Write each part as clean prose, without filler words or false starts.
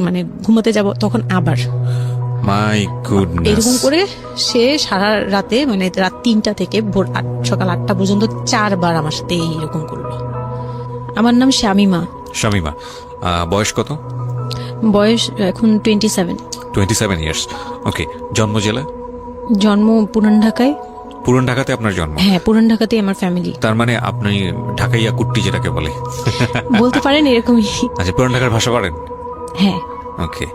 মানে ঘুমাতে যাব তখন আবার মাই গুডনেস, এরকম করে সে সারা রাতে মানে রাত 3টা থেকে ভোর সকাল 8টা পর্যন্ত 4বার আমার সাথে এইরকম করলো। আমার নাম শামিমা। শামিমা, বয়স কত? বয়স এখন 27। 27 ইয়ার্স। ওকে, জন্ম জেলা? জন্ম পুরান ঢাকায়। পুরান ঢাকাতে আপনার জন্ম? হ্যাঁ, পুরান ঢাকাতে আমার ফ্যামিলি। তার মানে আপনি ঢাকাইয়া কুট্টি যেটাকে বলে বলতে পারেন এরকমই। আচ্ছা, পুরান ঢাকার ভাষা পারেন? হ্যাঁ। ওকে,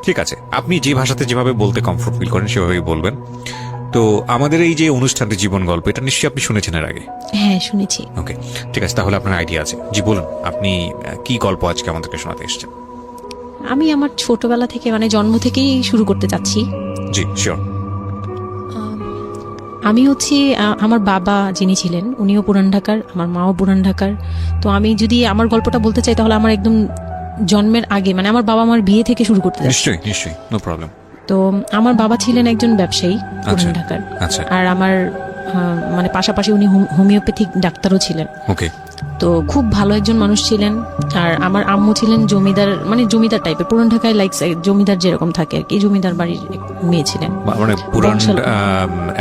ঠিক আছে, আপনি যে ভাষাতে যেভাবে বলতে কমফোর্ট ফিল করেন সেভাবেই বলবেন। তো আমাদের এই যে অনুষ্ঠানটি জীবন গল্প, এটা নিশ্চয়ই আপনি শুনেছেন এর আগে? হ্যাঁ, শুনেছি। ওকে, ঠিক আছে, তাহলে আপনার আইডিয়া আছে। জি বলুন, আপনি কি গল্প আজকে আমাদেরকে শোনাতে এসেছেন? আমি আমার ছোটবেলা থেকে মানে জন্ম থেকেই শুরু করতে চাচ্ছি। জি শিওর। আমি হচ্ছে আমার বাবা যিনি ছিলেন উনিও পুরান ঢাকার, আমার মাও পুরান ঢাকার। তো আমি যদি আমার গল্পটা বলতে চাই তাহলে আমার একদম জন্মের আগে মানে আমার বাবা আমার বিয়ে থেকে শুরু করতে যাচ্ছি। নিশ্চয়ই নিশ্চয়ই, নো প্রবলেম। তো আমার বাবা ছিলেন একজন ব্যবসায়ী পুরান ঢাকার। আচ্ছা। আর আমার মানে পাশাপাশি উনি হোমিওপ্যাথিক ডাক্তারও ছিলেন। ওকে। তো খুব ভালো একজন মানুষ ছিলেন। আর আমার আম্মু ছিলেন জমিদার, মানে জমিদার টাইপের, পুরান ঢাকায় লাইক জমিদার যেরকম থাকে আর কি, জমিদার বাড়ির মেয়ে ছিলেন। মানে পুরান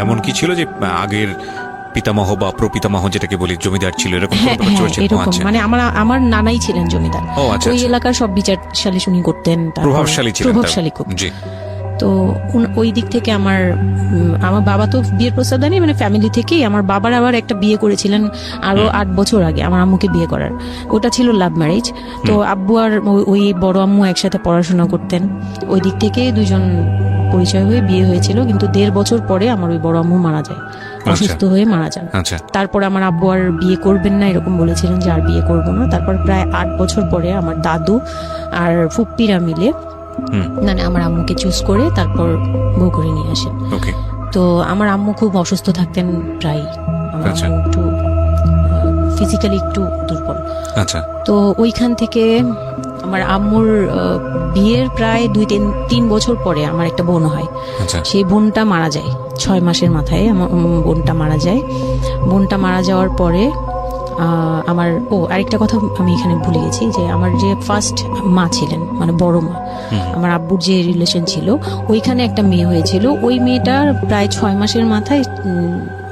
এমন কি ছিল যে আগের পিতামহ বা প্রপিতামহ যেটাকে বলি জমিদার ছিল, এরকম? হ্যাঁ, এরকম। মানে আমার নানাই ছিলেন জমিদার। ওই এলাকার সব বিচার সালিশ উনি করতেন। প্রভাবশালী ছিলেন, প্রভাবশালী খুব। জি। তো ওই দিক থেকে আমার বাবা তো বিয়ের প্রস্তাব দেয়নি, মানে ফ্যামিলি থেকেই। আমার বাবার আবার একটা বিয়ে করেছিলেন আরো 8 বছর আগে আমার আম্মুকে বিয়ে করার, ওটা ছিল লাভ ম্যারেজ। তো আব্বু আর ওই বড় আম্মু একসাথে পড়াশোনা করতেন, ওই দিক থেকে দুইজন পরিচয় হয়ে বিয়ে হয়েছিল। কিন্তু 1.5 বছর পরে আমার ওই বড় আম্মু মারা যায়, অসুস্থ হয়ে মারা যান। তারপর আমার আব্বু আর বিয়ে করবেন না এরকম বলেছিলেন যে আর বিয়ে করবো না। তারপর প্রায় 8 বছর পরে আমার দাদু আর ফুপ্পিরা মিলে মানে আমার আম্মুকে চুজ করে তারপর বউ করে নিয়ে আসেন। তো আমার আম্মু খুব অসুস্থ থাকতেন প্রায়, আমার আম্মু একটু ফিজিক্যালি একটু দুর্বল। তো ওইখান থেকে আমার আম্মুর বিয়ের প্রায় 2-3 বছর পরে আমার একটা বোন হয়। সেই বোনটা মারা যায় 6 মাসের মাথায়। আমার বোনটা মারা যায়। বোনটা মারা যাওয়ার পরে আমার আরেকটা কথা আমি এখানে ভুলে গেছি, যে আমার যে ফার্স্ট মা ছিলেন মানে বড় মা, আমার আব্বুর যে রিলেশন ছিল, ওইখানে একটা মেয়ে হয়েছিল। ওই মেয়েটার প্রায় 6 মাসের মাথায়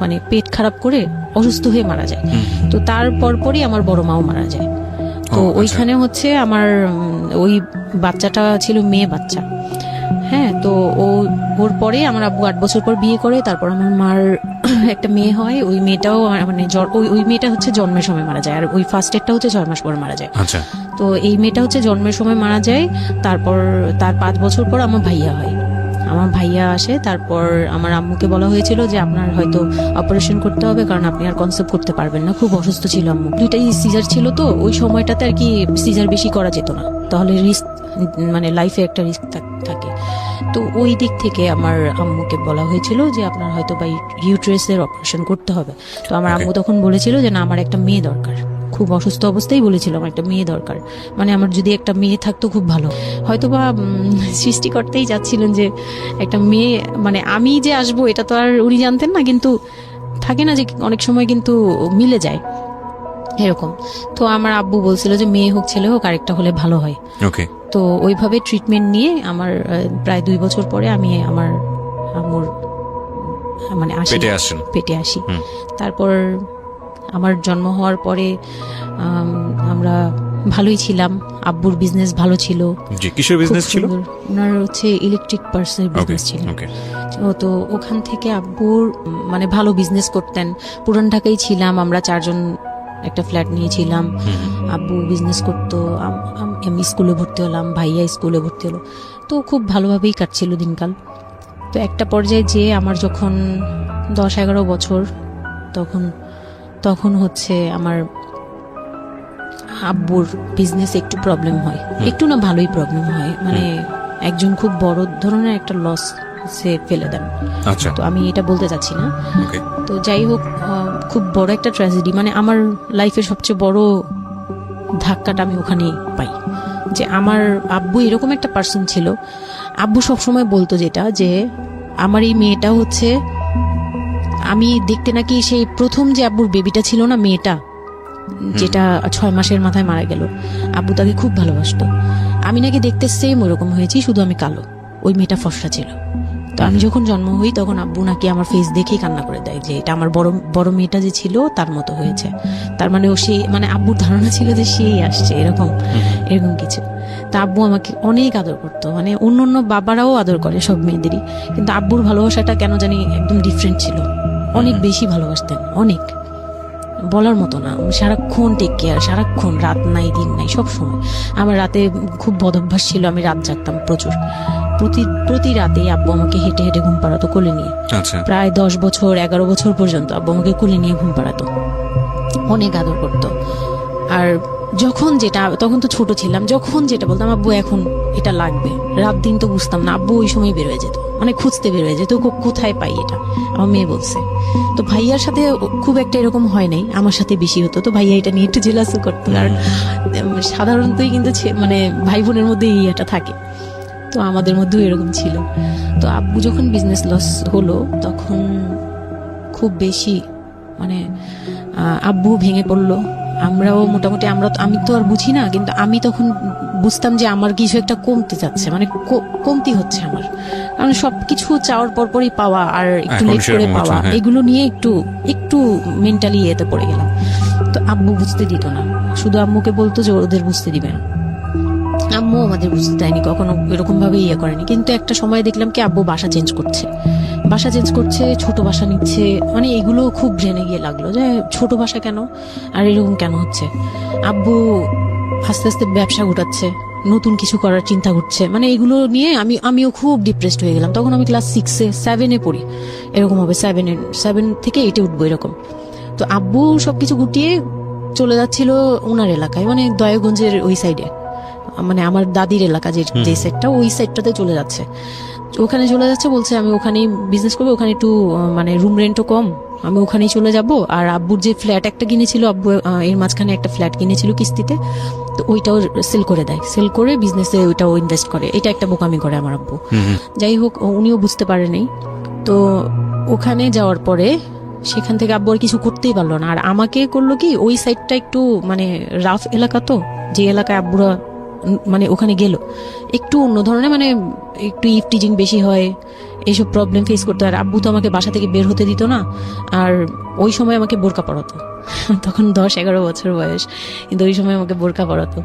মানে পেট খারাপ করে অসুস্থ হয়ে মারা যায়। তো তার পরপরই আমার বড় মাও মারা যায়। তো ওইখানে হচ্ছে আমার ওই বাচ্চাটা ছিল মেয়ে বাচ্চা। হ্যাঁ, তো ওর পরে আমার আব্বু 8 বছর পর বিয়ে করে। তারপর আমার মার একটা মেয়ে হয়, ওই মেয়েটাও মানে ওই মেয়েটা হচ্ছে জন্মের সময় মারা যায়। আর ওই ফার্স্টেরটা হচ্ছে 6 মাস পর মারা যায়। তো এই মেয়েটা হচ্ছে জন্মের সময় মারা যায়। তারপর তার 5 বছর পর আমার ভাইয়া হয়। আমার ভাইয়া আসে। তারপর আমার আম্মুকে বলা হয়েছিল যে আপনার হয়তো অপারেশন করতে হবে, কারণ আপনি আর কনসেপ্ট করতে পারবেন না, খুব অসুস্থ ছিল আম্মু। 2টাই সিজার ছিল, তো ওই সময়টাতে আর কি সিজার বেশি করা যেত না, তাহলে রিস্ক মানে লাইফে একটা রিস্ক থাকে। তো ওই দিক থেকে আমার আম্মুকে বলা হয়েছিল যে আপনার হয়তো বা ইউট্রাসের অপারেশন করতে হবে। তো আমার আম্মু তখন বলেছিল যে না, আমার একটা মেয়ে দরকার, খুব অসুস্থ অবস্থায় বলেছিল আমার একটা মেয়ে দরকার, মানে আমার যদি একটা মেয়ে থাকতো খুব ভালো। হয়তো বা সৃষ্টি করতেই যাচ্ছিলেন যে একটা মেয়ে, মানে আমি যে আসবো এটা তো আর উনি জানতেন না, কিন্তু থাকে না যে অনেক সময় কিন্তু মিলে যায় এরকম। তো আমার আব্বু বলছিল যে মেয়ে হোক ছেলে হোক আরেকটা হলে ভালো হয়। তো ওইভাবে ট্রিটমেন্ট নিয়ে আমার প্রায় 2 বছর পরে আমি আমার আম্মুর মানে পেটে আসি। তারপর আমার জন্ম হওয়ার পরে আমরা ভালোই ছিলাম। আব্বুর বিজনেস ভালো ছিল। কিসের বিজনেস ছিল? ওনার হচ্ছে ইলেকট্রিক পার্সের বিজনেস ছিল। তো ওখান থেকে আব্বুর মানে ভালো বিজনেস করতেন। পুরান ঢাকায় ছিলাম আমরা 4 জন, একটা ফ্ল্যাট নিয়েছিলাম। আব্বু বিজনেস করতো, আমি স্কুলে ভর্তি হলাম, ভাইয়া স্কুলে ভর্তি হলো। তো খুব ভালোভাবেই কাটছিল দিনকাল। তো একটা পর্যায়ে যে আমার যখন 10-11 বছর, তখন হচ্ছে আমার আব্বুর বিজনেস একটু প্রবলেম হয়, একটু না ভালোই প্রবলেম হয়, মানে একজন খুব বড় ধরনের একটা লস সে ফেলে দেন। তো আমি এটা বলতে চাচ্ছি না। তো যাই হোক, খুব বড় একটা ট্র্যাজেডি, মানে আমার লাইফের সবচেয়ে বড় ধাক্কাটা আমি ওখানেই পাই, যে আমার আব্বু এরকম একটা পার্সন ছিল। আব্বু সবসময় বলতো যেটা, যে আমার এই মেয়েটা হচ্ছে, আমি দেখতে নাকি সেই প্রথম যে আব্বুর বেবিটা ছিল না মেয়েটা, যেটা 6 মাসের মাথায় মারা গেল। আব্বু তাকে খুব ভালোবাসতো। আমি নাকি দেখতে সেম ওরকম হয়েছি, শুধু আমি কালো, ওই মেয়েটা ফর্সা ছিল। তো আমি যখন জন্ম হই তখন আব্বু নাকি আমার ফেস দেখেই কান্না করে দেয় যে এটা আমার বড় বড় মেয়েটা যে ছিল তার মতো হয়েছে। তার মানে ও সেই, মানে আব্বুর ধারণা ছিল যে সেই আসছে, এরকম কিছু। তা আব্বু আমাকে অনেক আদর করতো, মানে অন্য বাবারাও আদর করে সব মেয়েদেরই, কিন্তু আব্বুর ভালোবাসাটা কেন জানি একদম ডিফারেন্ট ছিল। অনেক বেশি ভালোবাসতেন, অনেক বলার মতো না। সারাক্ষণ টেক কেয়ার, সারাক্ষণ, রাত নাই দিন নাই, সব সময়। আমার রাতে খুব বদভ্যাস ছিল, আমি রাত জাগতাম প্রচুর। প্রতি রাতে আব্বু আমাকে হেঁটে হেঁটে ঘুম পাড়াতো কোলে নিয়ে। আচ্ছা। প্রায় 10 বছর 11 বছর পর্যন্ত আব্বু আমাকে কোলে নিয়ে ঘুম পাড়াতো, অনেক আদর করতো। আর তখন তো ছোট ছিলাম, যখন যেটা বলতাম আব্বু এখন এটা লাগবে, রাত দিন তো বুঝতাম না, আব্বু ওই সময় বের হয়ে যেত, মানে খুঁজতে বের হয়ে যেত কোথায় পাই এটা। আমার মেয়ে বলছে। তো ভাইয়ার সাথে খুব একটা এরকম হয় নাই, আমার সাথে বেশি হতো। তো ভাইয়া এটা নিয়ে একটু জেলাসও করতো, কারণ সাধারণতই কিন্তু মানে ভাই বোনের মধ্যে এই এটা থাকে। তো আমাদের মধ্যেও এরকম ছিল। তো আব্বু যখন বিজনেস লস হলো তখন খুব বেশি, মানে আব্বু ভেঙে পড়লো। আমরাও মোটামুটি, আমি তো আর বুঝি না, কিন্তু আমি তখন বুঝতাম যে আমার কিছু একটা কমতে যাচ্ছে, মানে কমতি হচ্ছে আমার। কারণ সবকিছু চাওয়ার পরপরই পাওয়া আর একটু লেট করে পাওয়া, এগুলো নিয়ে একটু মেন্টালি এতে পড়ে গেলাম। তো আব্বু বুঝতে দিত না, শুধু আম্মুকে বলতো যে ওদের বুঝতে দিবে না। আম্মু আমাদের বুঝতে দেয়নি কখনো, এরকম ভাবে করেনি। কিন্তু একটা সময় দেখলাম কি আব্বু বাসা চেঞ্জ করছে, ছোট বাসা নিচ্ছে, মানে এগুলো খুব ব্রেনে গিয়ে লাগলো যে ছোট বাসা কেন আর এরকম কেন হচ্ছে। আব্বু আস্তে আস্তে ব্যবসা ঘটাচ্ছে, নতুন কিছু করার চিন্তা করছে, মানে এগুলো নিয়ে আমিও খুব ডিপ্রেসড হয়ে গেলাম। তখন আমি ক্লাস 6-এ 7-এ পড়ি, এরকম হবে 7 থেকে 8-এ উঠবো এরকম। তো আব্বু সবকিছু গুটিয়ে চলে যাচ্ছিল ওনার এলাকায়, মানে দয়াগঞ্জের ওই সাইডে, মানে আমার দাদির এলাকা যে সাইডটা, ওই সাইডটাতে চলে যাচ্ছে। ওখানে চলে যাচ্ছে, বলছে আমি ওখানেই বিজনেস করবো, ওখানে একটু মানে রুম রেন্টও কম, আমি ওখানেই চলে যাব। আর আব্বুর যে ফ্ল্যাট একটা কিনেছিল, আব্বু এর মাঝখানে একটা ফ্ল্যাট কিনেছিল কিস্তিতে, তো ওইটাও সেল করে দেয়, সেল করে বিজনেসে ওইটাও ইনভেস্ট করে। এটা একটা বোকামি করে আমার আব্বু। যাই হোক, উনিও বুঝতে পারেনি। তো ওখানে যাওয়ার পরে সেখান থেকে আব্বু আর কিছু করতেই পারলো না। আর আমাকে করলো কি, ওই সাইডটা একটু মানে রাফ এলাকা, তো যে এলাকায় আব্বুরা মানে ওখানে গেল একটু অন্য ধরনের, মানে একটু ইফটিজিং বেশি হয়, এইসব প্রবলেম ফেস করতে হয়। আর আব্বু তো আমাকে বাসা থেকে বের হতে দিত না, আর ওই সময় আমাকে বোরকা পরাতো। তখন 10-11 বছর বয়স, কিন্তু ওই সময় আমাকে বোরকা পরাতো।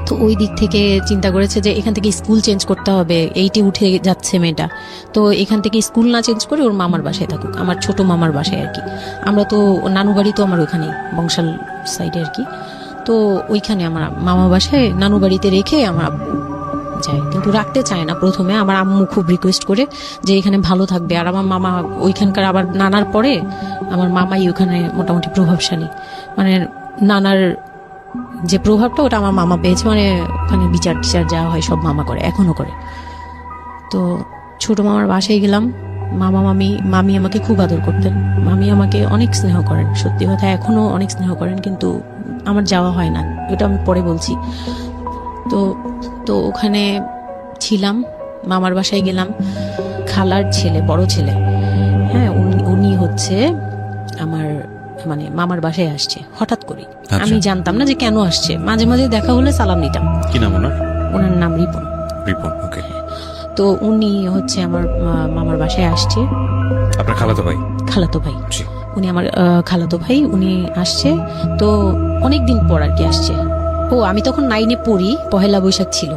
তো ওই দিক থেকে চিন্তা করেছে যে এখান থেকে স্কুল চেঞ্জ করতে হবে, 8-এ উঠে যাচ্ছে মেয়েটা, তো এখান থেকে স্কুল না চেঞ্জ করে ওর মামার বাসায় থাকুক, আমার ছোট মামার বাসায় আর কি। আমরা তো নানু বাড়ি তো আমার ওখানে বংশাল সাইডে আর কি। তো ওইখানে আমার মামা বাসায় নানু বাড়িতে রেখে আমার আব্বু যায়, কিন্তু রাখতে চায় না প্রথমে। আমার আম্মু খুব রিকোয়েস্ট করে যে এখানে ভালো থাকবে। আর আমার মামা ওইখানকার, আবার নানার পরে আমার মামাই ওখানে মোটামুটি প্রভাবশালী, মানে নানার যে প্রভাবটা ওটা আমার মামা পেয়েছে, মানে ওখানে বিচার টিচার যাওয়া হয় সব মামা করে, এখনো করে। তো ছোট মামার বাসায় গেলাম, মামি আমাকে খুব আদর করতেন, মামি আমাকে অনেক স্নেহ করেন, সত্যি কথা এখনো অনেক স্নেহ করেন, কিন্তু আমার যাওয়া হয় না, ওটা আমি পরে বলছি। তো ওখানে ছিলাম, মামার বাসায় গেলাম, খালার ছেলে, বড় ছেলে, হ্যাঁ, উনি হচ্ছে আমার মানে মামার বাসায় আসছে হঠাৎ করে। আমি জানতাম না যে কেন আসছে, মাঝে মাঝে দেখা হলে সালাম দিতাম। কি নাম ওনার? ওনার নাম রিপন। ওকে। তো উনি হচ্ছে আমার মামার বাসায় আসছে। আপনার খালাতো ভাই? খালাতো ভাই, উনি আমার খালাতো ভাই, উনি আসছে। তো অনেকদিন পর আর কি আসছে। আমি তখন 9-এ পড়ি, পহেলা বৈশাখ ছিল,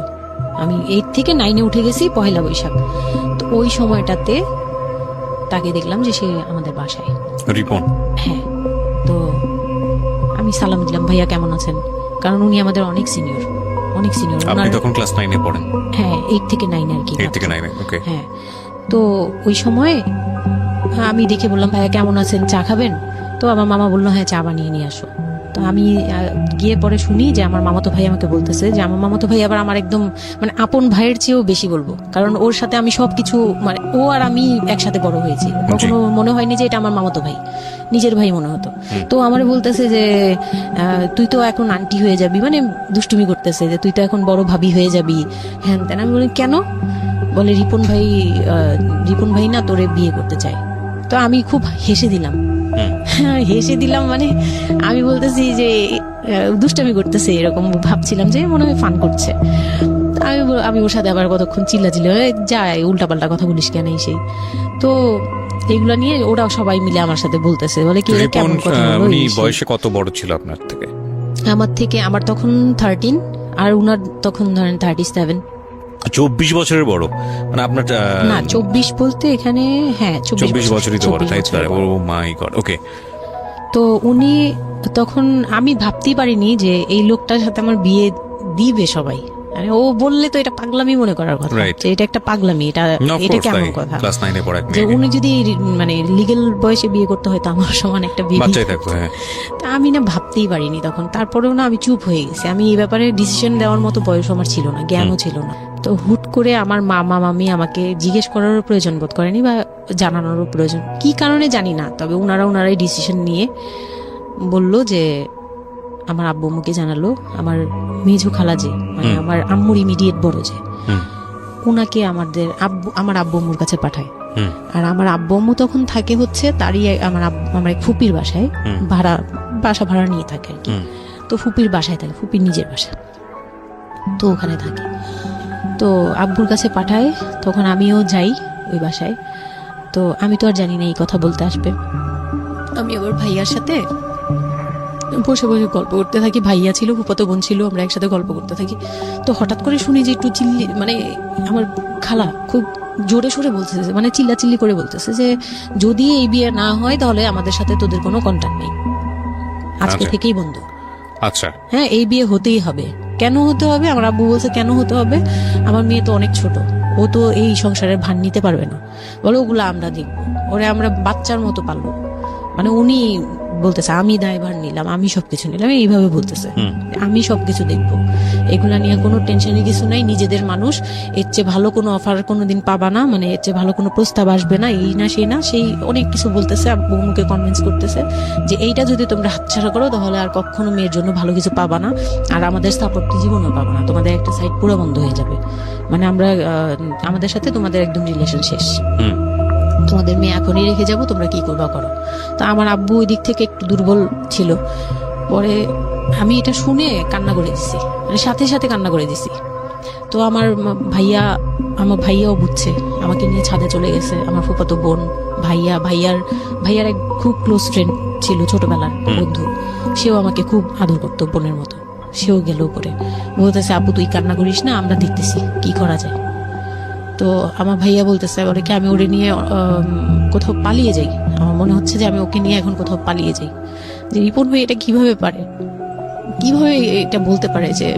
আমি 8 থেকে 9-এ উঠে গেছি পহেলা বৈশাখ। তো ওই সময়টাতে তাকে দেখলাম যে সে আমাদের বাসায়। রিপন? হ্যাঁ। তো আমি সালাম দিলাম, ভাইয়া কেমন আছেন, কারণ উনি আমাদের অনেক সিনিয়র। আপনি তখন ক্লাস 9-এ পড়েন? হ্যাঁ, 8 থেকে 9 আর কি। 8 থেকে 9, ওকে। হ্যাঁ। তো ওই সময় আমি দেখে বললাম, ভাইয়া কেমন আছেন, চা খাবেন? তো আমার মামা বললো, হ্যাঁ চা বানিয়ে নিয়ে আসো। তো আমি গিয়ে পরে শুনি যে আমার মামাতো ভাই আমাকে বলতেছে যে আমার মামাতো ভাই আবার আমার একদম মানে আপন ভাইয়ের চেয়েও বেশি বলবো, কারণ ওর সাথে আমি সবকিছু, মানে ও আর আমি একসাথে বড় হয়েছি, কখনো মনে হয়নি যে এটা আমার মামাতো ভাই, নিজের ভাই মনে হতো। তো আমার বলতেছে যে তুই তো এখন আন্টি হয়ে যাবি, মানে দুষ্টুমি করতেছে যে তুই তো এখন বড় ভাবি হয়ে যাবি, হ্যাঁ তেন। আমি বলি কেন? বলে রিপন ভাই না তোরে বিয়ে করতে চায়। তো আমি খুব হেসে দিলাম, হেসে দিলাম, মানে আমি বলতেছি যে দুষ্টামি করতেছে, এরকম ভাবছিলাম যে মনে হয় ফান করছে। আমি ওর সাথে আবার কতক্ষণ চিল্লাচিল্লি যায়, উল্টাপাল্টা কথা বলিস কেন এই সেই। তো এগুলা নিয়ে ওরা সবাই মিলে আমার সাথে বলতেছে, বলে কি রিপন কেমন কথা বলো উনি এই সেই। বয়সে কত বড় ছিল আপনার থেকে? আমার তখন 13 আর উনার তখন ধরেন 37। 24 বছরের বড়, মানে আপনার না 24 বলতে এখানে, হ্যাঁ 24 বছরই তো বড়, 24 তাই বছরের ও বড়। মাই গড। ওকে, তো উনি তখন, আমি ভাবতেই পারিনি যে এই লোকটার সাথে আমার বিয়ে দিবে সবাই। মানে ও বললে তো এটা পাগলামি মনে করার কথা, Right. যে এটা একটা পাগলামি, এটা কেমন কথা ক্লাস 9 এ পড়া এক যে মেয়েকে। উনি যদি মানে লিগেল বয়সে বিয়ে করতে হয়তো আমার সমান একটা বেবি, বাচ্চাই থাকতো, হ্যাঁ। তা আমি না ভাবতেই পারিনি তখন। তারপরেও না আমি চুপ হয়ে গেছি, আমি এই ব্যাপারে ডিসিশন দেওয়ার মতো বয়স আমার ছিল না, জ্ঞানও ছিল না। তো হুট করে আমার মামা মামি আমাকে জিজ্ঞেস করারও প্রয়োজন বোধ করেনি বা জানানোরও প্রয়োজন, কি কারণে জানি না, তবে ওনারাই ডিসিশন নিয়ে বলল যে আমার আব্বু আম্মুকে জানালো, আমার মেজো খালা যে মানে আমার আম্মুর ইমিডিয়েট বড় যে, হুম, ওনাকে আমার আব্বু আম্মুর কাছে পাঠায়। হুম, আর আমার আব্বু আম্মু তখন থাকে হচ্ছে তারই আমার এক ফুপির বাসায়, বাসা ভাড়া নিয়ে থাকে আর কি। হুম। তো ফুপির বাসায় থাকে, ফুপির নিজের বাসা, তো ওখানে থাকে। তো আব্বুর কাছে পাঠায়, তখন আমিও যাই ওই বাসায়। তো আমি তো আর জানি না এই কথা বলতে আসবে। আমি আবার ভাইয়ার সাথে বসে বসে গল্প করতে থাকি, ভাইয়া ছিল, ফুফাতো বোন ছিল, আমরা একসাথে গল্প করতে থাকি। তো হঠাৎ করে শুনি যে একটু মানে আমার খালা খুব জোরে সোরে বলতেছে, মানে চিল্লাচিল্লি করে বলতেছে যে যদি এই বিয়ে না হয় তাহলে আমাদের সাথে তোদের কোনো কন্ট্যাক্ট নেই, আজকে আচ্ছা। থেকেই বন্ধ। আচ্ছা, হ্যাঁ, এই বিয়ে হতেই হবে। কেন হতে হবে? আমার আব্বু বলছে কেন হতে হবে, আমার মেয়ে তো অনেক ছোট, ও তো এই সংসারের ভার নিতে পারবে না, বলো ওগুলো আমরা দেখবো, ওরে আমরা বাচ্চার মতো পারবো। মানে উনি বলতেছে আমি দায়ভার নিলাম, আমি সবকিছু নিলাম, এইভাবে বলতেছে আমি সবকিছু দেখবো, এগুলা নিয়ে কোনো টেনশনের কিছু নাই, নিজেদের মানুষ, এর চেয়ে ভালো কোনো অফার কোনোদিন পাবা না, মানে এর চেয়ে ভালো কোনো প্রস্তাব আসবে না, এই না সেই না সেই অনেক কিছু বলতেছে। আব্বু মুখে কনভিন্স করতেছে যে এইটা যদি তোমরা হাতছাড়া করো তাহলে আর কখনো মেয়ের জন্য ভালো কিছু পাবা না, আর আমাদের সাপোর্ট জীবনও পাবা না, তোমাদের একটা সাইড পুরো বন্ধ হয়ে যাবে, মানে আমরা আমাদের সাথে তোমাদের একদম রিলেশন শেষ, হুম, তোমাদের মেয়ে এখনই রেখে যাবো, তোমরা কি করবা করো। তো আমার আব্বু ওই দিক থেকে একটু দুর্বল ছিল, পরে আমি এটা শুনে কান্না করে দিছি, মানে সাথে সাথে কান্না করে দিছি। তো আমার ভাইয়াও বুঝছে, আমাকে নিয়ে ছাদে চলে গেছে, আমার ফুফাতো বোন, ভাইয়ার এক খুব ক্লোজ ফ্রেন্ড ছিল, ছোটবেলার বন্ধু, সেও আমাকে খুব আদর করতো বোনের মতো, সেও গেল উপরে, বলতেছে আব্বু তুই কান্না করিস না, আমরা দেখতেছি কি করা যায়। তো আমার ভাইয়া বলতেছে ওরে কি আমি ওরে নিয়ে কোথাও পালিয়ে যাই, আমার মনে হচ্ছে যে আমি ওকে নিয়ে এখন কোথাও পালিয়ে যাই, যে রিপন ভাই এটা কিভাবে পারে, কিভাবে এটা বলতে পারে যে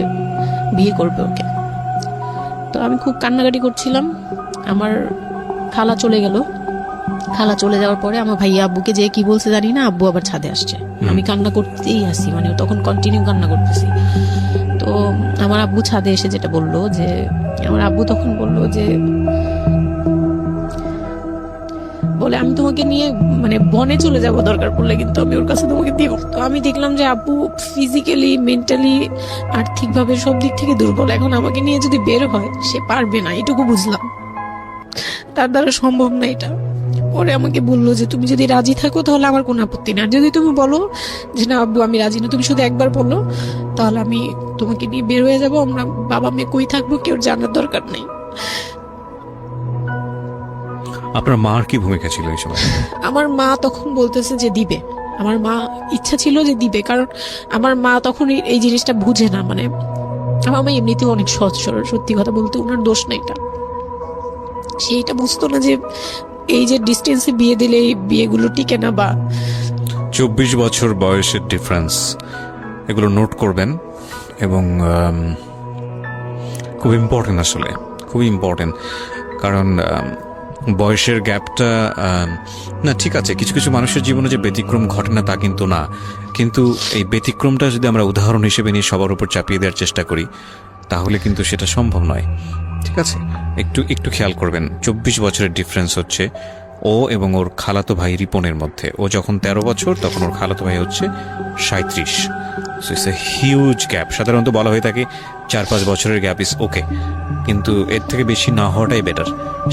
বিয়ে করবে ওকে। তো আমি খুব কান্নাকাটি করছিলাম, আমার খালা চলে গেল, খালা চলে যাওয়ার পরে আমার ভাইয়া আব্বুকে যে কি বলছে জানি না, আব্বু আবার ছাদে আসছে, আমি কান্না করতেই আসি, মানে তখন কন্টিনিউ কান্না করতেছি। তো আমার আব্বু ছাদে এসে যেটা বললো যে, আমার আব্বু তখন বললো যে বলে আমি তোমাকে নিয়ে মানে বনে চলে যাব দরকার পড়লে, কিন্তু আমি ওর কাছে তোমাকে দিব। তো আমি দেখলাম যে আব্বু ফিজিক্যালি, মেন্টালি, আর্থিকভাবে সব দিক থেকে দুর্বল, এখন আমাকে নিয়ে যদি বের হয় সে পারবে না, এটুকু বুঝলাম, তার দ্বারা সম্ভব না এটা। পরে আমাকে বললো যে তুমি যদি রাজি থাকো তাহলে আমার কোনো আপত্তি না, আর যদি তুমি বলো যে না আব্বু আমি রাজি না, তুমি শুধু একবার বলো, তাহলে আমি তোমাকে নিয়ে বের হয়ে যাবো, আমরা বাবা মেয়ে কই থাকবো কেউ জানার দরকার নেই। আপনার মার কি ভূমিকা ছিল এই সময়? আমার মা তখন বলতেছে যে দিবে, আমার মা ইচ্ছা ছিল যে দিবে, কারণ আমার মা তখন এই জিনিসটা বুঝে না, মানে আমার মা এমনিতেও অনেক সহজ সরল, সত্যি কথা বলতে ওনার দোষ না এটা, সেইটা বুঝতো না যে এই যে ডিস্টেন্সে বিয়ে দিলে এই বিয়েগুলো টিকে না, বা 24 বছর বয়সের ডিফারেন্স, এগুলো নোট করবেন, এবং খুব ইম্পর্টেন্ট, আসলে খুবই ইম্পর্টেন্ট, কারণ বয়সের গ্যাপটা, না ঠিক আছে কিছু কিছু মানুষের জীবনে যে ব্যতিক্রম ঘটে না তা কিন্তু না, কিন্তু এই ব্যতিক্রমটা যদি আমরা উদাহরণ হিসেবে নিয়ে সবার উপর চাপিয়ে দেওয়ার চেষ্টা করি তাহলে কিন্তু সেটা সম্ভব নয়। ঠিক আছে, একটু একটু খেয়াল করবেন, 24 বছরের ডিফারেন্স হচ্ছে ও এবং ওর খালাতো ভাই রিপনের মধ্যে। ও যখন 13 বছর তখন ওর খালাতো ভাই হচ্ছে 37। So it's a huge gap. সাধারণত বলা হয়ে থাকে 4-5 বছরের গ্যাপ ইজ ওকে, কিন্তু এর থেকে বেশি না হওয়াটাই বেটার।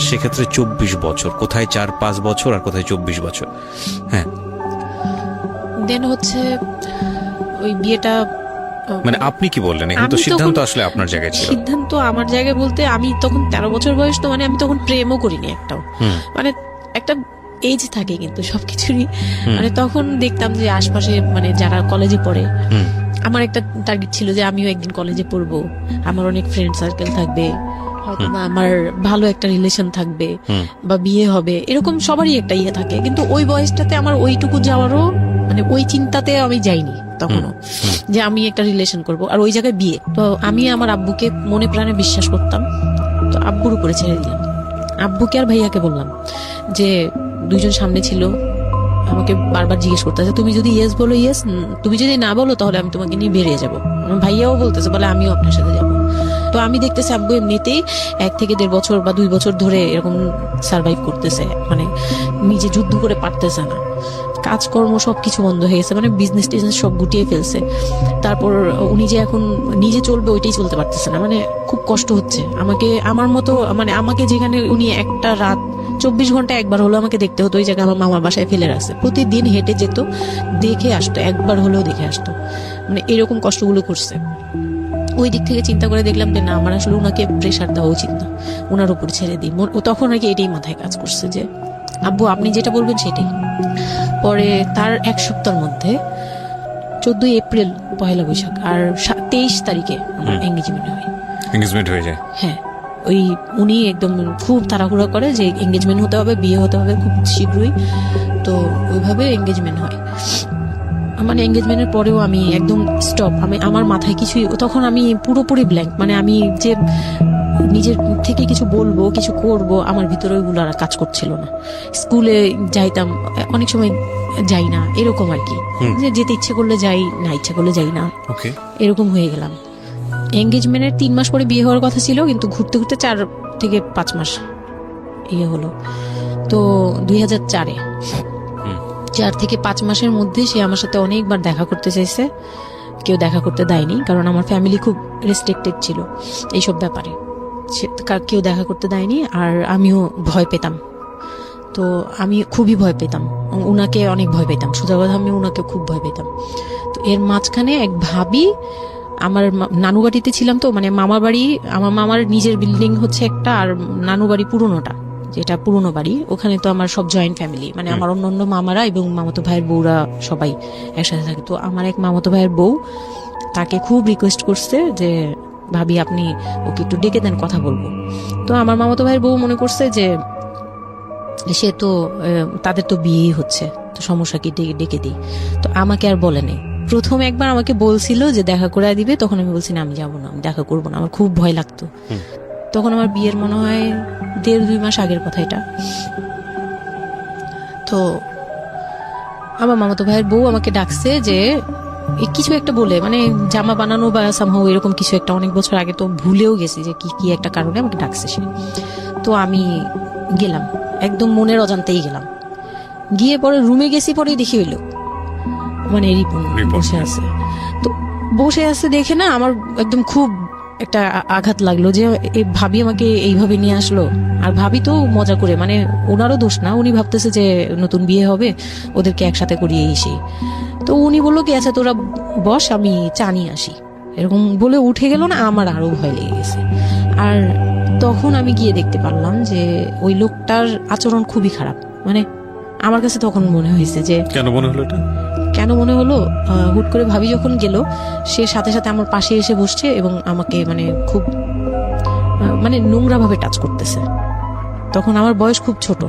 সেক্ষেত্রে 24 বছর, কোথায় 4-5 বছর আর কোথায় 24 বছর। হ্যাঁ, দেন হচ্ছে ওই বিয়েটা মানে আপনি কি বললেন? এখন তো আমি সিদ্ধান্ত তখন- আসলে আপনার জায়গায় ছিল। সিদ্ধান্ত আমার জায়গায় বলতে আমি তখন 13 বছর বয়স, তো মানে আমি তখন প্রেমও করিনি একটাও। হুম, মানে একটা এজ থাকে কিন্তু সবকিছুরই। হুম। মানে তখন দেখতাম যে আশপাশে মানে যারা কলেজে পড়ে, হুম, আমার একটা টার্গেট ছিল যে আমিও একদিন কলেজে পড়বো, আমার অনেক ফ্রেন্ড সার্কেল থাকবে, হয়তো বা আমার ভালো একটা রিলেশন থাকবে, হুম। বা বিয়ে হবে, এরকম সবারই একটা ইয়ে থাকে। কিন্তু ওই বয়সটাতে আমার ওইটুকু যাওয়ারও মানে ওই চিন্তাতে আমি যাইনি তখনও, যে আমি একটা রিলেশন করব আর ওই জায়গায় বিয়ে। তো আমি আমার আব্বুকে মনে প্রাণে বিশ্বাস করতাম, তো আব্বুর উপরে ছেড়ে দিলাম। আব্বুকে আর ভাইয়াকে বললাম যে দুইজন সামনে ছিল, আমাকে বারবার জিজ্ঞেস করতেছে তুমি যদি ইয়েস বলো ইয়েস, তুমি যদি না বলো তাহলে আমি তোমাকে নিয়ে বেরিয়ে যাবো। আমার ভাইয়াও বলতেছে বলে আমিও আপনার সাথে যাবো। তো আমি দেখতেছি আব্বু এমনিতেই 1 থেকে 1.5 বছর বা 2 বছর ধরে এরকম সার্ভাইভ করতেছে, মানে নিজে যুদ্ধ করে পারতেছে না, কাজকর্ম সবকিছু বন্ধ হয়ে গেছে, মানে বিজনেস টিজনেস সব গুটিয়ে ফেলছে। তারপর উনি যে এখন নিজে চলবে ওইটাই চলতে পারতেছে না, মানে খুব কষ্ট হচ্ছে। আমাকে আমার মতো মানে আমাকে যেখানে উনি একটা রাত 24 ঘন্টা একবার হলো আমাকে দেখতে হতো, ওই জায়গায় আমার মামার বাসায় ফেলে রাখছে, প্রতিদিন হেঁটে যেত, দেখে আসতো, একবার হলেও দেখে আসতো, মানে এরকম কষ্টগুলো করছে। ওই দিক থেকে চিন্তা করে দেখলাম যে না, আমার আসলে ওনাকে প্রেশার দেওয়া উচিত না, ওনার উপর ছেড়ে দিই। তখন আর কি এটাই মাথায় কাজ করছে যে আব্বু আপনি যেটা বলবেন সেটাই। পরে তার 1 সপ্তাহের মধ্যে 14 এপ্রিল পহেলা বৈশাখ আর 23 তারিখে আমার এঙ্গেজমেন্ট হয়। এঙ্গেজমেন্ট হয়ে যায়। হ্যাঁ, ওই উনি একদম খুব তাড়াহুড়া করে যে এঙ্গেজমেন্ট হতে হবে, বিয়ে হতে হবে খুব শীঘ্রই। তো ওইভাবে এঙ্গেজমেন্ট হয়। মানে এঙ্গেজমেন্টের পরেও আমি একদম স্টপ, আমার মাথায় কিছুই, তখন আমি পুরোপুরি ব্ল্যাঙ্ক, মানে আমি যে নিজের থেকে কিছু বলবো কিছু করব আমার ভিতরে ওইগুলো আর কাজ করছিল না। স্কুলে যাইতাম, অনেক সময় যাই না, এরকম আর কি, যে যেতে ইচ্ছে করলে যাই, না ইচ্ছে করলে যাই না, ওকে। এরকম হয়ে গেলাম। এঙ্গেজমেন্টের 3 মাস পরে বিয়ে হওয়ার কথা ছিল, কিন্তু ঘুরতে ঘুরতে 4 থেকে 5 মাস ইয়ে হলো। তো 2004-এ 4 থেকে 5 মাসের মধ্যে সে আমার সাথে অনেকবার দেখা করতে চাইছে, কেউ দেখা করতে দেয়নি, কারণ আমার ফ্যামিলি খুব রেস্ট্রিক্টেড ছিল এইসব ব্যাপারে, কেউ দেখা করতে দেয়নি। আর আমিও ভয় পেতাম, তো আমি খুবই ভয় পেতাম, উনাকে অনেক ভয় পেতাম, সোজা কথা আমি উনাকে খুব ভয় পেতাম। তো এর মাঝখানে এক ভাবি, আমার নানু বাড়িতে ছিলাম, তো মানে মামার বাড়ি, আমার মামার নিজের বিল্ডিং হচ্ছে একটা, আর নানু বাড়ি পুরোনোটা, যেটা পুরোনো বাড়ি, ওখানে তো আমার সব জয়েন্ট ফ্যামিলি, মানে আমার অন্য মামারা এবং মামাতো ভাইয়ের বউরা সবাই একসাথে থাকে। তো আমার এক মামাতো ভাইয়ের বউ তাকে খুব রিকোয়েস্ট করছে যে ভাবি আপনি ওকে একটু ডেকে দেন, কথা বলবো। তো আমার মামাতো ভাইয়ের বউ মনে করছে যে সে তো তাদের তো বিয়েই হচ্ছে, তো সমস্যা কি, ডেকে দিই। তো আমাকে আর বলে নেই। প্রথম একবার আমাকে বলছিল যে দেখা করে দিবে, তখন আমি বলছি না আমি যাবো না, আমি দেখা করবো না, আমার খুব ভয় লাগতো। তখন আমার বিয়ের মনে হয় 1.5-2 মাস আগের কথা এটা। তো আমার মামাতো ভাইয়ের বউ আমাকে ডাকছে যে কিছু একটা বলে, মানে জামা বানানো বা সামহাও এরকম কিছু একটা, অনেক বছর আগে, তো ভুলেও গেছি যে কি একটা কারণে আমাকে ডাকছে সে। তো আমি গেলাম, একদম মনের অজান্তেই গেলাম। গিয়ে পরে রুমে গেছি, পরে দেখি হইলো মানে রিপন বসে আছে। তো বসে আছে দেখে না আমার একদম খুব একটা আঘাত লাগলো যে এই ভাবি আমাকে এইভাবে নিয়ে আসলো। আর ভাবি তো মজা করে, মানে ওনারও দোষ না, উনি ভাবতেছে যে নতুন বিয়ে হবে, ওদেরকে একসাথে করিয়ে এসে। তো উনি বললো কি আচ্ছা তোরা বস, আমি চা নিয়ে আসি, এরকম বলে উঠে গেল না, আমার আরো ভয় লেগে গেছে। আর তখন আমি গিয়ে দেখতে পারলাম যে ওই লোকটার আচরণ খুবই খারাপ। মানে আমার কাছে তখন মনে হয়েছে যে কেন মনে হলো এটা? কেন মনে হলো, হুট করে ভাবি যখন গেল, সে সাথে সাথে আমার পাশে এসে বসছে এবং আমাকে মানে খুব মানে নোংরা ভাবে টাচ করতেছে। তখন আমার বয়স খুব ছোট,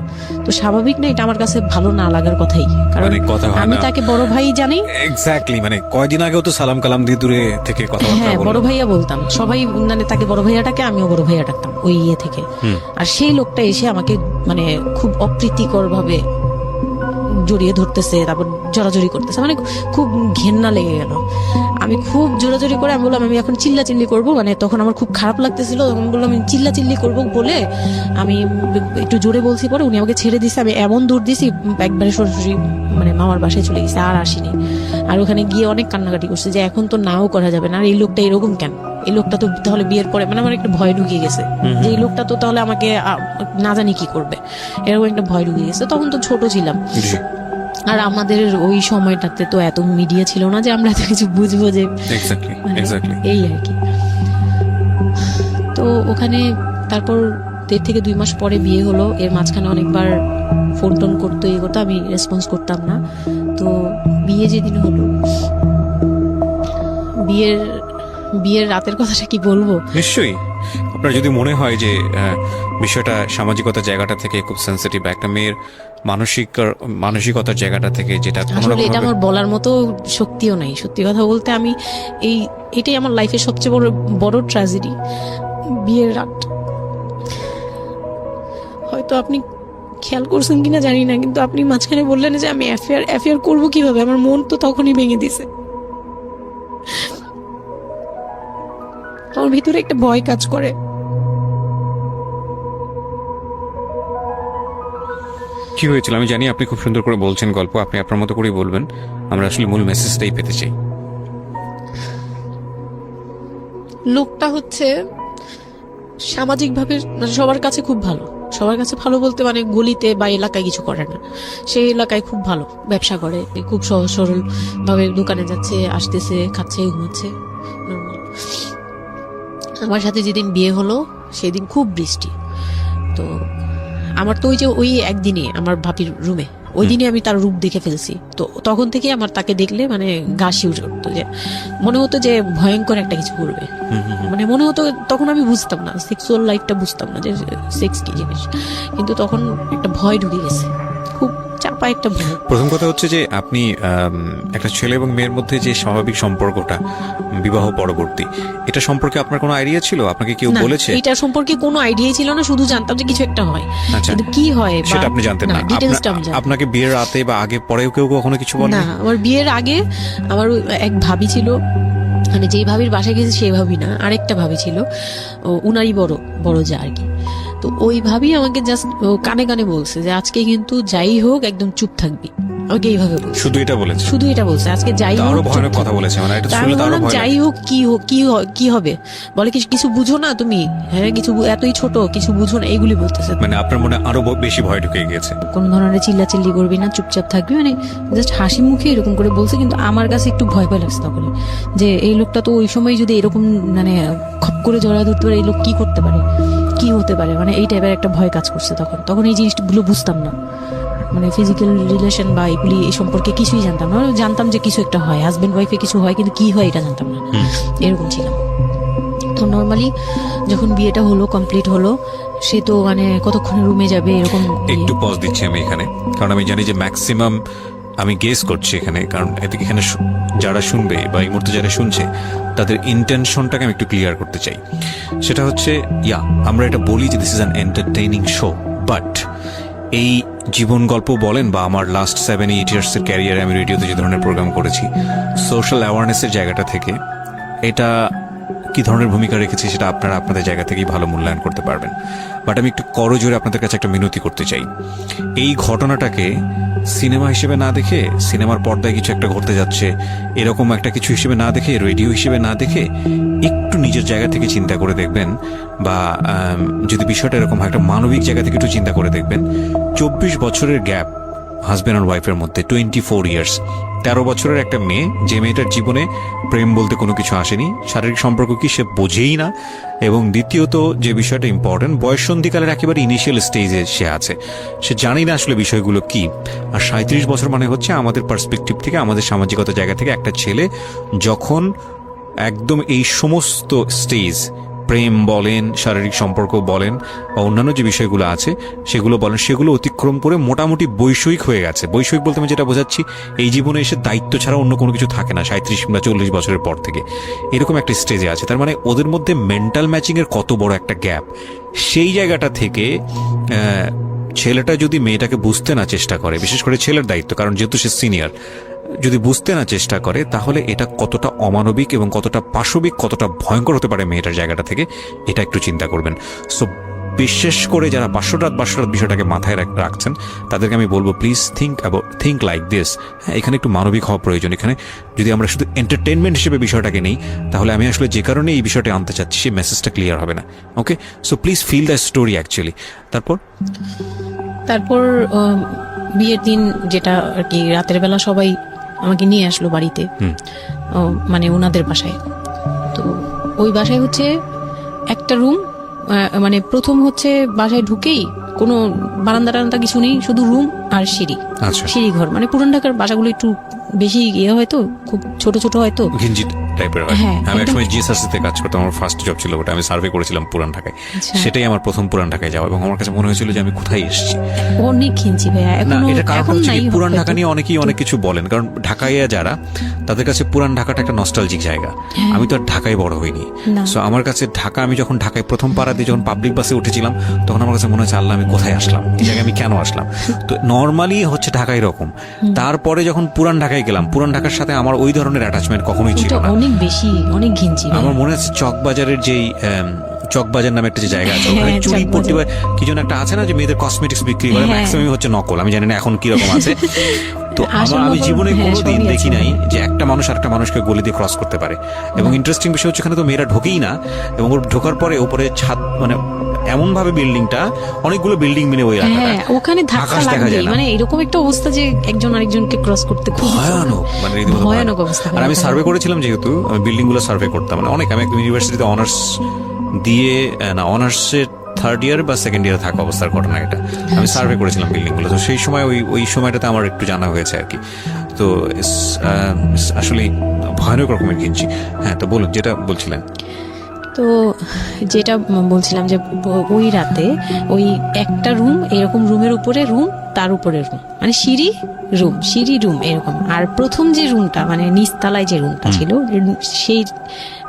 তো স্বাভাবিক না এটা আমার কাছে ভালো না লাগার কথাই, কারণ মানে কথা হয় আমি না। তাকে বড় ভাই জানি। এক্স্যাক্টলি, মানে কয়দিন আগেও তো সালাম কালাম দিয়ে দূরে থেকে কথাবার্তা হ্যাঁ, বড় বললাম। ভাইয়া বলতাম, সবাই মানে তাকে বড় ভাইয়াটাকে, আমিও বড় ভাইয়া ডাকতাম ওই ইয়ে থেকে। আর সেই লোকটা এসে আমাকে মানে খুব অপ্রীতিকর ভাবে জড়িয়ে ধরতেছে, তারপর জড়াজড়ি করতেছে, মানে খুব ঘেন্না লেগে গেল। আমি খুব জোরাজোরি করে আমি বললাম আমি এখন চিল্লাচিল্লি করবো, মানে তখন আমার খুব খারাপ লাগতেছিল, তখন বললাম আমি চিল্লাচিল্লি করবো বলে আমি একটু জোরে বলছি। পরে উনি আমাকে ছেড়ে দিছে, আমি এমন দূর দিছি একবারে সরাসরি মানে মামার বাসায় চলে গেছে, আর আসিনি। আর ওখানে গিয়ে অনেক কান্নাকাটি করছে যে এখন তো নাও করা যাবে না, আর এই লোকটা এরকম কেন, এই লোকটা তো তাহলে বিয়ের পরে, মানে আমার একটা ভয় ঢুকিয়ে গেছে যে এই লোকটা তো তাহলে আমাকে না জানি কি করবে, এরকম একটা ভয় ঢুকিয়ে গেছে। তখন তো ছোট ছিলাম, আর আমাদের ওই সময়টাতে তো এত মিডিয়া ছিল না যে আমরা এত কিছু বুঝবো যে এক্স্যাক্টলি মানে এক্স্যাক্টলি এই আর কি। তো ওখানে তারপর 1.5 থেকে 2 মাস পরে বিয়ে হলো। এর মাঝখানে অনেকবার ফোন টোন করতো, ইয়ে করতো, আমি রেসপন্স করতাম না। তো বিয়ে যেদিন হলো, বিয়ের রাতের কথাটা কি বলবো। নিশ্চয়ই আপনার যদি মনে হয় যে বিষয়টা সামাজিকতার জায়গাটা থেকে খুব সেন্সিটিভ, একটা মেয়ের মানসিকতার জায়গাটা থেকে, যেটা কোনো আসলে এটা রকমভাবে- আমার বলার মতো শক্তিও নাই। সত্যি কথা বলতে আমি এটাই আমার লাইফের সবচেয়ে বড় ট্র্যাজেডি, বিয়ের রাত। হয়তো আপনি খেয়াল করছেন কিনা জানি না, কিন্তু আপনি মাঝখানে বললেন যে আমি অ্যাফেয়ার করবো কিভাবে, আমার মন তো তখনই ভেঙে দিছে। আমার ভিতরে একটা ভয় কাজ করে। কি হয়েছিল আমি জানি, আপনি খুব সুন্দর করে বলছেন গল্প, আপনি আপনার মতো করেই বলবেন। আমরা আসলে মূল মেসেজটাই পেতে চাই। লোকটা হচ্ছে সামাজিকভাবে মানে সবার কাছে খুব ভালো। সবার কাছে ভালো বলতে মানে গলিতে বা এলাকায় কিছু করে না, সেই এলাকায় খুব ভালো, ব্যবসা করে, খুব সহজ সরল ভাবে দোকানে যাচ্ছে, আসতেছে, খাচ্ছে, ঘুমাচ্ছে, নরমাল। আমার সাথে যেদিন বিয়ে হলো সেদিন খুব বৃষ্টি। তো আমার তো ওই একদিনে আমার ভাবির রুমে, ওই দিনে আমি তার রূপ দেখে ফেলছি। তো তখন থেকে আমার তাকে দেখলে মানে গা শিউরে উঠতো, যে মনে হতো যে ভয়ঙ্কর একটা কিছু করবে। মানে মনে হতো, তখন আমি বুঝতাম না, সেক্সুয়াল লাইফটা বুঝতাম না যে সেক্স কি জিনিস, কিন্তু তখন একটা ভয় ঢুকে গেছে, খুব চাপা একটা ভয়। প্রথম কথা হচ্ছে যে আপনি একটা ছেলে এবং মেয়ের মধ্যে যে স্বাভাবিক সম্পর্কটা বিবাহ পরবর্তী, এটা সম্পর্কে আপনার কোনো আইডিয়া ছিল? আপনাকে কেউ না, বলেছে? এটা সম্পর্কে কোনো আইডিয়াই ছিল না, শুধু জানতাম যে কিছু একটা হয়, আচ্ছা, কিন্তু কি হয় বা- সেটা আপনি জানতেন না। ডিটেইলসটা আমি জানি না। আপনাকে বিয়ের রাতে বা আগে পরেও কেউ কখনো কিছু বলে? না, আমার বিয়ের আগে আমার এক ভাবি ছিল, মানে যেই ভাবির বাসায় গেছে সেই ভাবি না, আরেকটা ভাবি ছিল, উনারই বড় যা আর কি। তো ওই ভাবি আমাকে জাস্ট কানে কানে বলছে যে আজকে কিন্তু যাই হোক একদম চুপ থাকবি, আমাকে এইভাবে বলছে, শুধু এটা বলেছে? শুধু এটা বলছে, আজকে যাই তো হোক আরো চুপ ভয়ানক থাকবি। কথা বলেছে, মানে এটা তা আমি শুনলে তো আরো বললাম, ভয় যাই লাগে। হোক কি হবে, বলে কিছু বুঝো না তুমি, হ্যাঁ কিছু এতই ছোট, কিছু বুঝো না, এইগুলি বলতেছে। মানে আপনার মনে আরো বেশি ভয় ঢুকে গিয়েছে? কোন ধরনের চিল্লাচিল্লি করবি না, চুপচাপ থাকবি, মানে জাস্ট হাসি মুখে এরকম করে বলছে। কিন্তু আমার কাছে একটু ভয় ভয় লাগছে তখন, যে এই লোকটা তো ওই সময় যদি এরকম মানে খপ করে জড়া ধরতে পারে, এই লোক কি করতে পারে, কি হতে পারে, মানে এই টাইপের একটা ভয় কাজ করছে তখন এই জিনিসগুলো বুঝতাম না, মানে ফিজিক্যাল রিলেশন বা এগুলি এই সম্পর্কে কিছুই জানতাম না। জানতাম যে কিছু একটা হয়, হাজবেন্ড ওয়াইফে কিছু হয়, কিন্তু কি হয় এটা জানতাম না, এরকম ছিলাম। তো নর্মালি যখন বিয়েটা হলো, কমপ্লিট হলো, সে তো মানে কতক্ষণে রুমে যাবে এরকম। একটু পজ দিচ্ছি আমি এখানে, কারণ আমি জানি যে ম্যাক্সিমাম আমি গেস করছি এখানে, কারণ এদিকে এখানে যারা শুনবে বা এই মুহূর্তে যারা শুনছে তাদের ইন্টেনশনটাকে আমি একটু ক্লিয়ার করতে চাই। সেটা হচ্ছে আমরা এটা বলি যে this is an entertaining show, but এই জীবন গল্প বলেন বা আমার লাস্ট 7-8 ইয়ার্সের ক্যারিয়ারে আমি রেডিওতে যে ধরনের প্রোগ্রাম করেছি, সোশ্যাল অ্যাওয়ারনেসের জায়গাটা থেকে এটা কি ধরনের ভূমিকা রেখেছে সেটা আপনারা আপনাদের জায়গা থেকেই ভালো মূল্যায়ন করতে পারবেন। বাট আমি একটু করজোরে আপনাদের কাছে একটা মিনতি করতে চাই, এই ঘটনাটাকে সিনেমা হিসেবে না দেখে, সিনেমার পর্দায় কিছু একটা ঘটতে যাচ্ছে এরকম একটা কিছু হিসেবে না দেখে, রেডিও হিসেবে না দেখে, একটু নিজের জায়গা থেকে চিন্তা করে দেখবেন, বা যদি বিষয়টা এরকম হয় একটা মানবিক জায়গা থেকে একটু চিন্তা করে দেখবেন। 24 বছরের গ্যাপ হাজব্যান্ড আর ওয়াইফের মধ্যে, 24 ইয়ার্স, 13 বছরের একটা মেয়ে, যে মেয়েটার জীবনে প্রেম বলতে কোনো কিছু আসেনি, শারীরিক সম্পর্ক কি সে বোঝেই না, এবং দ্বিতীয়ত যে বিষয়টা ইম্পর্টেন্ট, বয়ঃসন্ধিকালের একেবারে ইনিশিয়াল স্টেজে সে আছে, সে জানি না আসলে বিষয়গুলো কি। আর 37 বছর মানে হচ্ছে আমাদের পার্সপেক্টিভ থেকে, আমাদের সামাজিকতা জায়গা থেকে একটা ছেলে যখন একদম এই সমস্ত স্টেজ, প্রেম বলেন, শারীরিক সম্পর্ক বলেন, বা অন্যান্য যে বিষয়গুলো আছে সেগুলো বলেন, সেগুলো অতিক্রম করে মোটামুটি বৈষয়িক হয়ে গেছে। বৈষয়িক বলতে আমি যেটা বোঝাচ্ছি, এই জীবনে এসে দায়িত্ব ছাড়া অন্য কোনো কিছু থাকে না 37 কিংবা 40 বছরের পর থেকে, এরকম একটা স্টেজে আছে। তার মানে ওদের মধ্যে মেন্টাল ম্যাচিং এর কত বড় একটা গ্যাপ। সেই জায়গাটা থেকে ছেলেটা যদি মেয়েটাকে বুঝতে না চেষ্টা করে, বিশেষ করে ছেলের দায়িত্ব, কারণ যেহেতু সে সিনিয়র, যদি বুঝতে না চেষ্টা করে, তাহলে এটা কতটা অমানবিক এবং কতটা পাশবিক, কতটা ভয়ঙ্কর হতে পারে মেয়েটার জায়গাটা থেকে, এটা একটু চিন্তা করবেন। সো বিশেষ করে যারা 500 রাত বিষয়টাকে মাথায় রাখছেন, তাদেরকে আমি বলবো, প্লিজ থিঙ্ক লাইক দিস। হ্যাঁ, এখানে একটু মানবিক হওয়া প্রয়োজন। এখানে যদি আমরা শুধু এন্টারটেনমেন্ট হিসেবে বিষয়টাকে নেই, তাহলে আমি আসলে যে কারণে এই বিষয়টা আনতে চাচ্ছি সেই মেসেজটা ক্লিয়ার হবে না। Okay, so please feel the story actually. তারপর তারপর বিয়ের দিন যেটা আর কি রাতের বেলা সবাই আমাকে নিয়ে আসলো বাড়িতে, মানে ওনাদের বাসায়। তো ওই বাসায় হচ্ছে একটা রুম, মানে প্রথম হচ্ছে বাসায় ঢুকেই কোনো বারান্দা টারান্দা কিছু নেই, শুধু রুম আর সিঁড়ি, আচ্ছা। সিঁড়ি ঘর। মানে পুরান ঢাকার বাসাগুলো একটু বেশি ইয়ে হয়তো, খুব ছোট ছোট হয়তো, ঘিঞ্জি টাইপের হয়। হ্যাঁ, আমি একদম। একসময় জিএসআরসিতে কাজ করতাম, আমার ফার্স্ট জব ছিল ওটা, আমি সার্ভে করেছিলাম পুরান ঢাকায়। আচ্ছা। সেটাই আমার প্রথম পুরান ঢাকায় যাওয়া, এবং আমার কাছে মনে হয়েছিল যে আমি কোথায় এসেছি। অনেক কিনছি ভাইয়া, না, এখনো এটা কারণ এখন হচ্ছে নাই কি, পুরান হয়তো। ঢাকা নিয়ে অনেকেই অনেক কিছু বলেন, কারণ ঢাকাইয়া যারা, তাদের কাছে পুরান ঢাকাটা একটা নস্টালজিক জায়গা। আমি তো আর ঢাকায় বড় হইনি, না। সো আমার কাছে ঢাকা, আমি যখন ঢাকায় প্রথম পাড়া দিয়ে যখন পাবলিক বাসে উঠেছিলাম, তখন আমার কাছে মনে হচ্ছে আল্লাহ আমি কোথায় আসলাম, এই জায়গায় আমি কেন আসলাম। তো নর্মালি হচ্ছে ঢাকা এরকম। তারপরে যখন পুরান ঢাকায় গেলাম, পুরান ঢাকার সাথে আমার ওই ধরনের অ্যাটাচমেন্ট কখনোই ছিল ওটা না। অনেক বেশি, অনেক ঘিনছি ভাইয়া। আমার মনে আছে চকবাজারের যেই চকবাজার নামে একটা যে জায়গা আছে, ওখানে হ্যাঁ, চুরি চকবাজার। পট্টি বা কি যেন একটা আছে না, যে মেয়েদের কসমেটিক্স বিক্রি করে, হ্যাঁ। ম্যাক্সিমাম হচ্ছে নকল, আমি জানি না এখন কি রকম আছে। তো আসল আমি নকল, জীবনে হ্যাঁ, কোনোদিন সবই দেখি আছে। নাই যে একটা মানুষ আরেকটা মানুষকে গলি দিয়ে ক্রস করতে পারে। এবং ইন্টারেস্টিং বিষয় হচ্ছে এখানে তো মেয়েরা ঢোকেই না, এবং ওর ঢোকার পরে ওপরে ছাদ, মানে এমন ভাবে বিল্ডিংটা, অনেকগুলো বিল্ডিং মিলে ওই এলাকাটা, হ্যাঁ, ওখানে ধাক্কা আকাশ দেখা লাগবে, যায় না। মানে এরকম একটা অবস্থা যে একজন আরেকজনকে ক্রস করতে খুব ভয়ানক, মানে রীতিমতো ভয়ানক অবস্থা। আর আমি সার্ভে করেছিলাম, যেহেতু আমি বিল্ডিং গুলো সার্ভে করতাম, মানে অনেক, আমি একটা ইউনিভার্সিটিতে অনার্স দিয়ে, না অনার্সের থার্ড ইয়ার বা সেকেন্ড ইয়ারে থাকা অবস্থার ঘটনা এটা, আমি সার্ভে করেছিলাম বিল্ডিং গুলো। তো সেই সময় ওই সময়টাতে আমার একটু জানা হয়েছে আর কি। তো আসলে ভয়ানক রকমের কিনছি। হ্যাঁ, তো বলুন যেটা বলছিলেন। তো যেটা বলছিলাম যে ওই রাতে ওই একটা রুম, এরকম রুমের উপরে রুম, তার উপরে রুম, মানে সিঁড়ি রুম, সিঁড়ি রুম এরকম। আর প্রথম যে রুমটা, মানে নিচতলায় যে রুমটা ছিল, সেই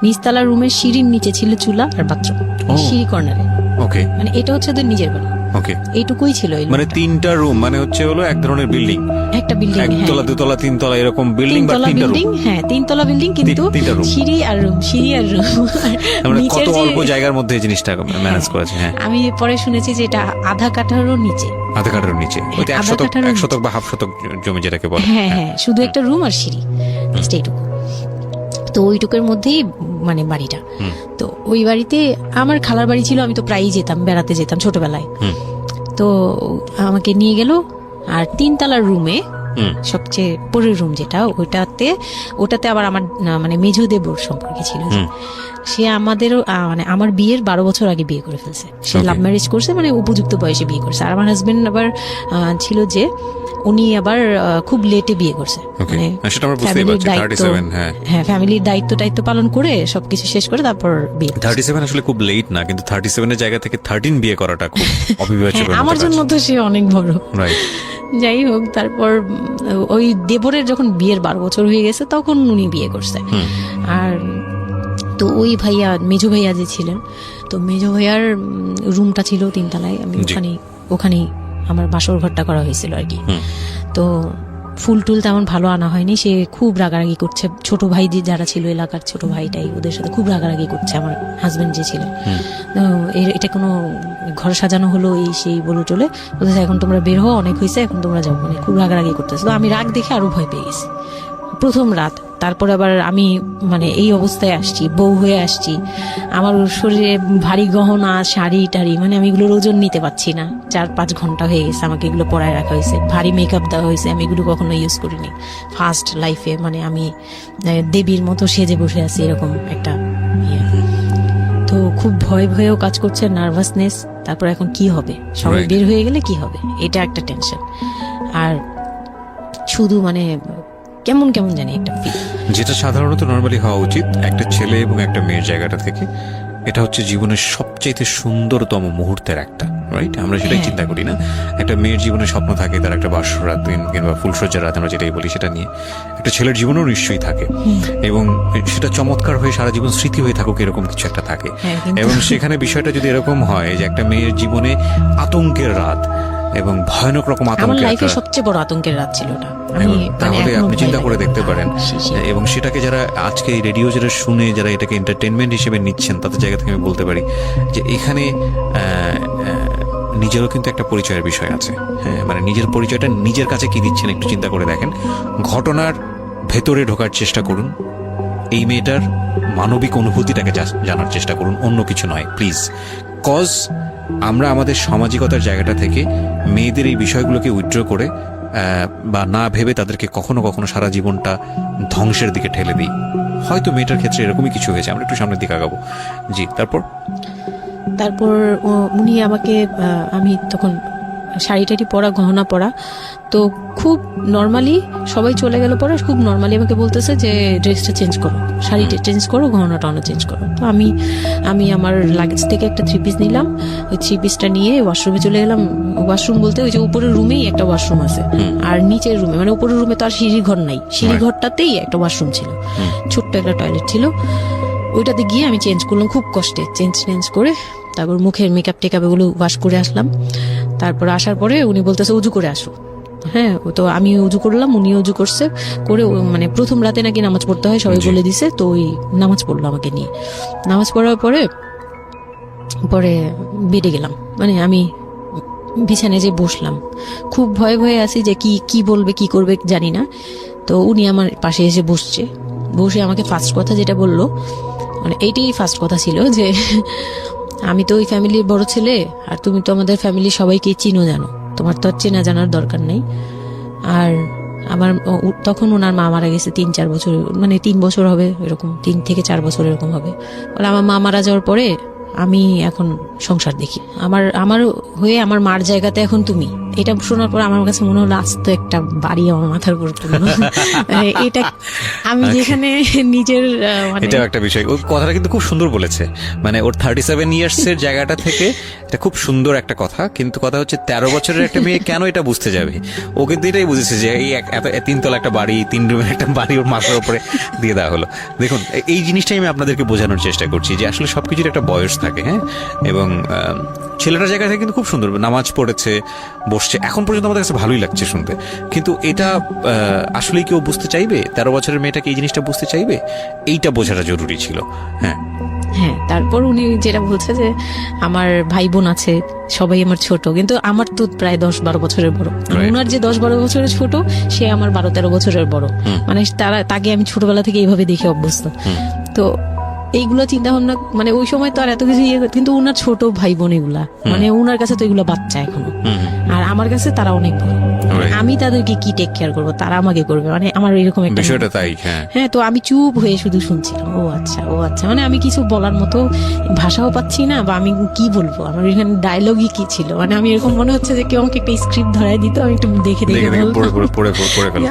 নিচতলা রুমের সিঁড়ির নিচে ছিল চুলা আর বাথরুম, সিঁড়ি কর্নারে। ওকে, মানে এটা হচ্ছে ওদের নিজের বাড়ি, ওকে, এইটুকুই ছিল এই মানে roomটা। তিনটা রুম, মানে হচ্ছে হলো এক ধরনের বিল্ডিং, একটা বিল্ডিং, একতলা দুতলা তিনতলা এরকম বিল্ডিং, বা তিনতলা তিনটা রুম। বিল্ডিং, হ্যাঁ তিনতলা বিল্ডিং, কিন্তু তিনটা room। সিঁড়ি আর রুম, সিঁড়ি আর রুম। মানে নিচের কত যে- অল্প জায়গার মধ্যে এই জিনিসটা ম্যানেজ করেছে। হ্যাঁ, আমি পরে শুনেছি যে এটা আধা কাঠারও নিচে। আধা কাঠার নিচে, ওই তো আধা এক কাঠারও শতক বা হাফ শতক জমি যেটাকে বলে। হ্যাঁ হ্যাঁ, শুধু একটা রুম আর সিঁড়ি, just এইটুকু। তো ওইটুকুর মধ্যেই মানে বাড়িটা। তো ওই বাড়িতে আমার খালার বাড়ি ছিল, আমি তো প্রায়ই যেতাম, বেড়াতে যেতাম ছোটবেলায়। তো আমাকে নিয়ে গেল, আর তিনতলার রুমে সবচেয়ে পরের রুম যেটা, ওটাতে আবার আমার মানে মেজো দেবর সম্পর্কে ছিল যে। সে আমাদেরও মানে আমার বিয়ের 12 বছর আগে বিয়ে করে ফেলছে। সে Okay. লাভ ম্যারেজ করছে, মানে উপযুক্ত বয়সে বিয়ে করছে। আর আমার হাজবেন্ড আবার ছিল যে উনি আবার খুব লেটে বিয়ে করছে, Okay. মানে হ্যাঁ, সেটা আমরা বুঝতেই ফ্যামিলির পারছি, দায়িত্ব, 37, হ্যাঁ। হ্যাঁ ফ্যামিলির দায়িত্ব পালন করে সবকিছু শেষ করে তারপর বিয়ে করছে। 37 আসলে খুব লেট না, কিন্তু 37 এর জায়গা থেকে 13 বিয়ে করাটা খুব অবিবেচ্য। হ্যাঁ, আমার জন্য তো সে অনেক বড়। রাইট। যাই হোক, তারপর ওই দেবরের যখন বিয়ের 12 বছর হয়ে গেছে, তখন উনি বিয়ে করছে। আর তো ওই ভাইয়া, মেজো ভাইয়া যে ছিলেন, তো মেজো ভাইয়ার রুমটা ছিল তিনতলায়। আমি ওখানেই আমার বাসর ঘরটা করা হয়েছিল আর কি। তো ফুল টুল তেমন ভালো আনা হয়নি, সে খুব রাগারাগি করছে। ছোট ভাই যারা ছিল এলাকার ছোট ভাইটাই, ওদের সাথে খুব রাগারাগি করছে আমার হাজবেন্ড যে ছিলেন। তো এটা কোনো ঘর সাজানো হলো এই সেই বলে চলে বলতেছে, এখন তোমরা বের হও, অনেক হয়েছে, এখন তোমরা যাও, মানে খুব রাগারাগি করতেছে। তো আমি রাগ দেখে আরো ভয় পেয়ে গেছি প্রথম রাত। তারপর আবার আমি মানে এই অবস্থায় আসছি, বউ হয়ে আসছি, আমার শরীরে ভারী গহনা, শাড়ি টাড়ি, মানে আমি এগুলোর ওজন নিতে পারছি না। 4-5 ঘন্টা হয়ে গেছে আমাকে এগুলো পরায় রাখা হয়েছে, ভারী মেকআপ দেওয়া হয়েছে, আমি এগুলো কখনো ইউজ করিনি ফার্স্ট লাইফে। মানে আমি দেবীর মতো সেজে বসে আছি, এরকম একটা ইয়ে। তো খুব ভয়েও কাজ করছে, নার্ভাসনেস। তারপর এখন কি হবে, সবাই Right. বের হয়ে গেলে কি হবে, এটা একটা টেনশন। আর শুধু মানে কেমন কেমন জানি একটা ফিল, যেটা সাধারণত নর্মালি হওয়া উচিত একটা ছেলে এবং একটা মেয়ের জায়গাটা থেকে। এটা হচ্ছে জীবনের সবচেয়ে সুন্দরতম মুহূর্তের একটা, রাইট? আমরা সেটাই হ্যাঁ। চিন্তা করি না। একটা মেয়ের জীবনে স্বপ্ন থাকে তার একটা বাসরাত দিন কিংবা ফুলসজ্জার রাত, আমরা যেটাই বলি সেটা নিয়ে। একটা ছেলের জীবনেও নিশ্চয়ই থাকে, এবং সেটা চমৎকার হয়ে সারা জীবন স্মৃতি হয়ে থাকুক, এরকম কিছু একটা থাকে। হ্যাঁ, কিন্তু- এবং সেখানে বিষয়টা যদি এরকম হয় যে একটা মেয়ের জীবনে আতঙ্কের রাত এবং ভয়ানক রকম আমার আতঙ্কের লাইফে একটা, সবচেয়ে বড় আতঙ্কের রাত ছিল ওটা। আমি এবং মানে তাহলে এখনো আপনি ভয় চিন্তা লাগে। করে দেখতে পারেন। সে- এবং সেটাকে যারা আজকে এই রেডিও যারা শুনে, যারা এটাকে এন্টারটেনমেন্ট হিসেবে নিচ্ছেন, তাদের জায়গা থেকে আমি বলতে পারি যে এখানে নিজেরও কিন্তু একটা পরিচয়ের বিষয় আছে। হ্যাঁ, মানে নিজের পরিচয়টা নিজের কাছে কি দিচ্ছেন একটু চিন্তা করে দেখেন। ঘটনার ভেতরে ঢোকার চেষ্টা করুন, এই মেয়েটার মানবিক অনুভূতিটাকে জানার চেষ্টা করুন, অন্য কিছু নয় প্লিজ। কজ আমরা আমাদের সামাজিকতার জায়গাটা থেকে মেয়েদের এই বিষয়গুলোকে উইথড্র করে বা না ভেবে তাদেরকে কখনো কখনো সারা জীবনটা ধ্বংসের দিকে ঠেলে দিই। হয়তো মেয়েটার ক্ষেত্রে এরকমই কিছু হয়েছে, আমরা একটু সামনের দিকে আগাবো। জি, তারপর উনি আমাকে আমি তখন শাড়ি টাড়ি পরা, গহনা পরা, তো খুব নর্মালি সবাই চলে গেল পরে খুব নর্মালি আমাকে বলতেছে যে ড্রেসটা চেঞ্জ করো, শাড়িটা চেঞ্জ করো, গহনাটা চেঞ্জ করো। তো আমি আমার লাগেজ থেকে একটা 3 পিস নিলাম, ওই 3 পিসটা নিয়ে ওয়াশরুমে চলে গেলাম। ওয়াশরুম বলতে ওই যে উপরের রুমেই একটা ওয়াশরুম আছে, আর নিচের রুমে মানে উপরের রুমে তো আর সিঁড়ির ঘর নাই, সিঁড়ি ঘরটাতেই একটা ওয়াশরুম ছিল, ছোট্ট একটা টয়লেট ছিল। ওইটাতে গিয়ে আমি চেঞ্জ করলাম খুব কষ্টে, চেঞ্জ করে তারপর মুখের মেকআপ টেকআপ এগুলো ওয়াশ করে আসলাম। তারপর আসার পরে উনি বলতেছে উজু করে আসো। হ্যাঁ, তো আমি উজু করলাম, উনি উজু করছে করে, মানে প্রথম রাতে নাকি নামাজ পড়তে হয় সবাই বলে দিছে, তো ওই নামাজ পড়লো আমাকে নিয়ে। নামাজ পড়ার পরে বেডে গেলাম, মানে আমি বিছানায় যে বসলাম, খুব ভয়ে ভয়ে আছি যে কি বলবে কি করবে জানি না। তো উনি আমার পাশে এসে বসে আমাকে ফার্স্ট কথা যেটা বললো, মানে এইটাই ফার্স্ট কথা ছিল যে আমি তো ওই ফ্যামিলির বড় ছেলে, আর তুমি তো আমাদের ফ্যামিলির সবাইকে চিনো জানো, তোমার তো আর চেনা জানার দরকার নেই। আর আমার তখন ওনার মা মারা গেছে 3-4 বছর, মানে 3 বছর হবে এরকম, 3 থেকে 4 বছর এরকম হবে। বলে আমার মা মারা যাওয়ার পরে আমি এখন সংসার দেখি, আমার হয়ে আমার মার জায়গাতে এখন তুমি। এটা শোনার পর আমার কাছে মনে হলো আস্ত একটা বাড়ি আমার মাথার উপর পড়লো। এটা আমি যেখানে নিজের মানে এটা একটা বিষয়, ওই কথাটা কিন্তু খুব সুন্দর বলেছে, মানে ওর 37 ইয়ার্স এর জায়গাটা থেকে এটা খুব সুন্দর একটা কথা। কিন্তু কথা হচ্ছে 13 বছরের একটা মেয়ে কেন এটা বুঝতে যাবে? ও কিন্তু এটাই বুঝেছে যে এই 3 তলা একটা বাড়ি, 3 রুমের একটা বাড়ি ওর মাথার উপরে দিয়ে দেওয়া হলো। দেখুন, এই জিনিসটাই আমি আপনাদেরকে বোঝানোর চেষ্টা করছি যে আসলে সবকিছুর একটা বয়স থাকে। হ্যাঁ, এবং ছেলেটার জায়গা থেকে কিন্তু খুব সুন্দর নামাজ পড়েছে, বসছে, এখন পর্যন্ত আমাদের কাছে ভালোই লাগছে শুনতে। কিন্তু এটা আসলেই কেউ বুঝতে চাইবে? 13 বছরের মেয়েটাকে এই জিনিসটা বুঝতে চাইবে? এইটা বোঝাটা জরুরি ছিল। হ্যাঁ, তারপর উনি যেটা বলছে যে আমার ভাই বোন আছে, সবাই আমার ছোট, কিন্তু আমার তো প্রায় 10-12 বছরের বড়। ওনার যে 10-12 বছরের ছোট, সে আমার 12-13 বছরের বড়। মানে তাকে আমি ছোটবেলা থেকে এইভাবে দেখে অভ্যস্ত। তো এইগুলো চিন্তা ভাবনা, মানে ওই সময় তো আর এত কিছু কিন্তু উনার ছোট ভাই বোন এগুলা, মানে উনার কাছে তো এগুলো বাচ্চা এখনো, আর আমার কাছে তারা অনেক বড়। আমি তাদেরকে কি টেক কেয়ার করবো, তারা আমাকে করবে, মানে আমার এরকম একটা বিষয়টা তাই। হ্যাঁ, তো আমি চুপ হয়ে শুধু শুনছিলাম। ও আচ্ছা, মানে আমি কিছু বলার মতো ভাষাও পাচ্ছি না, বা আমি কি বলবো, আমার এখানে ডায়লগই কি ছিল, মানে আমি এরকম মনে হচ্ছে যে কেউ আমাকে একটা স্ক্রিপ্ট ধরাই দিত, আমি একটু দেখে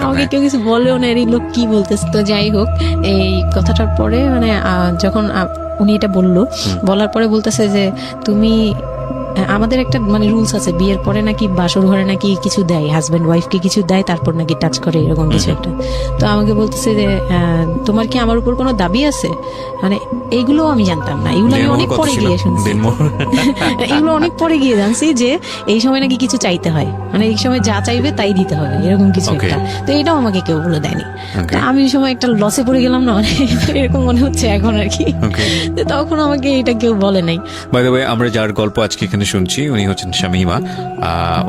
আমাকে কেউ কিছু বলেও না, এই লোক কি বলতেছে। তো যাই হোক, এই কথাটার পরে মানে যখন উনি এটা বলার পরে বলতেছে যে তুমি, আমাদের একটা মানে রুলস আছে, বিয়ের পরে নাকি বাসর ঘরে নাকি কিছু দেয়, হাজবেন্ড ওয়াইফকে কিছু দেয়, তারপর নাকি টাচ করে, এরকম কিছু একটা। তো আমাকে বলতেছে যে তোমার কি আমার উপর কোনো দাবি আছে? মানে এইগুলো আমি জানতাম না, এগুলো আমি অনেক পরে গিয়ে শুনছি। এগুলো অনেক পরে গিয়ে জানছি যে এই সময় নাকি কিছু চাইতে হয়, মানে এই সময় যা চাইবে তাই দিতে হবে, এরকম কিছু একটা। তো এটাও আমাকে কেউ বলে দেয়নি। আমি ওই সময় একটা লসে পড়ে গেলাম না, মানে এরকম মনে হচ্ছে এখন আর কি। তখন আমাকে এটা কেউ বলে নাই। বাই দ্য ওয়ে, আমরা যার গল্প আজকে এখানে শুনছি উনি হচ্ছেন শামীমা।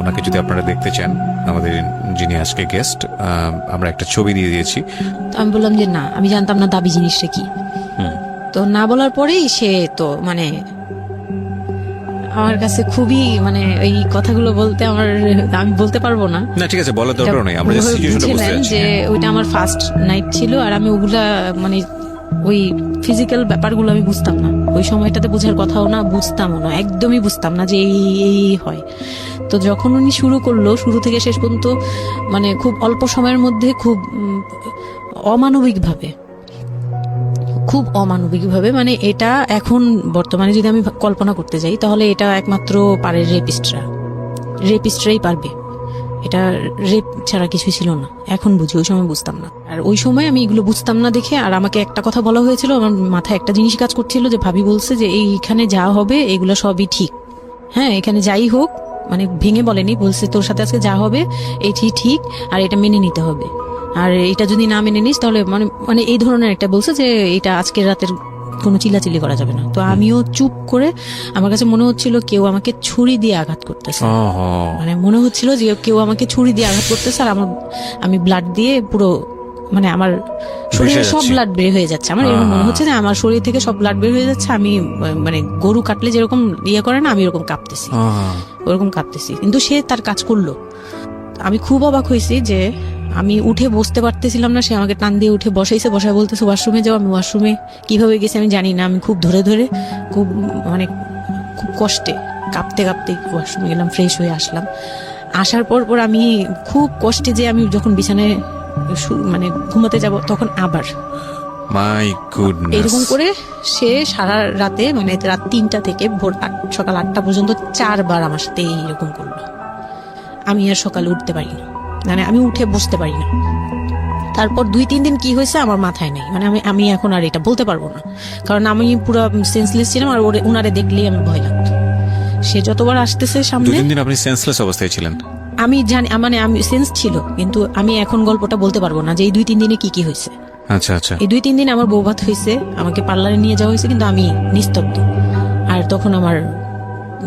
ওনাকে যদি আপনারা দেখতে চান, আমাদের যিনি আজকে গেস্ট, আমরা একটা ছবি দিয়ে দিয়েছি। তো আমি বললাম যে না, আমি জানতাম না দাবি জিনিসটা কি। তো না বলার পরেই সে তো মানে আমার কাছে খুবই, মানে এই কথাগুলো বলতে আমি বলতে পারবো না। ঠিক আছে, বলার দরকার নেই, আমরা জাস্ট সিচুয়েশনটা বুঝতে যাচ্ছি যে ওইটা আমার ফার্স্ট নাইট ছিল, আর আমি ওগুলা মানে ওই ফিজিক্যাল ব্যাপারগুলো আমি বুঝতাম না, ওই সময়টাতে বোঝার কথাও না, বুঝতামও না, একদমই বুঝতাম না যে এই হয়। তো যখন উনি শুরু করলো, শুরু থেকে শেষ পর্যন্ত মানে খুব অল্প সময়ের মধ্যে খুব অমানবিকভাবে, মানে এটা এখন বর্তমানে যদি আমি কল্পনা করতে যাই, তাহলে এটা একমাত্র পারে রেপিস্টরাই পারবে, এটা রেপ ছাড়া কিছু ছিল না। এখন বুঝি, ওই সময় বুঝতাম না। আর ওই সময় আমি এগুলো বুঝতাম না দেখে, আর আমাকে একটা কথা বলা হয়েছিল, আমার মাথায় একটা জিনিস কাজ করছিল যে ভাবি বলছে যে এইখানে যা হবে এগুলো সবই ঠিক। হ্যাঁ, এখানে যাই হোক, মানে ভেঙে বলেনি, বলছে তোর সাথে আজকে যা হবে এটি ঠিক, আর এটা মেনে নিতে হবে, আর এটা যদি না মেনে নিস তাহলে মানে এই ধরনের একটা বলছে যে এটা আজকের রাতের কোনো চিল্লাচিল্লি করা যাবে না। তো আমিও চুপ করে, আমার কাছে মনে হচ্ছিল কেউ আমাকে ছুরি দিয়ে আঘাত করতেছে, মানে মনে হচ্ছিল যে কেউ আমাকে ছুরি দিয়ে আঘাত করতেছে, আর আমি ব্লাড দিয়ে পুরো মানে আমার শরীরে সব যাচ্ছে। ব্লাড বের হয়ে যাচ্ছে, আমার এরকম মনে হচ্ছে যে আমার শরীর থেকে সব ব্লাড বের হয়ে যাচ্ছে, আমি মানে গরু কাটলে যেরকম ইয়ে করে না, আমি এরকম কাঁপতেছি, ওরকম কাঁপতেছি। কিন্তু সে তার কাজ করলো। আমি খুব অবাক হয়েছি যে আমি উঠে বসতে পারতেছিলাম না, সে আমাকে টান দিয়ে উঠে বসাইছে, বসায় বলতেছে ওয়াশরুমে যাও। আমি ওয়াশরুমে কিভাবে গেছি আমি জানি না, আমি খুব ধরে ধরে খুব মানে খুব কষ্টে কাঁপতে কাঁপতে ওয়াশরুমে গেলাম, ফ্রেশ হয়ে আসলাম। আসার পর পর আমি খুব কষ্টে যে আমি যখন বিছানায় মানে ঘুমাতে যাব তখন আবার মাই গুডনেস, এরকম করে সে সারা রাতে মানে রাত 3টা থেকে ভোর সকাল 8টা পর্যন্ত 4বার আমার সাথে এইরকম করলো। আমি আর সকালে উঠতে পারি না, মানে আমি উঠে বসতে পারি না। তারপর 2-3 দিন কি হয়েছে আমার মাথায় নেই, মানে আমি এখন আর এটা বলতে পারবো না, কারণ আমি পুরো সেন্সলেস ছিলাম। আর ওনারে দেখলেই আমি ভয় লাগতো। সে যতবার আসতেছে সামনে, 2-3 দিন আপনি সেন্সলেস অবস্থায় ছিলেন? আমি জানি, মানে আমি সেন্স ছিল, কিন্তু আমি এখন গল্পটা বলতে পারবো না যে এই 2-3 দিনে কি কি হয়েছে। আচ্ছা আচ্ছা। এই 2-3 দিন আমার বৌভাত হয়েছে, আমাকে পার্লারে নিয়ে যাওয়া হয়েছে, কিন্তু আমি নিস্তব্ধ। আর তখন আমার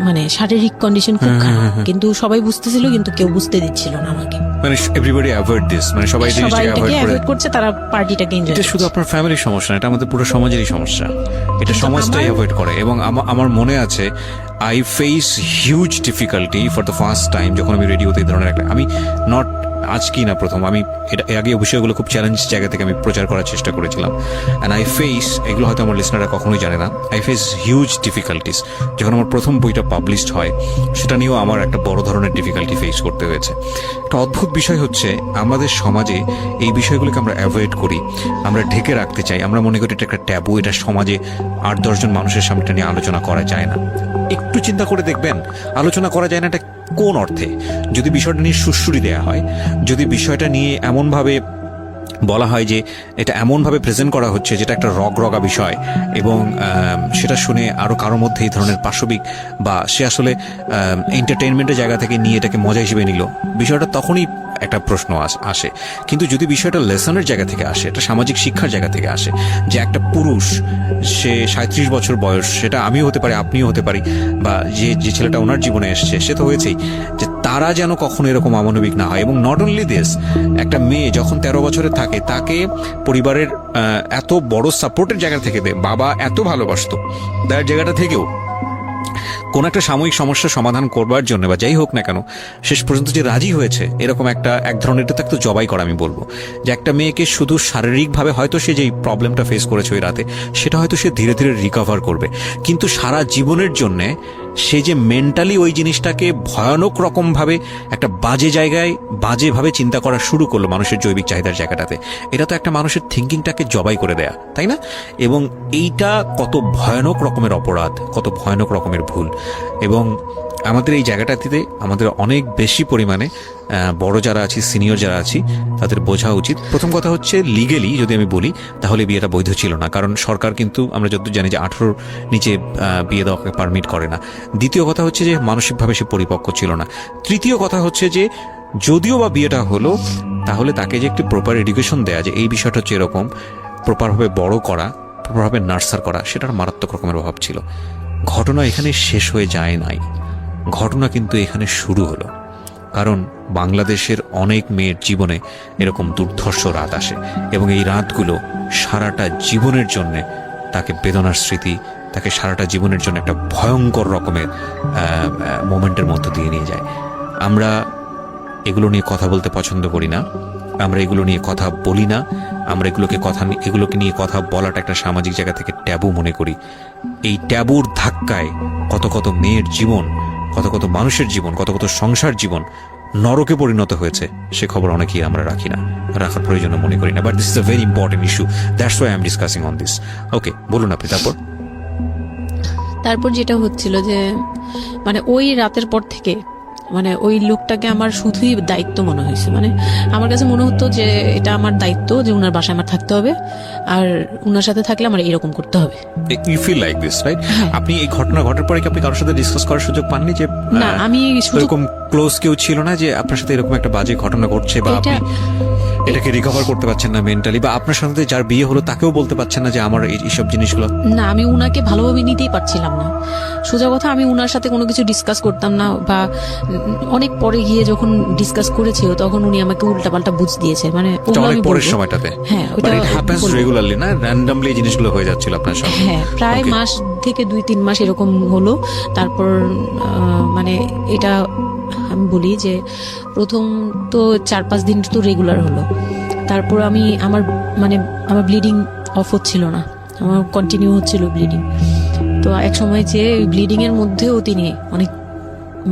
মানে শারীরিক কন্ডিশন খুব খারাপ, কিন্তু সবাই বুঝতেছিল, কিন্তু কেউ বুঝতে দিচ্ছিল না আমাকে। মানে এভরিবডি অ্যাভয়েড দিস, মানে সবাই সবাই জিনিসটাকে এটাকে অ্যাভয়েড করে। অ্যাভয়েড করছে, তারা পার্টিটাকে এনজয় এটা করছে। শুধু আপনার ফ্যামিলির সমস্যা না, এটা আমাদের পুরো সমাজেরই সমস্যা। এটা কিন্তু সমাজটাই আমার- অ্যাভয়েড করে। এবং আমার মনে আছে I face huge difficulty for the first time যখন আমি রেডিওতে এই ধরনের একটা, আমি নট আজকেই না প্রথম, আমি এটা এর আগে বিষয়গুলো খুব চ্যালেঞ্জ জায়গা থেকে আমি প্রচার করার চেষ্টা করেছিলাম। অ্যান্ড আই ফেস, এগুলো হয়তো আমার লিসনাররা কখনোই জানে না, আই ফেস হিউজ ডিফিকাল্টিস। যখন আমার প্রথম বইটা পাবলিশড হয় সেটা নিয়েও আমার একটা বড় ধরনের ডিফিকাল্টি ফেস করতে হয়েছে। একটা অদ্ভুত বিষয় হচ্ছে আমাদের সমাজে এই বিষয়গুলোকে আমরা অ্যাভয়েড করি, আমরা ঢেকে রাখতে চাই, আমরা মনে করি এটা একটা ট্যাবু, এটা সমাজে 8-10 জন মানুষের সামনে এটা নিয়ে আলোচনা করা যায় না। একটু চিন্তা করে দেখবেন আলোচনা করা যায় না এটা কোন অর্থে? যদি বিষয়টা নিয়ে সুড়সুড়ি দেয়া হয়, যদি বিষয়টা নিয়ে এমনভাবে বলা হয় যে এটা এমনভাবে প্রেজেন্ট করা হচ্ছে যেটা একটা রগরগা বিষয়, এবং সেটা শুনে আরো কারোর মধ্যে এই ধরনের পাশবিক বা সে আসলে এন্টারটেইনমেন্টের জায়গা থেকে নিয়ে এটাকে মজা হিসেবে নিল, বিষয়টা তখনই একটা প্রশ্ন আসে। কিন্তু যদি বিষয়টা লেসনের জায়গা থেকে আসে, একটা সামাজিক শিক্ষার জায়গা থেকে আসে, যে একটা পুরুষ সে 37 বছর বয়স, সেটা আমিও হতে পারি, আপনিও হতে পারি, বা যে ছেলেটা ওনার জীবনে এসছে সে তো হয়েছেই, যে তারা যেন কখনো এরকম অমানবিক না হয়। এবং নট অনলি দিস, একটা মেয়ে যখন 13 বছরে থাকে তাকে পরিবারের এত বড় সাপোর্টের জায়গা থেকে বাবা এত ভালোবাসতো, তার জায়গাটা থেকেও কোন একটা সাময়িক সমস্যার সমাধান করবার জন্য বা যাই হোক না কেন শেষ পর্যন্ত যে রাজি হয়েছে, এরকম এক ধরনের এটা তো জবাই করা, আমি বলবো যে একটা মেয়েকে শুধু শারীরিকভাবে হয়তো সে যেই প্রবলেমটা ফেস করেছে ওই রাতে, সেটা হয়তো সে ধীরে ধীরে রিকভার করবে, কিন্তু সারা জীবনের জন্য সে যে মেন্টালি ওই জিনিসটাকে ভয়ানক রকম ভাবে একটা বাজে জায়গায় বাজেভাবে চিন্তা করা শুরু করলো মানুষের জৈবিক চাহিদার জায়গাটাতে, এটা তো একটা মানুষের থিঙ্কিংটাকে জবাই করে দেয়া, তাই না? এবং এইটা কত ভয়ানক রকমের অপরাধ, কত ভয়ানক রকমের ভুল। এবং আমাদের এই জায়গাটাতে আমাদের অনেক বেশি পরিমাণে বড় যারা আছি, সিনিয়র যারা আছি, তাদের বোঝা উচিত। প্রথম কথা হচ্ছে লিগেলি যদি আমি বলি তাহলে বিয়েটা বৈধ ছিল না, কারণ সরকার কিন্তু আমরা যতদূর জানি যে 18 নিচে বিয়ে দেওয়াকে পারমিট করে না। দ্বিতীয় কথা হচ্ছে যে মানসিকভাবে সে পরিপক্ক ছিল না। তৃতীয় কথা হচ্ছে যে যদিও বা বিয়েটা হলো, তাহলে তাকে যে একটি প্রপার এডুকেশন দেয়া, যে এই বিষয়টা হচ্ছে এরকম, প্রপারভাবে বড় করা, প্রপারভাবে নার্সার করা, সেটার মারাত্মক রকমের অভাব ছিল। ঘটনা এখানে শেষ হয়ে যায় নাই, ঘটনা কিন্তু এখানে শুরু হলো। কারণ বাংলাদেশের অনেক মেয়ের জীবনে এরকম দুর্ধর্ষ রাত আসে, এবং এই রাতগুলো সারাটা জীবনের জন্য তাকে বেদনার স্মৃতি, তাকে সারাটা জীবনের জন্য একটা ভয়ঙ্কর রকমের মোমেন্টের মধ্য দিয়ে নিয়ে যায়। আমরা এগুলো নিয়ে কথা বলতে পছন্দ করি না, আমরা এগুলো নিয়ে কথা বলি না, আমরা এগুলোকে নিয়ে কথা বলাটা একটা সামাজিক জায়গা থেকে ট্যাবু মনে করি। এই ট্যাবুর ধাক্কায় কত কত মেয়ের জীবন, কত কত মানুষের জীবন, কত কত সংসার জীবন নরকে পরিণত হয়েছে, সে খবর অনেকেই আমরা রাখি না, রাখার প্রয়োজন মনে করি না। But this is a very important issue, that's why I am discussing on this. Okay, বলুন আপনি। তারপর যেটা হচ্ছিল যে মানে ওই রাতের পর থেকে মানে ওই লোকটাকে আমার শুধুই দায়িত্ব মনে হয়েছে। মানে আমার কাছে মনে হতো যে এটা আমার দায়িত্ব, যে ওনার বাসায় আমার থাকতে হবে, আর উনার সাথে থাকলে আমার এরকম করতে হবে। You feel like this, right? আপনি এই ঘটনা ঘটার পরে কি আপনি কারোর সাথে ডিসকাস করার সুযোগ পাননি যে না, আমি এরকম ক্লোজ কেউ ছিল না যে আপনার সাথে এরকম একটা বাজে ঘটনা ঘটছে, বা আপনি এটাকে রিকভার করতে পারছেন না মেন্টালি, বা আপনার সাথে যার বিয়ে হলো তাকেও বলতে পারছেন না যে আমার এইসব জিনিসগুলো? না, আমি উনাকে ভালোভাবে নিতেই পারছিলাম না। সোজা কথা, আমি উনার সাথে কোনো কিছু ডিসকাস করতাম না, বা অনেক পরে গিয়ে যখন ডিসকাস করেছি তখন উনি আমাকে উল্টাপাল্টা বুঝ দিয়েছে, মানে ওগুলো অনেক আমি পরের বলবো। সময়টাতে। হ্যাঁ, বাট ইট হ্যাপেন্স রেগুলারলি, না র্যান্ডমলি এই জিনিসগুলো হয়ে যাচ্ছিল আপনার সাথে? হ্যাঁ, প্রায় Okay. মাস থেকে 2-3 মাস এরকম হলো। তারপর মানে এটা আমি বলি যে প্রথম তো 4-5 দিন তো রেগুলার হলো। তারপর আমি আমার ব্লিডিং অফ হচ্ছিল না, আমার কন্টিনিউ হচ্ছিল ব্লিডিং। তো এক সময় যে ব্লিডিং এর মধ্যেও তিনি অনেক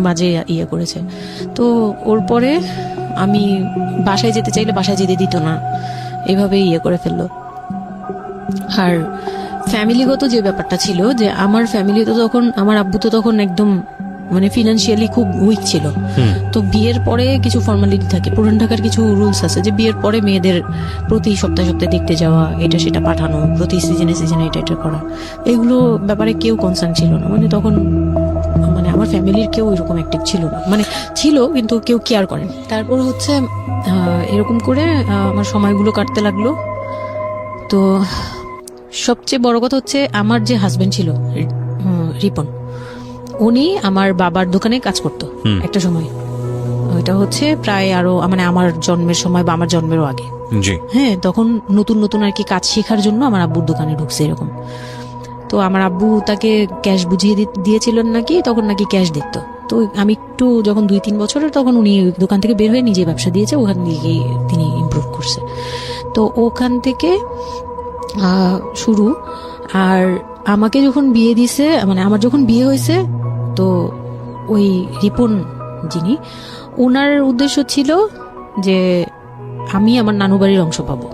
বাজে ইয়ে করেছে। তো ওর পরে আমি বাসায় যেতে চাইলে বাসায় যেতে দিত না, এভাবে ইয়ে করে ফেললো। আর ফ্যামিলিগত যে ব্যাপারটা ছিল, যে আমার ফ্যামিলি তো তখন, আমার আব্বু তো তখন একদম মানে ফিনান্সিয়ালি খুব উইক ছিল। তো বিয়ের পরে কিছু ফর্মালিটি থাকে, পুরান ঢাকার কিছু রুলস আছে যে বিয়ের পরে মেয়েদের প্রতি সপ্তাহে সপ্তাহে দেখতে যাওয়া, এটা সেটা পাঠানো, প্রতি সিজনে সিজনে এটা এটা করা, এগুলো ব্যাপারে কেউ কনসার্ন ছিল না। মানে তখন মানে আমার ফ্যামিলির কেউ এরকম অ্যাক্টিভ ছিল না, মানে ছিল কিন্তু কেউ কেয়ার করেন। তারপর হচ্ছে এরকম করে আমার সময়গুলো কাটতে লাগলো। তো সবচেয়ে বড় কথা হচ্ছে, আমার যে হাজবেন্ড ছিল রিপন, উনি আমার বাবার দোকানে কাজ করতো একটা সময়। ওইটা হচ্ছে প্রায় আরো মানে আমার জন্মের সময় বা আমার জন্মেরও আগে। জি। হ্যাঁ, তখন নতুন নতুন আর কি কাজ শেখার জন্য আমার আব্বুর দোকানে ঢুকছে এরকম। তো আমার আব্বু তাকে ক্যাশ বুঝিয়ে দিয়েছিলেন নাকি, তখন নাকি ক্যাশ দিত। তো আমি একটু যখন 2-3 বছরের, তখন উনি দোকান থেকে বের হয়ে নিজে ব্যবসা দিয়েছে, ওখান থেকে তিনি ইমপ্রুভ করছে। তো ওখান থেকে শুরু। আর আমাকে যখন বিয়ে দিছে, মানে আমার যখন বিয়ে হয়েছে, তো ওই রিপন যিনি, ওনার উদ্দেশ্য ছিল যে আমি আমার নানু বাড়ির অংশ পাবো,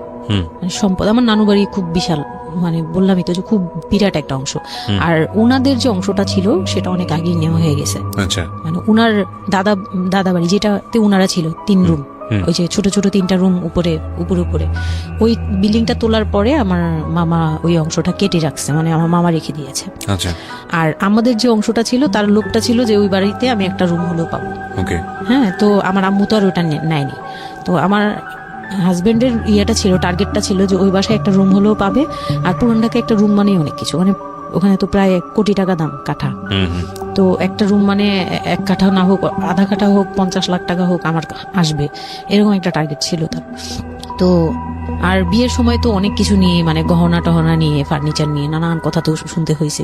মানে সম্পদ। আমার নানু বাড়ি খুব বিশাল, মানে বললামই তো যে খুব বিরাট একটা অংশ। আর ওনাদের যে অংশটা ছিল সেটা অনেক আগেই নেওয়া হয়ে গেছে। আচ্ছা। মানে ওনার দাদা বাড়ি যেটাতে ওনারা ছিল 3 রুম, ওই যে ছোট ছোট 3টা রুম উপরে, ওই বিল্ডিংটা তোলার পরে আমার মামা ওই অংশটা কেটে রাখছে, মানে আমার মামা রেখে দিয়েছে। আচ্ছা। আর আমাদের যে অংশটা ছিল, তার লোকটা ছিল যে ওই বাড়িতে আমি একটা রুম হলেও পাবো। ওকে। হ্যাঁ, তো আমার আম্মু তো আর ওটা নেয়নি। তো আমার হাজবেন্ডের ইয়েটা ছিল, টার্গেটটা ছিল যে ওই বাসায় একটা রুম হলেও পাবে। আর পুরান ঢাকায় একটা রুম মানেই অনেক কিছু, মানে ওখানে তো প্রায় 1 কোটি টাকা দাম কাঠা। তো একটা রুম মানে 1 কাঠা না হোক, আধা কাঠা হোক, 50 লাখ টাকা হোক, আমার আসবে, এরকম একটা টার্গেট ছিল তার। তো আর বিয়ের সময় তো অনেক কিছু নিয়ে, মানে গহনা টহনা নিয়ে, ফার্নিচার নিয়ে নানান কথা তো শুনতে হয়েছে,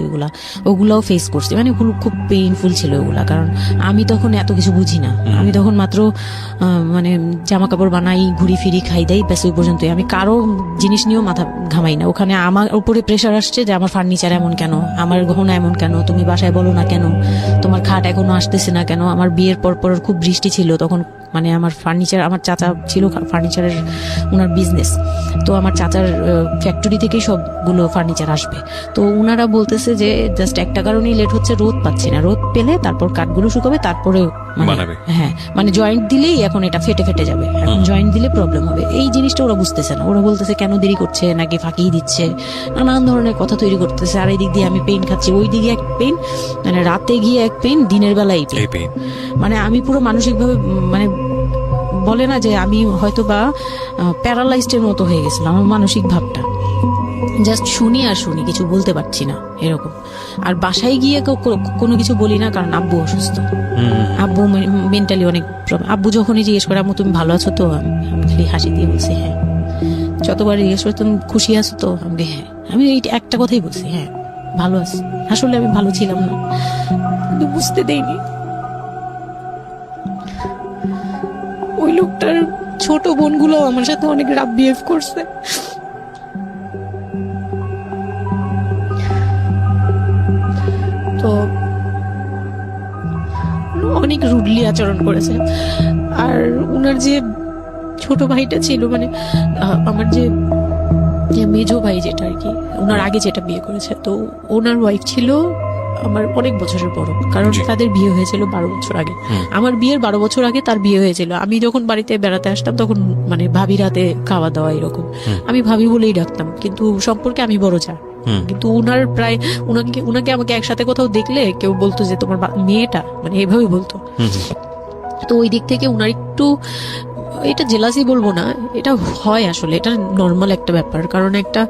ওগুলাও ফেস করছি। মানে খুব পেইনফুল ছিল ওগুলা, কারণ আমি তখন এত কিছু বুঝি না। আমি তখন মাত্র মানে জামা কাপড় বানাই, ঘুরি ফিরি, খাই দেই, ব্যাস ওই পর্যন্তই। আমি কারো জিনিস নিয়েও মাথা ঘামাই না। ওখানে আমার উপরে প্রেশার আসছে যে আমার ফার্নিচার এমন কেন, আমার গহনা এমন কেন, তুমি বাসায় বলো না কেন, তোমার খাট এখনো আসতেছে না কেন। আমার বিয়ের পর খুব বৃষ্টি ছিল তখন, মানে আমার ফার্নিচার, আমার চাচা ছিল ফার্নিচারের, ওনার বিজনেস। তো আমার চাচার ফ্যাক্টরি থেকেই সবগুলো ফার্নিচার আসবে। তো ওনারা বলতেছে যে জাস্ট একটা কারণেই লেট হচ্ছে, রোদ পাচ্ছি না, রোদ পেলে তারপর কাঠগুলো শুকাবে, তারপরে হ্যাঁ, মানে জয়েন্ট দিলেই এখন এটা ফেটে যাবে, এখন জয়েন্ট দিলে প্রবলেম হবে। এই জিনিসটা ওরা বুঝতেছে না। ওরা বলতেছে কেন দেরি করছে, নাকি ফাঁকি দিচ্ছে, নানান ধরনের কথা তৈরি করতেছে। আর এই দিক দিয়ে আমি পেইন খাচ্ছি, ওই দিকে এক পেইন, মানে রাতে গিয়ে এক পেইন, দিনের বেলা এই পেইন। মানে আমি পুরো মানসিকভাবে, মানে বলে না যে আমি হয়তো বা প্যারালাইজডের মতো হয়ে গেছিলাম, আমার মানসিক ভাবটা। জাস্ট শুনি আর শুনি, কিছু বলতে পারছি না এরকম। আর বাসায় গিয়ে কোনো কিছু বলি না, কারণ আব্বু অসুস্থ। আব্বু মেন্টালি অনেক প্রবলেম। আব্বু যখনই জিজ্ঞেস করে আম্মু তুমি ভালো আছো তো, আমি খালি হাসি দিয়ে বলছি হ্যাঁ। যতবার জিজ্ঞেস করে তুমি খুশি আছো তো, আমি হ্যাঁ। আমি এই একটা কথাই বলছি, হ্যাঁ ভালো আছি। আসলে আমি ভালো ছিলাম না, কিন্তু বুঝতে দেইনি। ওই লোকটার ছোট বোনগুলো আমার সাথে অনেক রাফ বিহেভ করছে। তো অনেক রুডলি আচরণ করেছে। আর ওনার যে ছোট ভাইটা ছিল, মানে আমার যে মেজো ভাই যেটা আর কি, ওনার আগে যেটা বিয়ে করেছে, তো ওনার ওয়াইফ ছিল আমার অনেক বছরের বড়, কারণ জি। তাদের বিয়ে হয়েছিল 12 বছর আগে। আমার বিয়ের 12 বছর আগে তার বিয়ে হয়েছিল। আমি যখন বাড়িতে বেড়াতে আসতাম তখন মানে ভাবি রাতে খাওয়া দাওয়া এরকম, আমি ভাবি বলেই ডাকতাম, কিন্তু সম্পর্কে আমি বড় যা। কিন্তু উনার প্রায় উনাকে আমাকে একসাথে কোথাও দেখলে কেউ বলতো যে তোমার মেয়েটা, মানে এইভাবেই বলতো। তো ওই দিক থেকে উনার একটু, এটা জেলাসি বলবো না, এটা হয় আসলে, এটা নর্মাল একটা ব্যাপার। কারণ একটা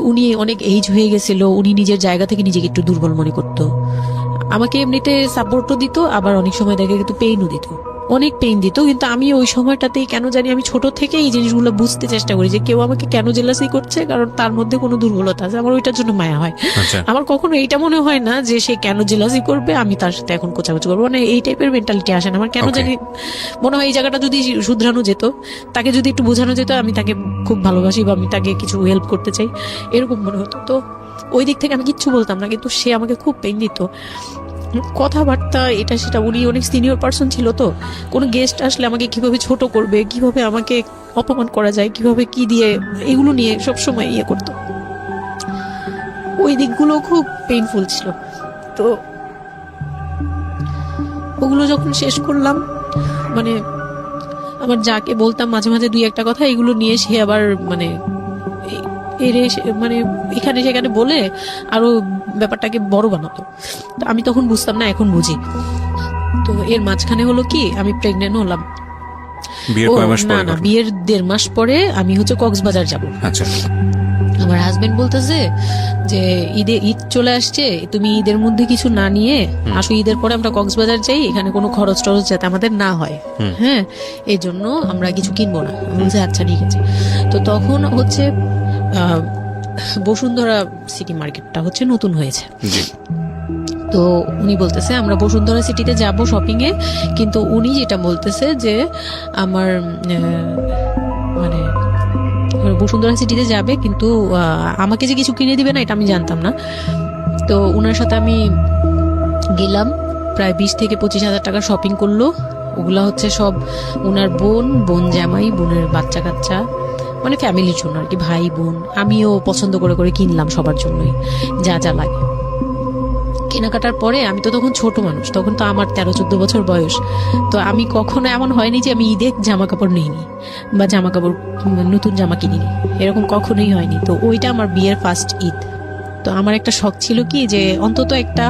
উনি অনেক এইজ হয়ে গেছিল, উনি নিজের জায়গা থেকে নিজেকে একটু দুর্বল মনে করতো। আমাকে এমনিতে সাপোর্টও দিত, আবার অনেক সময় দেখে কিন্তু পেইনও দিত, অনেক পেইন দিত। কিন্তু আমি ওই সময়টাতেই কেন জানি আমি ছোট থেকে এই জিনিসগুলো বুঝতে চেষ্টা করি যে কেউ আমাকে কেন জেলাসি করছে, কারণ তার মধ্যে কোনো দুর্বলতা আছে, আমার ওইটার জন্য মায়া হয়। আচ্ছা। আমার কখনো এইটা মনে হয় না যে সে কেন জেলাসি করবে, আমি তার সাথে এখন কোচাকুচি করবো, মানে এই টাইপের মেন্টালিটি আসে না আমার। কেন Okay. জানি মনে হয় এই জায়গাটা যদি শুধরানো যেত, তাকে যদি একটু বোঝানো যেত আমি তাকে খুব ভালোবাসি বা আমি তাকে কিছু হেল্প করতে চাই, এরকম মনে হতো। তো ওই দিক থেকে আমি কিচ্ছু বলতাম না, কিন্তু সে আমাকে খুব পেইন দিত, কথাবার্তা এটা সেটা। উনি অনেক সিনিয়র পার্সন ছিল, তো কোনো গেস্ট আসলে আমাকে কিভাবে ছোট করবে, কিভাবে আমাকে অপমান করা যায়, কিভাবে কি দিয়ে, এগুলো নিয়ে সবসময় ইয়ে করতো। ওই দিকগুলো খুব পেইনফুল ছিল। তো ওগুলো যখন শেষ করলাম, মানে আমার যাকে বলতাম মাঝে মাঝে দুই একটা কথা, এগুলো নিয়ে সে আবার মানে মানে এখানে সেখানে বলে আরো ব্যাপারটাকে বড় বানাতো। তো আমি তখন বুঝতাম না, এখন বুঝি। তো এর মাঝখানে হলো কি, আমি প্রেগনেন্ট হলাম। বিয়ের ও কয় মাস না পরে না, ঘটনা? বিয়ের 1.5 মাস পরে আমি হচ্ছে কক্সবাজার যাব। আচ্ছা। আমার হাজবেন্ড বলতেছে যে ঈদ চলে আসছে, তুমি ঈদের মধ্যে কিছু না নিয়ে আসো, ঈদের পরে আমরা কক্সবাজার যাই, এখানে কোনো খরচ টরচ যাতে আমাদের না হয়, হ্যাঁ, এই জন্য আমরা কিছু কিনবো না। আমি বলছি আচ্ছা ঠিক আছে। তো তখন হচ্ছে বসুন্ধরা সিটি মার্কেটটা হচ্ছে নতুন হয়েছে। জি। তো উনি বলতেছে আমরা বসুন্ধরা সিটিতে যাব শপিং এ, কিন্তু উনি যেটা বলতেছে যে আমার মানে বসুন্ধরা সিটিতে যাবে, কিন্তু আমাকে যে কিছু কিনে দিবে না এটা আমি জানতাম না। তো ওনার সাথে আমি গেলাম, প্রায় 20 থেকে 25 হাজার টাকা শপিং করলো। ওগুলা হচ্ছে সব ওনার বোন জামাই, বোনের বাচ্চা কাচ্চা, মানে ফ্যামিলির জন্য আর কি, ভাই বোন। আমিও পছন্দ করে করে কিনলাম সবার জন্যই যা যা লাগে। কেনাকাটার পরে আমি তো তখন ছোট মানুষ, তখন তো আমার 13-14 বছর বয়স। তো আমি কখনো এমন হয়নি যে আমি ঈদে জামা কাপড় নিইনি বা জামা কাপড় নতুন জামা কিনিনি, এরকম কখনোই হয়নি। তো ওইটা আমার বিয়ের ফার্স্ট ঈদ। তো আমার একটা শখ ছিল কি যে অন্তত একটা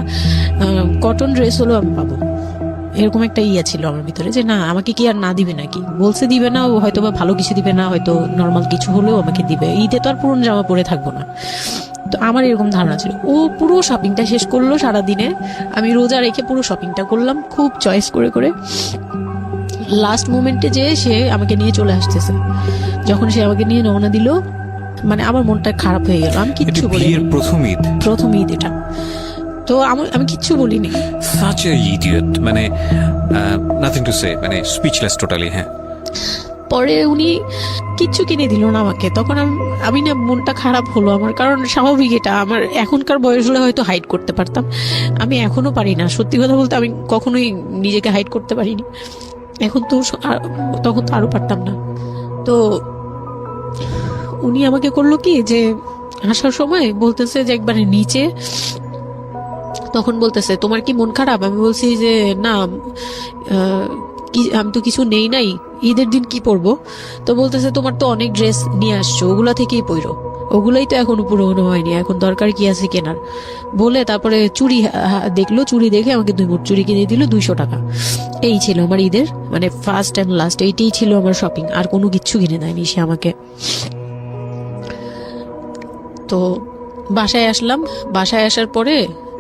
কটন ড্রেস হলেও আমি পাবো, এরকম একটা ইয়ে ছিল আমার ভিতরে যে না, আমাকে কি আর না দিবে নাকি, বলছে দিবে না, ও হয়তো বা ভালো কিছু দিবে না, হয়তো নর্মাল কিছু হলেও আমাকে দিবে, ঈদে তো আর পুরনো জামা পরে থাকবো না। তো আমার এরকম ধারণা ছিল। ও পুরো শপিংটা শেষ করলো সারাদিনে, আমি রোজা রেখে পুরো শপিংটা করলাম খুব চয়েস করে করে। লাস্ট মোমেন্টে যে সে আমাকে নিয়ে চলে আসতেছে, যখন সে আমাকে নিয়ে রওনা দিল, মানে আমার মনটা খারাপ হয়ে গেল। আমি এটি কিচ্ছু বলিনি, বিয়ের প্রথম ঈদ। প্রথম ঈদ এটা। তো আমি কিচ্ছু বলিনি। সাচ এ ইডিয়ট, মানে নাথিং টু সে, মানে স্পিচলেস টোটালি। হ্যাঁ। পরে উনি কিচ্ছু কিনে দিল না আমাকে, তখন আমি না, মনটা খারাপ হলো আমার, কারণ স্বাভাবিক এটা। আমার এখনকার বয়স হলে হয়তো হাইড করতে পারতাম, আমি এখনো পারি না। সত্যি কথা বলতে আমি কখনোই নিজেকে হাইড করতে পারিনি, এখন তো তখন তো আরো পারতাম না। তো উনি আমাকে করলো কি যে আসার সময় বলতেছে যে একবারে নিচে, তখন বলতেছে তোমার কি মন খারাপ? আমি বলছি যে না, আমি তো কিছু নেই নাই, ঈদের দিন কি পরবো? তো বলতেছে তোমার তো অনেক ড্রেস নিয়ে আসছো, ওগুলা থেকেই পরো, ওগুলাই তো এখনো পুরোনো হয়নি, এখন দরকার কি আছে কেনার? বলে তারপরে চুড়ি দেখলো, চুড়ি দেখে আমাকে 2 মুঠ চুড়ি কিনে দিল 200 টাকা। এই ছিল আমার ঈদের মানে ফার্স্ট অ্যান্ড লাস্ট, এইটাই ছিল আমার শপিং, আর কোনো কিচ্ছু কিনে দেয়নি সে আমাকে। তো বাসায় আসলাম, বাসায় আসার পরে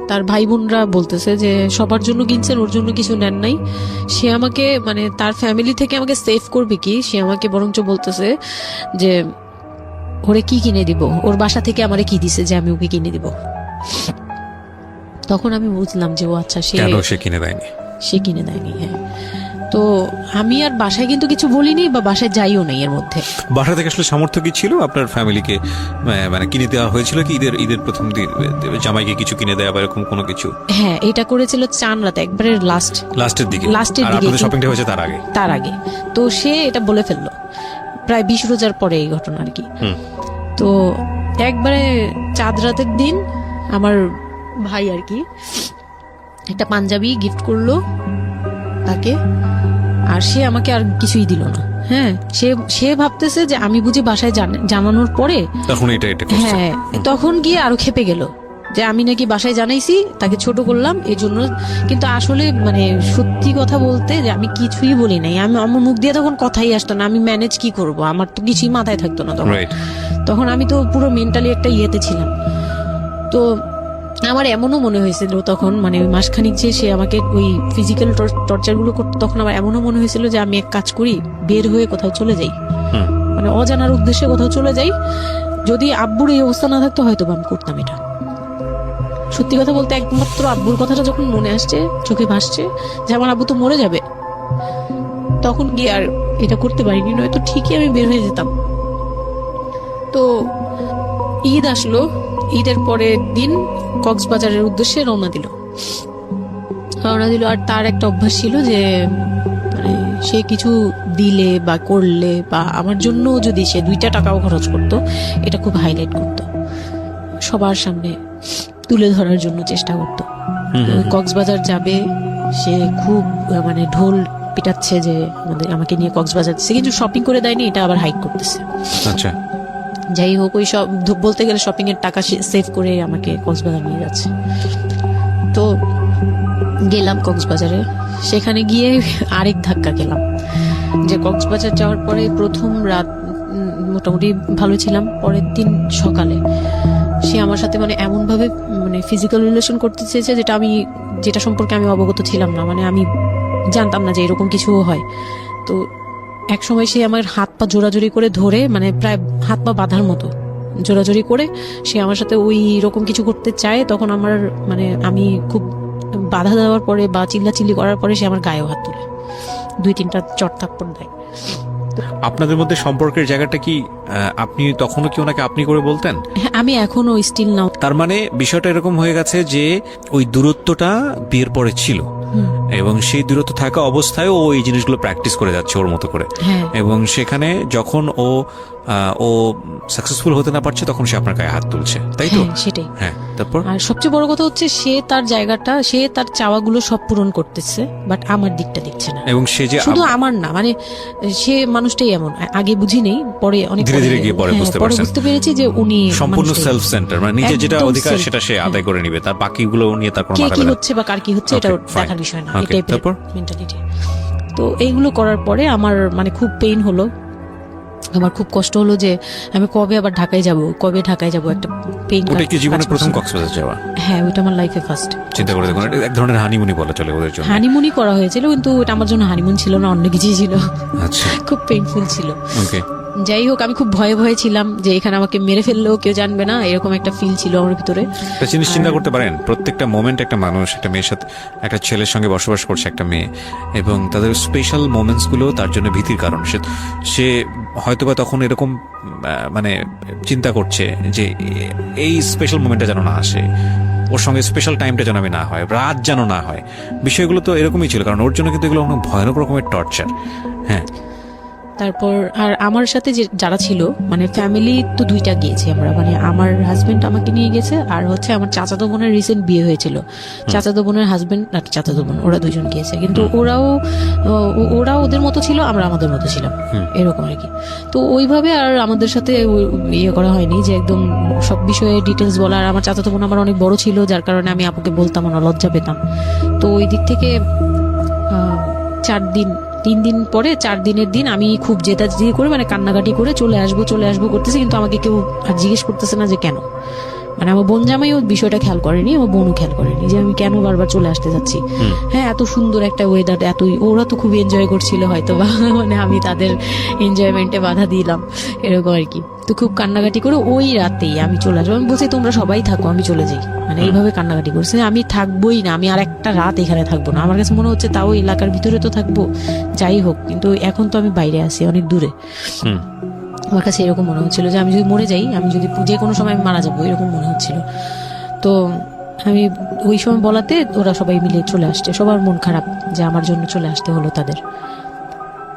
তার ভাই বোনরা বলতেছে যে সবার জন্য কিনছেন, ওর জন্য কিছু নেন নাই। সে আমাকে মানে তার ফ্যামিলি থেকে আমাকে সেভ করবে কি, সে আমাকে বরঞ্চ বলতেছে যে ওরে কি কিনে দিব, ওর বাসা থেকে আমারে কি দিছে যে আমি ওকে কিনে দিব। তখন আমি বুঝলাম যে ও আচ্ছা, সে কিনে দেয়নি। সে কিনে দেয়নি। হ্যাঁ। তো আমি আর বাসায় কিন্তু কিছু বলিনি বা বাসায় যাইও নাই এর মধ্যে। বাসা থেকে আসলে সামর্থ্য কি ছিল আপনার ফ্যামিলিকে, মানে কিনে দেওয়া হয়েছিল কি ঈদের প্রথম দিন জামাইকে কিছু কিনে দেওয়া বা এরকম কোনো কিছু? হ্যাঁ, এটা করেছিল চান রাতে, একবারে লাস্টের দিকে। আর আপনাদের শপিংটা হয়েছে তার আগে। তো সে এটা বলে ফেললো প্রায় 20 রোজার পরে এই ঘটনা আর কি। তো একবারে চাঁদ রাতের দিন আমার ভাই আর কি একটা পাঞ্জাবি গিফট করলো তাকে, আর সে আমাকে আর কিছুই দিল না। হ্যাঁ, সে ভাবতেছে যে আমি বুঝি বাসায় জানানোর পরে তখন এটা করছে। হ্যাঁ, তখন গিয়ে আরো খেপে গেল যে আমি নাকি বাসায় জানাইছি, তাকে ছোট করলাম এই জন্য। কিন্তু আসলে মানে সত্যি কথা বলতে যে আমি কিছুই বলি নাই, আমার মুখ দিয়ে তখন কথাই আসতো না, আমি ম্যানেজ কি করব, আমার তো কিছুই মাথায় থাকতো না তখন। Right. তখন আমি তো পুরো মেন্টালি একটা ইয়েতে ছিলাম। তো আমার এমনও মনে হয়েছিল তখন, মানে ওই মাসখানিক যে সে আমাকে ওই ফিজিক্যাল টর্চার গুলো করতো, তখন আমার এমনও মনে হয়েছিল যে আমি এক কাজ করি, বের হয়ে কোথাও চলে যাই, মানে অজানার উদ্দেশ্যে কোথাও চলে যাই। যদি আব্বুর এই অবস্থা না থাকতো হয়তো আমি করতাম এটা। সত্যি কথা বলতে একমাত্র আব্বুর কথাটা যখন মনে আসছে, চোখে ভাসছে যে আমার আব্বু তো মরে যাবে, তখন গিয়ে আর এটা করতে পারিনি, নয়তো ঠিকই আমি বের হয়ে যেতাম। তো ঈদ আসলো, ঈদের পরের দিন কক্সবাজারের উদ্দেশ্যে রওনা দিল। আর তার একটা অভ্যাস ছিল যে মানে সে কিছু দিলে বা করলে বা আমার জন্য যদি সে 2টা টাকাও খরচ করতো, এটা খুব হাইলাইট করতো, সবার সামনে তুলে ধরার জন্য চেষ্টা করতো। কক্সবাজার যাবে, সে খুব মানে ঢোল পিটাচ্ছে যে আমাকে নিয়ে কক্সবাজার যাচ্ছে, কিন্তু শপিং করে দেয়নি, এটা আবার হাইক করতেছে। আচ্ছা, যাই হোক, ওই সব বলতে গেলে শপিং এর টাকা সেভ করে আমাকে কক্সবাজার নিয়ে যাচ্ছে। তো গেলাম কক্সবাজারে, সেখানে গিয়ে আরেক ধাক্কা খেলাম যে কক্সবাজার যাওয়ার পরে প্রথম রাত মোটামুটি ভালো ছিলাম, পরের দিন সকালে সে আমার সাথে মানে এমন ভাবে মানে ফিজিক্যাল রিলেশন করতে চেয়েছে যেটা সম্পর্কে আমি অবগত ছিলাম না, মানে আমি জানতাম না যে এরকম কিছু হয়। তো এক সময় সে আমার হাত পা জোরাজোরি করে ধরে, মানে প্রায় হাত পা বাঁধার মতো জোরাজোরি করে সে আমার সাথে ওই রকম কিছু করতে চায়। তখন আমার মানে আমি খুব বাধা দেওয়ার পরে বা চিল্লাচিল্লি করার পরে সে আমার গায়েও হাত তুলে 2-3টা চট থাপ্পড় দেয়। আপনাদের মধ্যে সম্পর্কের জায়গাটা কি আপনি তখনও কি ওনাকে আপনি করে বলতেন? হ্যাঁ, আমি এখনো স্টিল নাও। তার মানে বিষয়টা এরকম হয়ে গেছে যে ওই দূরত্বটা বিয়ের পরে ছিল, এবং সেই দূরত্ব থাকা অবস্থায় ও এই জিনিসগুলো প্র্যাকটিস করে যাচ্ছে ওর মতো করে। হ্যাঁ। এবং সেখানে যখন ও সাকসেসফুল হতে না পারছে, তখন সে আপনার গায়ে হাত তুলছে, তাই তো? হ্যাঁ, সেটাই। হ্যাঁ, তারপর আর সবচেয়ে বড় কথা হচ্ছে সে তার জায়গাটা, সে তার চাওয়াগুলো সব পূরণ করতেছে, বাট আমার দিকটা দেখছে না। এবং সে যে শুধু আমার না, মানে সে মানুষটাই এমন, আগে বুঝি নেই, পরে অনেক ধীরে ধীরে গিয়ে পরে বুঝতে পারছেন, বুঝতে পেরেছি যে উনি সম্পূর্ণ মানুষটাই। সেলফ সেন্টার, মানে নিজের যেটা একদম অধিকার self, সেটা সে আদায় করে নিবে, তার বাকিগুলো নিয়ে তার কোনো কে মাথা কি ব্যথা হচ্ছে বা কার কি হচ্ছে এটা Okay, fine. দেখার বিষয় না, Okay, এটাই তারপর? মেন্টালিটি। তো এইগুলো করার পরে আমার মানে খুব পেইন হলো, আমার খুব কষ্ট হলো যে আমি কবে আবার ঢাকায় যাব, একটা পেইন। ওটা কি জীবনে প্রথম কক্সবাজার যাওয়া? হ্যাঁ, ওইটা আমার লাইফে ফার্স্ট। চিন্তা করে দেখুন, এটা এক ধরনের হানিমুনি বলা চলে ওদের জন্য। হানিমুনি করা হয়েছিল, কিন্তু ওটা আমার জন্য হানিমুন ছিল না, অন্য কিছুই ছিল। আচ্ছা, খুব পেইনফুল ছিল। ওকে। যাই হোক, আমি খুব ভয়ে ছিলাম যে এখানে আমাকে মেরে ফেললেও কেউ জানবে না, এরকম একটা ফিল ছিল আমার ভিতরে। একটা জিনিস চিন্তা করতে পারেন, প্রত্যেকটা মোমেন্ট একটা মানুষ একটা মেয়ের সাথে, একটা ছেলের সঙ্গে বসবাস করছে একটা মেয়ে, এবং তাদের স্পেশাল মোমেন্টস গুলো তার জন্য ভীতির কারণ। সে হয়তোবা তখন এরকম মানে চিন্তা করছে যে এই স্পেশাল মোমেন্টটা যেন না আসে, ওর সঙ্গে স্পেশাল টাইমটা যেন আমি না হয়, রাত যেন না হয়। বিষয়গুলো তো এরকমই ছিল, কারণ ওর জন্য কিন্তু এগুলো অনেক ভয়ানক রকমের টর্চার। হ্যাঁ, তারপর আর আমার সাথে যারা ছিল, মানে ফ্যামিলি তো 2টা গিয়েছি আমরা, মানে আমার হাজবেন্ড আমাকে নিয়ে গেছে, আর হচ্ছে আমার চাচাতো বোনের রিসেন্ট বিয়ে হয়েছিল, চাচাতো বোনের হাজবেন্ড আর চাচাতো বোন, ওরা 2জন গিয়েছে। কিন্তু ওরা ওদের মতো ছিল, আমরা আমাদের মতো ছিলাম, এরকম আর কি। তো ওইভাবে আর আমাদের সাথে ইয়ে করা হয়নি যে একদম সব বিষয়ে ডিটেলস বলা। আর আমার চাচাতো বোন আমার অনেক বড় ছিল, যার কারণে আমি আপুকে বলতাম না, লজ্জা পেতাম। তো ওই দিক থেকে 3 দিন পরে 4 দিনের দিন আমি খুব জেদাজেদি করে, মানে কান্নাকাটি করে চলে আসবো করতেছি, কিন্তু আমাকে কেউ আর জিজ্ঞেস করতেছে না যে কেন। মানে আমার বোন জামাইও বিষয়টা খেয়াল করেনি, আমার বোনও খেয়াল করেনি যে আমি কেন বারবার চলে আসতে যাচ্ছি। হ্যাঁ, এত সুন্দর একটা ওয়েদার, ওরা তো খুব এনজয় করছিল হয়তো বা, মানে আমি তাদের এনজয়মেন্টে বাধা দিলাম, এরকম আর কি। তো খুব কান্নাকাটি করে ওই রাতেই আমি চলে আসবো। আমি বলছি তোমরা সবাই থাকো, আমি চলে যাই, মানে এইভাবে কান্নাকাটি করছে, আমি থাকবোই না, আমি আর একটা রাত এখানে থাকবো না। আমার কাছে মনে হচ্ছে তাও এলাকার ভিতরে তো থাকবো, যাই হোক, কিন্তু এখন তো আমি বাইরে আছি, অনেক দূরে। আমার কাছে এরকম মনে হচ্ছিল যে আমি যদি মরে যাই, আমি যদি যে কোনো সময় আমি মারা যাবো, এরকম মনে হচ্ছিল। তো আমি ওই সময় বলাতে ওরা সবাই মিলে চলে আসছে, সবার মন খারাপ যে আমার জন্য চলে আসতে হলো তাদের।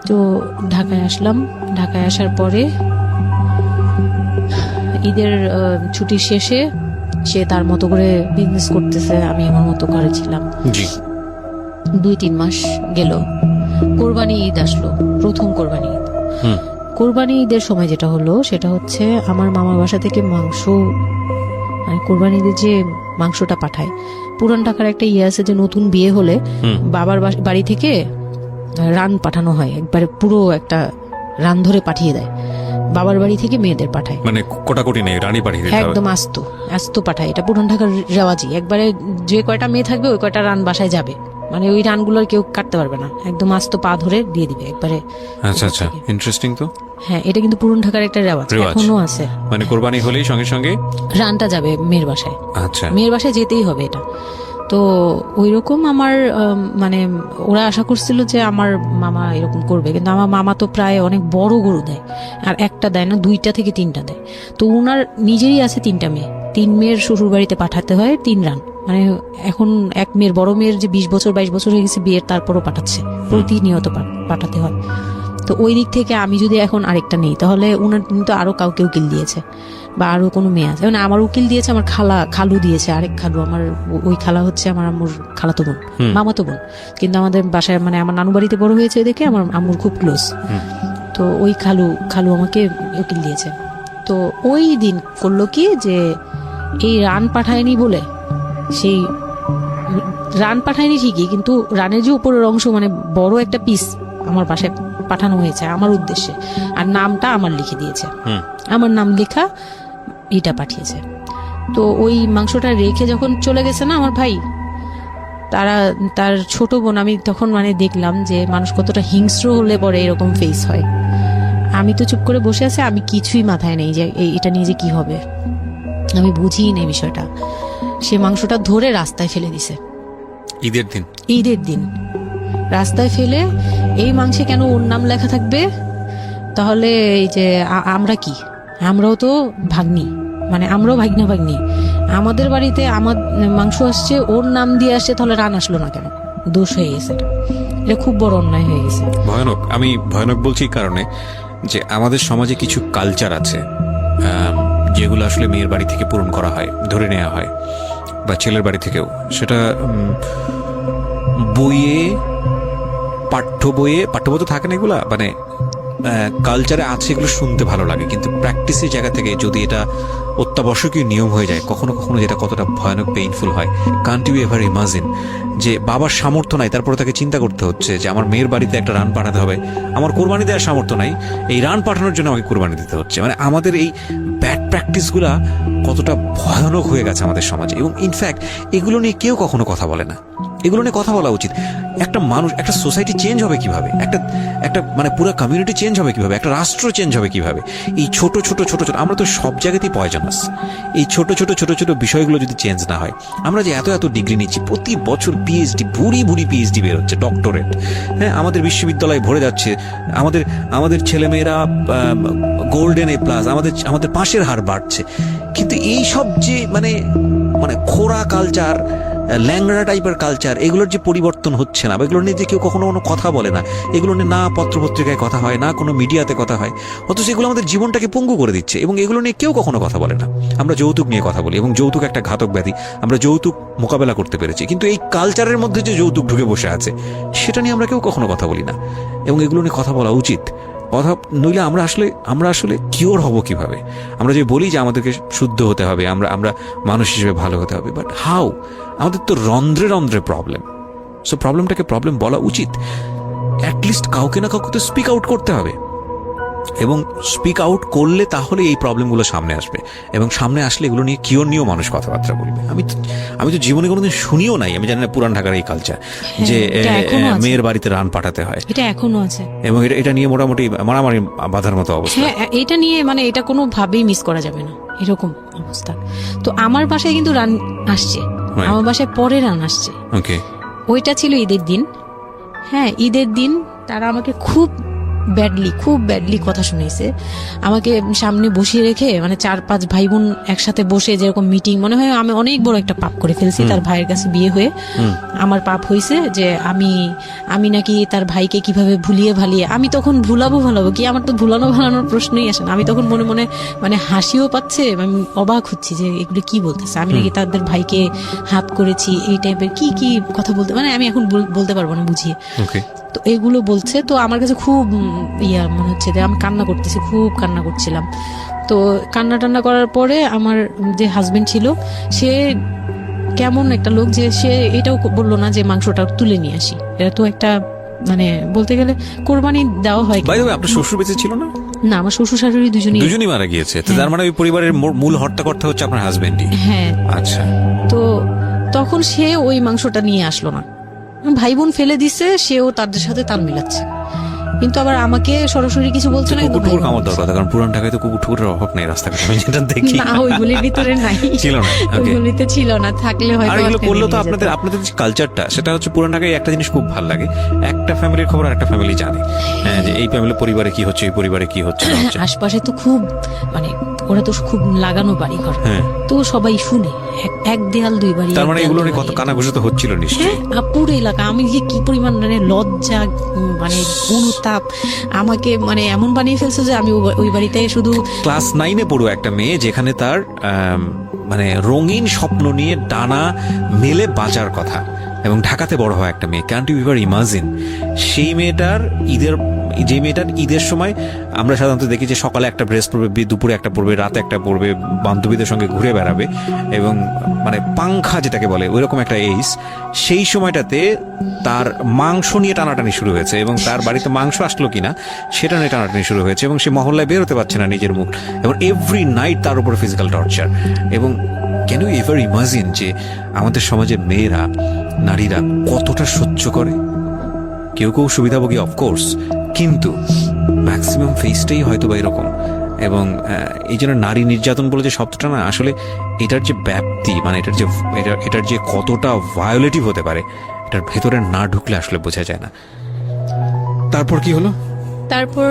তো ঢাকায় আসলাম, ঢাকায় আসার পরে ঈদের ছুটির শেষে সে তার মতো করে বিজনেস করতেছে, আমি আমার মতো করে ছিলাম। জি। 2-3 মাস গেল, কোরবানি ঈদ আসলো, প্রথম কোরবানি ঈদ। হুম। কোরবানি ঈদের সময় যেটা হলো সেটা হচ্ছে আমার মামার বাসা থেকে মাংস, মানে কোরবানি ঈদের যে মাংসটা পাঠায়, পুরান ঢাকার একটা ইয়ে আছে যে নতুন বিয়ে হলে বাবার বাড়ি থেকে রান পাঠানো হয়, একবারে পুরো একটা রান ধরে পাঠিয়ে দেয়, বাবার বাড়ি থেকে মেয়েদের পাঠায়, মানে কোটাকুটি নেই, রানী পাঠিয়ে দিতে হবে। একদম আস্ত আস্ত পাঠায়। এটা পুরান ঢাকার রেওয়াজি, একবারে যে কয়টা মেয়ে থাকবে ওই কয়টা রান বাসায় যাবে, মানে ওই রানগুলোর কেউ কাটতে পারবে না, একদম আস্ত পা ধরে দিয়ে দিবে একবারে। আচ্ছা আচ্ছা, ইন্টারেস্টিং তো। হ্যাঁ, এটা কিন্তু পুরান ঢাকার একটা রেওয়াজ, এখনো আছে। মানে কোরবানি হলেই সঙ্গে সঙ্গে রানটা যাবে মেয়ের বাসায়। আচ্ছা, মেয়ের বাসায় যেতেই হবে এটা। তো ওইরকম আমার মানে ওরা আশা করছিল যে আমার মামা এরকম করবে, কিন্তু আমার মামা তো প্রায় অনেক বড় গরু দেয়, আর একটা দেয় না, 2টা থেকে 3টা দেয়। তো ওনার নিজেরই আছে 3টা মেয়ে, 3 মেয়ের শ্বশুর বাড়িতে পাঠাতে হয় 3 রান। মানে এখন এক মেয়ের, বড় মেয়ের যে 20 বছর 22 বছর হয়ে গেছে বিয়ের, তারপরও পাঠাচ্ছে, প্রতিনিয়ত পাঠাতে হয়। তো ওই দিক থেকে আমি যদি এখন আরেকটা নেই, তাহলে উনার কিন্তু আরো কাউকে উকিল দিয়েছে, বা আরো কোনো মেয়ে আছে, মানে আমার উকিল দিয়েছে আমার খালু দিয়েছে, আরেক খালু, আমার ওই খালা হচ্ছে আমার আম্মুর খালাতো বোন, মামাতো বোন, কিন্তু আমাদের বাসায় মানে আমার নানু বাড়িতে বড় হয়েছে দেখে আমার আম্মুর খুব ক্লোজ। তো ওই খালু আমাকে উকিল দিয়েছে। তো ওই দিন করলো কি যে এই রান পাঠায়নি বলে, সেই রান পাঠায়নি ঠিকই, কিন্তু রানের যে উপরের অংশ মানে বড় একটা পিস আমার বাসায় পাঠানো হয়েছে আমার উদ্দেশ্যে, আর নামটা আমার লিখে দিয়েছে, আমার নাম লেখা এটা পাঠিয়েছে। তো ওই মাংসটা রেখে যখন চলে গেছে না আমার ভাই, তার ছোট বোন, আমি তখন মানে দেখলাম যে মানুষ কতটা হিংস্র হলে পরে এরকম ফেস হয়। আমি তো চুপ করে বসে আছি, আমি কিছুই মাথায় নেই যে এটা নিয়ে যে কি হবে, আমি বুঝিই নেই বিষয়টা। সে মাংসটা ধরে রাস্তায় ফেলে দিছে ঈদের দিন রাস্তায় ফেলে, এই মাংসে কেন ওর নাম লেখা থাকবে? তাহলে এই যে আমরা কি, আমরাও তো ভাগ্নি, মানে আমরাও ভাগ্নি, আমাদের বাড়িতে আমার মাংস আসছে, ওর নাম দিয়ে আসছে, তাহলে রান আসলো না কেন? দোষ হয়ে গেছে, এটা খুব বড় অন্যায় হয়ে গেছে। ভয়ানক। আমি ভয়ানক বলছি এই কারণে যে আমাদের সমাজে কিছু কালচার আছে যেগুলো আসলে মেয়ের বাড়ি থেকে পূরণ করা হয়, ধরে নেওয়া হয়, বা ছেলের বাড়ি থেকেও। সেটা পাঠ্য বইয়ে তো থাকে না এগুলা, মানে কালচারে আছে, এগুলো শুনতে ভালো লাগে, কিন্তু প্র্যাকটিসের জায়গা থেকে যদি এটা অত্যাবশ্যকীয় নিয়ম হয়ে যায়, কখনো কখনো যেটা কতটা ভয়ানক পেইনফুল হয়। কান্ট ইউ এভার ইমাজিন যে বাবার সামর্থ্য নাই, তারপরে তাকে চিন্তা করতে হচ্ছে যে আমার মেয়ের বাড়িতে একটা রান পাঠাতে হবে, আমার কোরবানি দেওয়ার সামর্থ্য নাই, এই রান পাঠানোর জন্য আমাকে কোরবানি দিতে হচ্ছে। মানে আমাদের এই ব্যাড প্র্যাকটিসগুলা কতটা ভয়ানক হয়ে গেছে আমাদের সমাজে, এবং ইনফ্যাক্ট এগুলো নিয়ে কেউ কখনো কথা বলে না। এগুলো নিয়ে কথা বলা উচিত। একটা মানুষ, একটা সোসাইটি চেঞ্জ হবে কিভাবে, একটা মানে পুরো কমিউনিটি চেঞ্জ হবে কিভাবে, একটা রাষ্ট্র চেঞ্জ হবে কিভাবে, এই ছোট ছোট আমরা তো সব জায়গাতেই পয়জনাস। এই ছোট ছোট বিষয়গুলো যদি চেঞ্জ না হয়, আমরা যে এত ডিগ্রি নিচ্ছি, প্রতি বছর পিএইচডি, ভুরি পিএইচডি বের হচ্ছে, ডক্টরেট, হ্যাঁ, আমাদের বিশ্ববিদ্যালয়ে ভরে যাচ্ছে, আমাদের ছেলেমেয়েরা গোল্ডেন এ প্লাস, আমাদের পাশের হার বাড়ছে, কিন্তু এই সব যে মানে খোরা কালচার, ল্যাংড়া টাইপের কালচার, এগুলোর যে পরিবর্তন হচ্ছে না, বা এগুলো নিয়ে যে কেউ কখনো কোনো কথা বলে না, এগুলো নিয়ে না পত্রপত্রিকায় কথা হয়, না কোনো মিডিয়াতে কথা হয়, অথচ এগুলো আমাদের জীবনটাকে পঙ্গু করে দিচ্ছে, এবং এগুলো নিয়ে কেউ কখনো কথা বলে না। আমরা যৌতুক নিয়ে কথা বলি, এবং যৌতুক একটা ঘাতক ব্যাধি, আমরা যৌতুক মোকাবেলা করতে পেরেছি, কিন্তু এই কালচারের মধ্যে যে যৌতুক ঢুকে বসে আছে, সেটা নিয়ে আমরা কেউ কখনো কথা বলি না, এবং এগুলো নিয়ে কথা বলা উচিত। কথা নইলে আমরা আসলে কিওর হব কিভাবে? আমরা যে বলি যে আমাদেরকে শুদ্ধ হতে হবে, আমরা মানুষ হিসেবে ভালো হতে হবে, বাট হাউ? আমাদের তো রন্ধ্রে প্রবলেম। সো প্রবলেমটাকে প্রবলেম বলা উচিত, অ্যাটলিস্ট কাউকে না কাউকে তো স্পিক আউট করতে হবে, এবং স্পিক আউট করলে তাহলে এই প্রবলেমগুলো সামনে আসবে, এবং সামনে আসলে এগুলো নিয়ে কিওর নিয়েও মানুষ কথাবার্তা বলবে। আমি তো জীবনে কোনোদিন শুনিও নাই, আমি জানি না পুরান ঢাকার এই কালচার যে মেয়ের বাড়িতে রান পাঠাতে হয়, এটা এখনো আছে, এবং এটা নিয়ে মোটামুটি মারামারি বাঁধার মতো অবস্থা। হ্যাঁ, এটা নিয়ে মানে এটা কোনো ভাবেই মিস করা যাবে না, এরকম অবস্থা। তো আমার বাসায় কিন্তু রান আসছে, আমার বাসায় পরে রান আসছে। ওকে, ওইটা ছিল ঈদের দিন। হ্যাঁ, ঈদের দিন তারা আমাকে খুব খুব ব্যাডলি কথা শুনেছে আমাকে সামনে বসিয়ে রেখে, মানে 4-5 ভাই বোন একসাথে বসে যেরকম মিটিং, মনে হয় আমি অনেক বড় একটা পাপ করে ফেলছি তার ভাইয়ের কাছে বিয়ে হয়ে। আমার পাপ হয়েছে যে আমি নাকি তার ভাইকে কিভাবে ভুলিয়ে ভালিয়ে, আমি তখন ভুলাবো কি, আমার তো ভালানোর প্রশ্নই আসে না। আমি তখন মনে মনে মানে হাসিও পাচ্ছে, আমি অবাক হচ্ছি যে এগুলো কি বলতেছে, আমি নাকি তাদের ভাইকে হাত করেছি, এই টাইপের কি কি কথা বলতে, মানে আমি এখন বলতে পারবো না বুঝিয়ে। তো এগুলো বলছে, তো আমার কাছে খুব মনে হচ্ছে যে আমি কান্না করতেছি, খুব কান্না করছিলাম। তো কান্না টান্না করার পরে আমার যে হাজবেন্ড ছিল সে কেমন একটা লোক যে সে এটাও বললো না যে মাংসটা তুলে নিয়ে আসি, এটা তো একটা মানে বলতে গেলে কোরবানি দেওয়া হয়। আপনার শ্বশুর বেঁচে ছিল না? না, আমার শ্বশুর শাশুড়ি দুজনই মারা গিয়েছে। তো তার মানে ওই পরিবারের মূল হর্তাকর্তা হচ্ছে আপনার হাজবেন্ডই? হ্যাঁ। আচ্ছা। তো তখন সে ওই মাংসটা নিয়ে আসলো না, ভাই বোন ফেলে দিছে, সেও তাদের সাথে তাল মিলাচ্ছে, কিন্তু আবার আমাকে সরাসরি কিছু বলছে না। কুকুর খাওয়ার দরকার, কারণ পুরান ঢাকায় তো কুকুরের অভাব নেই রাস্তাঘাটে, আমি যেটা দেখি। না, ওইগুলির ভিতরে নাই, ছিল না, ওইগুলিতে ছিল না, থাকলে হয়তো। আর এগুলো করলে তো আপনাদের যে কালচারটা, সেটা হচ্ছে পুরান ঢাকায় একটা জিনিস খুব ভালো লাগে, একটা ফ্যামিলির খবর একটা ফ্যামিলি জানে, হ্যাঁ, যে এই ফ্যামিলির পরিবারে কি হচ্ছে, এই পরিবারে কি হচ্ছে। আশপাশে তো খুব মানে ওরা তো খুব লাগানো বাড়ি ঘর, তো সবাই শুনে, এক দেয়াল দুই বাড়ি। তার মানে এগুলো নিয়ে কত কানাঘুষো তো হচ্ছিল নিশ্চয়ই। পুরো এলাকা, আমি যে কি পরিমাণ মানে লজ্জা, মানে অনুতাপ, আমাকে মানে এমন বানিয়ে ফেলছে যে আমি ওই বাড়িতে শুধু ক্লাস 9-এ পড়ো একটা মেয়ে, যেখানে তার মানে রঙিন স্বপ্ন নিয়ে ডানা মেলে বাঁচার কথা, এবং ঢাকাতে বড় হয় একটা মেয়ে। ক্যান্ট ইউ এভার ইমাজিন সেই মেয়েটার ঈদের সময় আমরা সাধারণত দেখি যে সকালে একটা ড্রেস পরবে, দুপুরে একটা পরবে, রাতে একটা পরবে, বান্ধবীদের সঙ্গে ঘুরে বেড়াবে, এবং মানে পাংখা যেটাকে বলে ওইরকম একটা এইজ। সেই সময়টাতে তার মাংস নিয়ে টানাটানি শুরু হয়েছে, এবং তার বাড়িতে মাংস আসলো কিনা সেটা নিয়ে টানাটানি শুরু হয়েছে, এবং সে মহল্লায় বেরোতে পারছে না নিজের মুখ, এবং এভরি নাইট তার উপরে ফিজিক্যাল টর্চার। এবং ক্যান ইউ এভার ইমাজিন যে আমাদের সমাজের মেয়েরা, নারীরা কতটা সহ্য করে? কেউ সুবিধাভোগী অফকোর্স, কিন্তু ম্যাক্সিমাম ফেসটাই হয়তো বা এরকম। এবং এই জন্য নারী নির্যাতন বলে যে শব্দটা না, আসলে এটার যে ব্যাপ্তি, মানে এটার যে কতটা ভায়োলেটিভ হতে পারে, এটার ভেতরে না ঢুকলে আসলে বোঝা যায় না। তারপর কি হলো? তারপর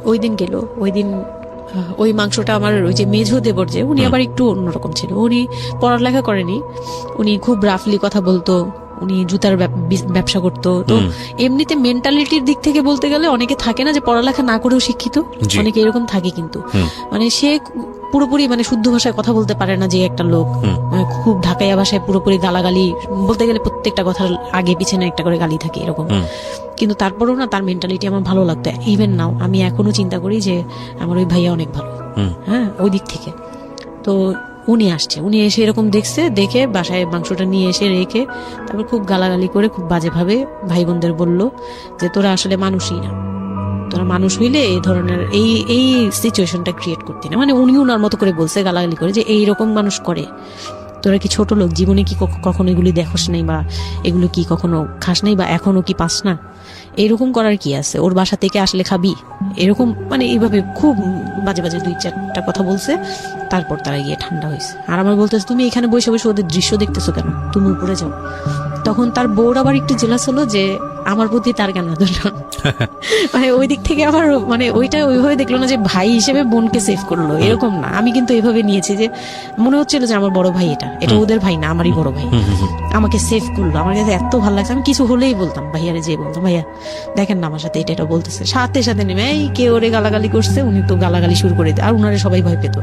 ওই দিন গেল, ওই দিন ওই মাংসটা আমার ওই যে মেঝো দেবর, যে উনি আবার একটু অন্যরকম ছিল, উনি পড়ালেখা করেনি, উনি খুব রাফলি কথা বলতো, উনি জুতার ব্যবসা করতো। তো এমনিতে মেন্টালিটির দিক থেকে বলতে গেলে অনেকে থাকে না যে পড়ালেখা না করেও শিক্ষিত, অনেকে এরকম থাকে, কিন্তু মানে সে পুরোপুরি মানে শুদ্ধ ভাষায় কথা বলতে পারে না যে একটা লোক, খুব ঢাকাইয়া ভাষায় পুরোপুরি গালাগালি, বলতে গেলে প্রত্যেকটা কথার আগে পিছনে একটা করে গালি থাকে এরকম। কিন্তু তারপরেও না তার মেন্টালিটি আমার ভালো লাগতো। ইভেন নাও আমি এখনো চিন্তা করি যে আমার ওই ভাইয়া অনেক ভালো, হ্যাঁ, ওই দিক থেকে। তো উনি আসছে, উনি এসে এরকম দেখে বাসায় মাংসটা নিয়ে এসে রেখে তারপর খুব গালাগালি করে খুব বাজেভাবে ভাই বোনদের বলল যে তোরা আসলে মানুষই না, তোরা মানুষ হইলে এই ধরনের এই সিচুয়েশনটা ক্রিয়েট করতি না। মানে উনি ওনার মতো করে বলছে গালাগালি করে যে এইরকম মানুষ করে, তোরা কি ছোট লোক, জীবনে কি কখনো এগুলি দেখোস নাই, বা এগুলো কি কখনো খাস নাই, বা এখনো কি পাস না, এরকম করার কি আছে, ওর বাসা থেকে আসলে খাবি, এরকম মানে এইভাবে খুব বাজে 2-4টা কথা বলছে। তারপর তারা গিয়ে ঠান্ডা হয়েছে, আর আমার বলতেছে তুমি এখানে বসে বসে ওদের দৃশ্য দেখতেছো কেন, তুমি উপরে যাও। তখন তার বউর আবার একটু জেলাস হলো যে আমার প্রতি তার কেন মানে ওই দিক থেকে আবার মানে ওইটা ওইভাবে দেখলো না যে ভাই হিসেবে বোনকে সেভ করলো, এরকম না। আমি কিন্তু এইভাবে নিয়েছি যে মনে হচ্ছিল যে আমার বড় ভাই, এটা ওদের ভাই না, আমারই বড় ভাই, আমাকে সেভ করলো। আমার কাছে এত ভালো লাগছে, আমি কিছু হলেই বলতাম ভাইয়ারে, যে বলতাম ভাইয়া দেখেন না আমার সাথে এটা বলতেছে, সাথে নেমে এই কে ওরে গালাগালি করছে, উনি তো গালাগালি শুরু করে দিত, আর উনারে সবাই ভয় পেত।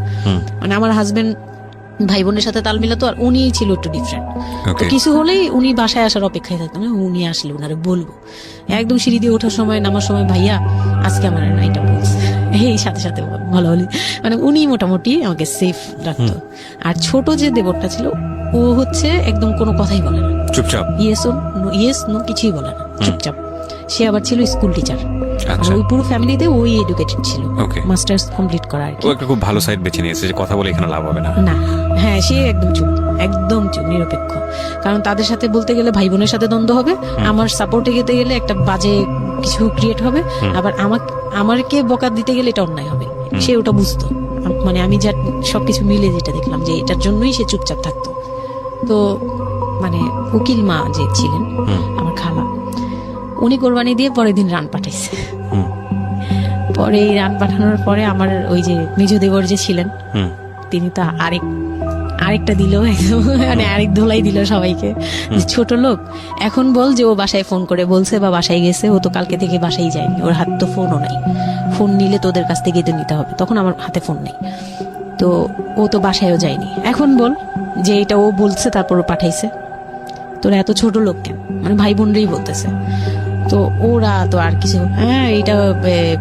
মানে আমার হাজবেন্ড ভাই বোনের সাথে তাল মিলাতো, আর উনি ছিল একটু ডিফারেন্ট। তো কিছু হলেই উনি বাসায় আসার অপেক্ষায় থাকতো না, উনি আসলে উনারে বলবো। একদম সিঁড়ি দিয়ে ওঠার সময় নামার সময় ভাইয়া আজকে আমার না এটা বলছে, এই সাথে ভালো হলে মানে উনি মোটামুটি আমাকে সেফ রাখতো। আর ছোট যে দেবরটা ছিল ও হচ্ছে একদম কোনো কথাই বলে না, চুপচাপ, ইয়েস নো কিছুই বলে না, চুপচাপ। সে আবার ছিল স্কুল টিচার, ওই পুরো ফ্যামিলিতে ওই এডুকেটেড ছিল, মাস্টার্স কমপ্লিট করা আর কি। ও একটা খুব ভালো সাইড বেছে নিয়েছে যে কথা বলে এখানে লাভ হবে না। হ্যাঁ, সে একদম চুপ নিরপেক্ষ। কারণ তাদের সাথে বলতে গেলে ভাই বোনের সাথে দ্বন্দ্ব হবে, আমার সাপোর্টে যেতে গেলে একটা বাজে কিছু ক্রিয়েট হবে, আবার আমাকে বকা দিতে গেলে এটা অন্যায় হবে, সে ওটা বুঝতো। মানে আমি যা সবকিছু মিলে যেটা দেখলাম যে এটার জন্যই সে চুপচাপ থাকতো। তো মানে উকিল মা যে ছিলেন আমার খালা, উনি কোরবানি দিয়ে পরের দিন রান পাঠাইছে, পরে এই রান পাঠানোর পরে আমার ওই যে মেজ দেবর যে ছিলেন, হুম। তিনি তো আরেকটা দিল একদম, মানে আরেক ধোলাই দিল সবাইকে, যে ছোট লোক এখন বল যে ও বাসায় ফোন করে বলছে বা বাসায় গেছে, ও তো কালকে থেকে বাসায় যায়নি, ওর হাত তো ফোনও নাই, ফোন নিলে তোদের কাছ থেকে তো নিতে হবে, তখন আমার হাতে ফোন নেই, তো ও তো বাসায়ও যায়নি, এখন বল যে এটা ও বলছে তারপর ও পাঠাইছে, তোরা এত ছোট লোক কেন, মানে ভাই বোনরাই বলতেছে। তো ওরা তো আর কিছু, হ্যাঁ এটা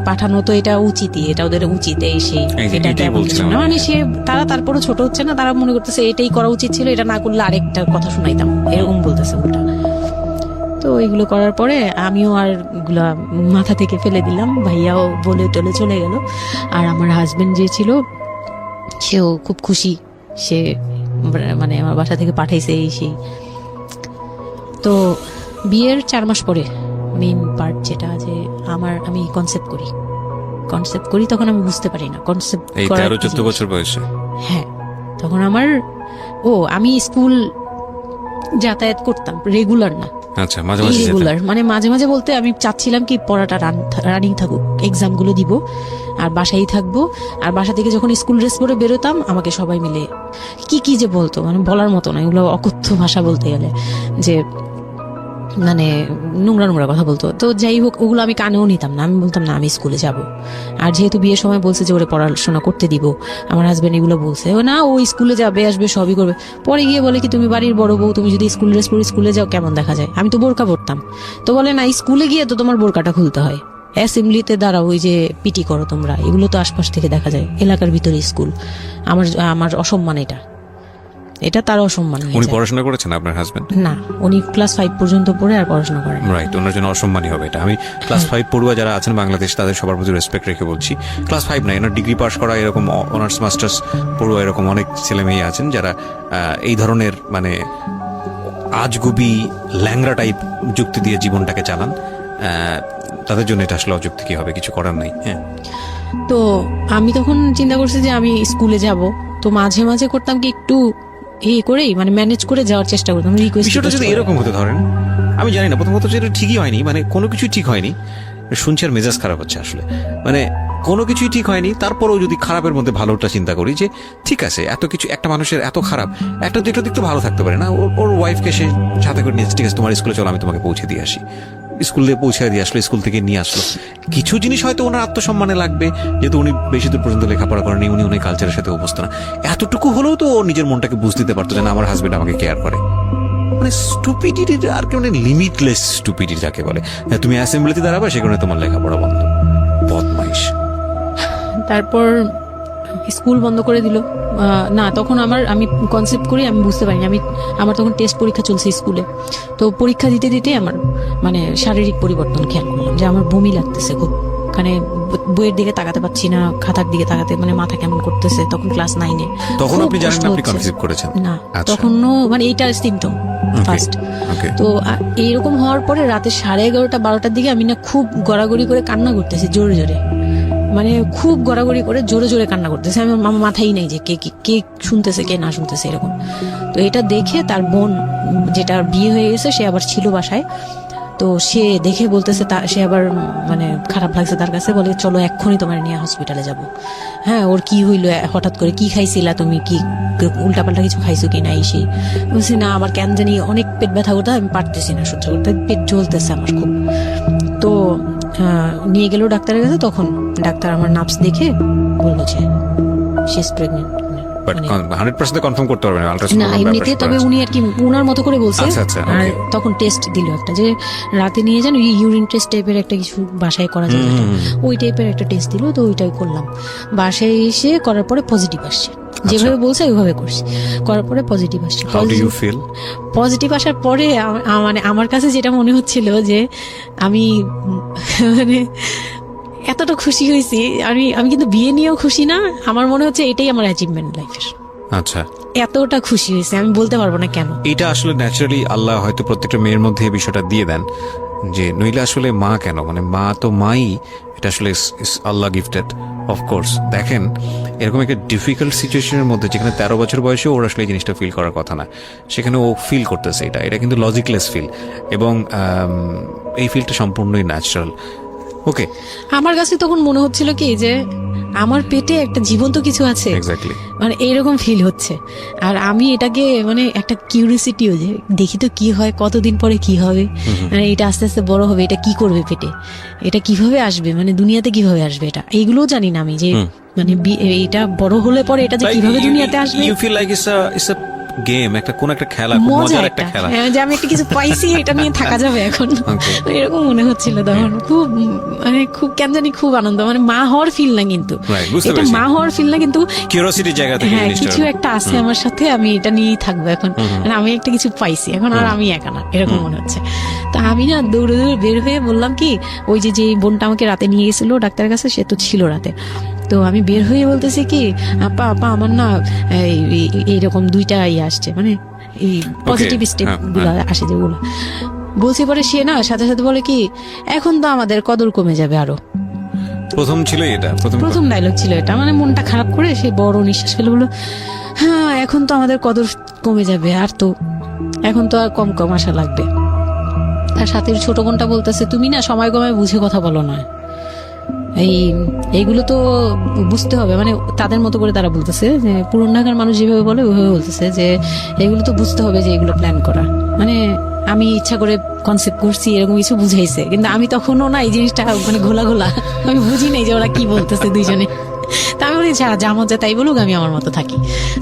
পাঠানো তো এটা উচিতই, এটা ওদের উচিত, এই সেই এটা এটাই কেমন বলছিলাম না, আমি। মানে সে তারা তারপরও ছোট হচ্ছে না, তারা মনে করতেছে এটাই করা উচিত ছিল, এটা না করলে আরেকটা কথা শোনাইতাম, এরকম বলতেছে উল্টা। তো এইগুলো করার পরে আমিও আর এগুলা মাথা থেকে ফেলে দিলাম, ভাইয়াও বলে টলে চলে গেল, আর আমার হাজবেন্ড যে ছিল সেও খুব খুশি, সে মানে আমার বাসা থেকে পাঠাইছে এই সেই। তো বিয়ের 4 মাস পরে মেইন পার্ট যেটা, যে আমি কনসেপ্ট করি, তখন আমি বুঝতে পারি না কনসেপ্ট এই করার 13-14 কি বছর বয়সে? হ্যাঁ, তখন আমি স্কুল যাতায়াত করতাম, রেগুলার না, আচ্ছা, মাঝে মাঝে যেতেন। ইরেগুলার, মানে মাঝে মাঝে বলতে আমি চাচ্ছিলাম কি পড়াটা রানিং থাকুক, এক্সাম গুলো দিব আর বাসায় থাকবো, আর বাসা থেকে যখন স্কুল ড্রেস পরে বেরোতাম আমাকে সবাই মিলে কি যে বলতো, মানে বলার মতো না, এগুলো অকথ্য ভাষা বলতে গেলে, যে মানে নোংরা কথা বলতো। তো যাই হোক, ওগুলো আমি কানেও নিতাম না, আমি বলতাম না আমি স্কুলে যাব। আর যেহেতু বিয়ের সময় বলছে যে ওরে পড়াশোনা করতে দিব, আমার হাজবেন্ড এগুলো বলছে, ও না ও স্কুলে যাবে আসবে সবই করবে, পরে গিয়ে বলে কি তুমি বাড়ির বড় বউ, তুমি যদি স্কুল ড্রেস পরে স্কুলে যাও কেমন দেখা যায়, আমি তো বোরকা পরতাম, তো বলে না স্কুলে গিয়ে তো তোমার বোরকাটা খুলতে হয়, অ্যাসেম্বলিতে দাঁড়াও, ওই যে পিটি করো তোমরা, এগুলো তো আশপাশ থেকে দেখা যায়, এলাকার ভিতরে স্কুল, আমার অসম্মান, এটা তার অসম্মান হয়ে উনি যায়। পড়াশোনা করেছেন আপনার হাজবেন্ড? না, উনি ক্লাস 5 পর্যন্ত পড়ে আর পড়াশোনা করেন। রাইট, ওনার জন্য অসম্মানই হবে এটা। আমি ক্লাস 5 পড়ুয়া যারা আছেন বাংলাদেশ, তাদের সবার প্রতি রেসপেক্ট রেখে বলছি, ক্লাস 5 না, এনার ডিগ্রি পাস করা এরকম অনার্স মাস্টার্স পড়ুয়া এরকম অনেক ছেলে মেয়ে আছেন যারা এই ধরনের মানে আজগুবি ল্যাংরা টাইপ যুক্তি দিয়ে জীবনটাকে চালান। তাদের জন্য এটা আসলে অযুক্তি কি হবে, কিছু করার নাই। হ্যাঁ, তো আমি তখন চিন্তা করছি যে আমি স্কুলে যাব, তো মাঝে মাঝে করতাম কি একটু করেই মানে ম্যানেজ করে যাওয়ার চেষ্টা করতাম, বিষয়টা যদি এরকম হতে ধরেন, আমি জানি না, প্রথমত যেটা ঠিকই হয়নি, মানে কোনো কিছুই ঠিক হয়নি, শুনছি আর মেজাজ খারাপ হচ্ছে আসলে, মানে কোনো কিছুই ঠিক হয়নি, তারপরেও যদি খারাপের মধ্যে ভালোটা চিন্তা করি, যে ঠিক আছে এত কিছু একটা মানুষের এত খারাপ, একটা দুটো দিক তো ভালো থাকতে পারে না, ওর ওয়াইফকে সে সাথে করে নিয়েছে, ঠিক আছে তোমার স্কুলে চলো আমি তোমাকে পৌঁছে দিয়ে আসি, স্কুলে পৌঁছে দিয়ে আসলো, স্কুল থেকে নিয়ে আসলো, কিছু জিনিস হয়তো ওনার আত্মসম্মানে লাগবে, যেহেতু উনি বেশি দূর পর্যন্ত লেখাপড়া করেনি, উনি অনেক কালচারের সাথে অভ্যস্ত না, এতটুকু হলেও তো ও নিজের মনটাকে বুঝ দিতে পারতো যে না আমার হাজবেন্ড আমাকে কেয়ার করে। মানে স্টুপিডিটি আর কি, মানে লিমিটলেস স্টুপিডিটি যাকে বলে, তুমি অ্যাসেম্বলিতে দাঁড়াবে সে কারণে তোমার লেখাপড়া বন্ধ, বদমাইশ। তারপর স্কুল বন্ধ করে দিল। না, তখন আমি কনসেপ্ট করি, আমি বুঝতে পারিনি, আমার তখন টেস্ট পরীক্ষা চলছে স্কুলে, তো পরীক্ষা দিতে দিতে আমার মানে শারীরিক পরিবর্তন খেয়াল করলাম, যে আমার বমি লাগতেছে খুব, মানে বইয়ের দিকে তাকাতে পাচ্ছি না, খাতার দিকে তাকাতে মানে মাথা কেমন করতেছে, তখন ক্লাস 9-এ। তখন খুব আপনি জানেন কষ্ট না আপনি হচ্ছে। কনসিভ করেছেন? না, আচ্ছা। তখনও মানে এইটার সিমটম ফার্স্ট। Okay. তো এইরকম হওয়ার পরে রাতে 11:30-12টার দিকে আমি না খুব গড়াগড়ি করে কান্না করতেছি জোরে জোরে, মানে খুব গড়াগড়ি করে জোরে জোরে কান্না করতেছে, আমার মাথায় নেই যে কে শুনতেছে কে না শুনতেছে এরকম। তো এটা দেখে তার বোন, যেটা বিয়ে হয়ে গেছে, সে আবার ছিল বাসায়, তো সে দেখে বলতেছে, সে আবার মানে খারাপ লাগছে তার কাছে, বলে চলো এক্ষুনি তোমার নিয়ে হসপিটালে যাব। হ্যাঁ, ওর কি হইলো হঠাৎ করে, কি খাইছিলা তুমি, কি উল্টাপাল্টা কিছু খাইছো কি না, সেই বলছি না আমার কেন জানি অনেক পেট ব্যথা করতে, আমি পারতেছি না সহ্য করতে, পেট জ্বলতেছে আমার খুব। তো নিয়ে গেল ডাক্তারের কাছে, তখন ডাক্তার আমার নার্ভস দেখে বললো যে she is pregnant. But 100% confirm করতে পারবেন না আল্ট্রাসাউন্ড? এমনিতে, তবে উনি আর কি উনার মতো করে বলছে। আচ্ছা, আচ্ছা, আর okay. তখন টেস্ট দিল একটা, যে রাতে নিয়ে যান, ইউরিন টেস্ট টাইপের একটা কিছু বাসায় করা যায়, ওই টাইপের একটা টেস্ট দিল, তো ওইটাই করলাম। বাসায় এসে করার পরে পজিটিভ আসছে, যেভাবে বলছে ওইভাবে করছি, করার পরে পজিটিভ আসছে। How do you feel? Positive আসার পরে মানে আমার কাছে যেটা মনে হচ্ছিল যে আমি মানে এতটা খুশি হয়েছি, আমি কিন্তু বিয়ে নিয়েও খুশি না, আমার মনে হচ্ছে এটাই আমার অ্যাচিভমেন্ট লাইফের। আচ্ছা, এতটা খুশি হয়েছে আমি বলতে পারবো না কেন। এটা আসলে ন্যাচারালি আল্লাহ হয়তো প্রত্যেকটা মেয়ের মধ্যে এই বিষয়টা দিয়ে দেন, যে নইলে আসলে মা কেন, মানে মা তো মাই, এটা আসলে আল্লাহ গিফটেড অফকোর্স। দেখেন এরকম একটা ডিফিকাল্ট সিচুয়েশনের মধ্যে, যেখানে 13 বছর বয়সে ওর আসলে এই জিনিসটা ফিল করার কথা না, সেখানে ও ফিল করতেছে, এটা কিন্তু লজিকলেস ফিল, এবং এই ফিলটা সম্পূর্ণই ন্যাচারাল। ওকে, আমার কাছে তখন মনে হচ্ছিল কি যে আমার পেটে একটা জীবন্ত কিছু আছে, এক্স্যাক্টলি। মানে এরকম ফিল হচ্ছে। আর আমি এটাকে মানে একটা কিউরিসিটিও, যে দেখি তো কি হয়, কতদিন পরে কি হবে, মানে এটা আস্তে আস্তে বড় হবে, এটা কি করবে পেটে, এটা কিভাবে আসবে, মানে দুনিয়াতে কিভাবে আসবে, এটা এইগুলোও জানি না আমি, যে মানে এটা বড় হলে পরে এটা যে কিভাবে দুনিয়াতে আসবে। You feel like it's a game, একটা কোন একটা খেলা, খুব মজা মজার একটা একটা খেলা। হ্যাঁ, যে আমি একটা কিছু পাইছি, এটা নিয়ে থাকা যাবে এখন, Okay. এরকম মনে হচ্ছিল তখন। খুব মানে খুব কেন জানি খুব আনন্দ, মানে মা হওয়ার ফিল না কিন্তু, Right, বুঝতে এটা পেরেছি। মা হওয়ার ফিল না কিন্তু কিউরিওসিটির জায়গা থেকে হ্যাঁ, জিনিসটা। কিছু একটা আছে আমার সাথে, আমি এটা নিয়েই থাকবো এখন, মানে আমি একটা কিছু পাইছি এখন, আর আমি একা না, এরকম মনে হচ্ছে। তো আমি না দৌড়ে দৌড়ে বের হয়ে বললাম কি, ওই যে যে বোনটা আমাকে রাতে নিয়ে গেছিল ডাক্তারের কাছে, সে তো ছিল রাতে। তো আমি বের হয়ে বলতেছি কি, আপা আপা আমার না এইরকম দুইটা ইয়ে আসছে, মানে এই পজিটিভ স্টেপ গুলো আসে যেগুলো বলছি। পরে সে না সাথে সাথে বলে কি, এখন তো আমাদের কদর কমে যাবে আরো। প্রথম ছিল এটা, প্রথম ডায়লগ ছিল এটা, মানে মনটা খারাপ করে সে বড় নিঃশ্বাস ফেলে বললো, হ্যাঁ এখন তো আমাদের কদর কমে যাবে, আর তো এখন তো আর কম কম আসা লাগবে। তার সাথে ছোট বোনটা বলতেছে, তুমি না সময় কমে বুঝে কথা বলো না, এইগুলো তো বুঝতে হবে, মানে তাদের মতো করে তারা বলতেছে, যে পুরন ঢাকার মানুষ যেভাবে বলে ওইভাবে বলতেছে, যে এগুলো তো বুঝতে হবে যে এগুলো প্ল্যান করা, মানে আমি ইচ্ছা করে কনসেপ্ট করছি এরকম কিছু বুঝাইছে, কিন্তু আমি তখনও না এই জিনিসটা মানে ঘোলা ঘোলা, আমি বুঝি নাই যে ওরা কি বলতেছে দুইজনে। তা আমি বলি যা মজা তাই বলুক, আমি আমার মতো থাকি।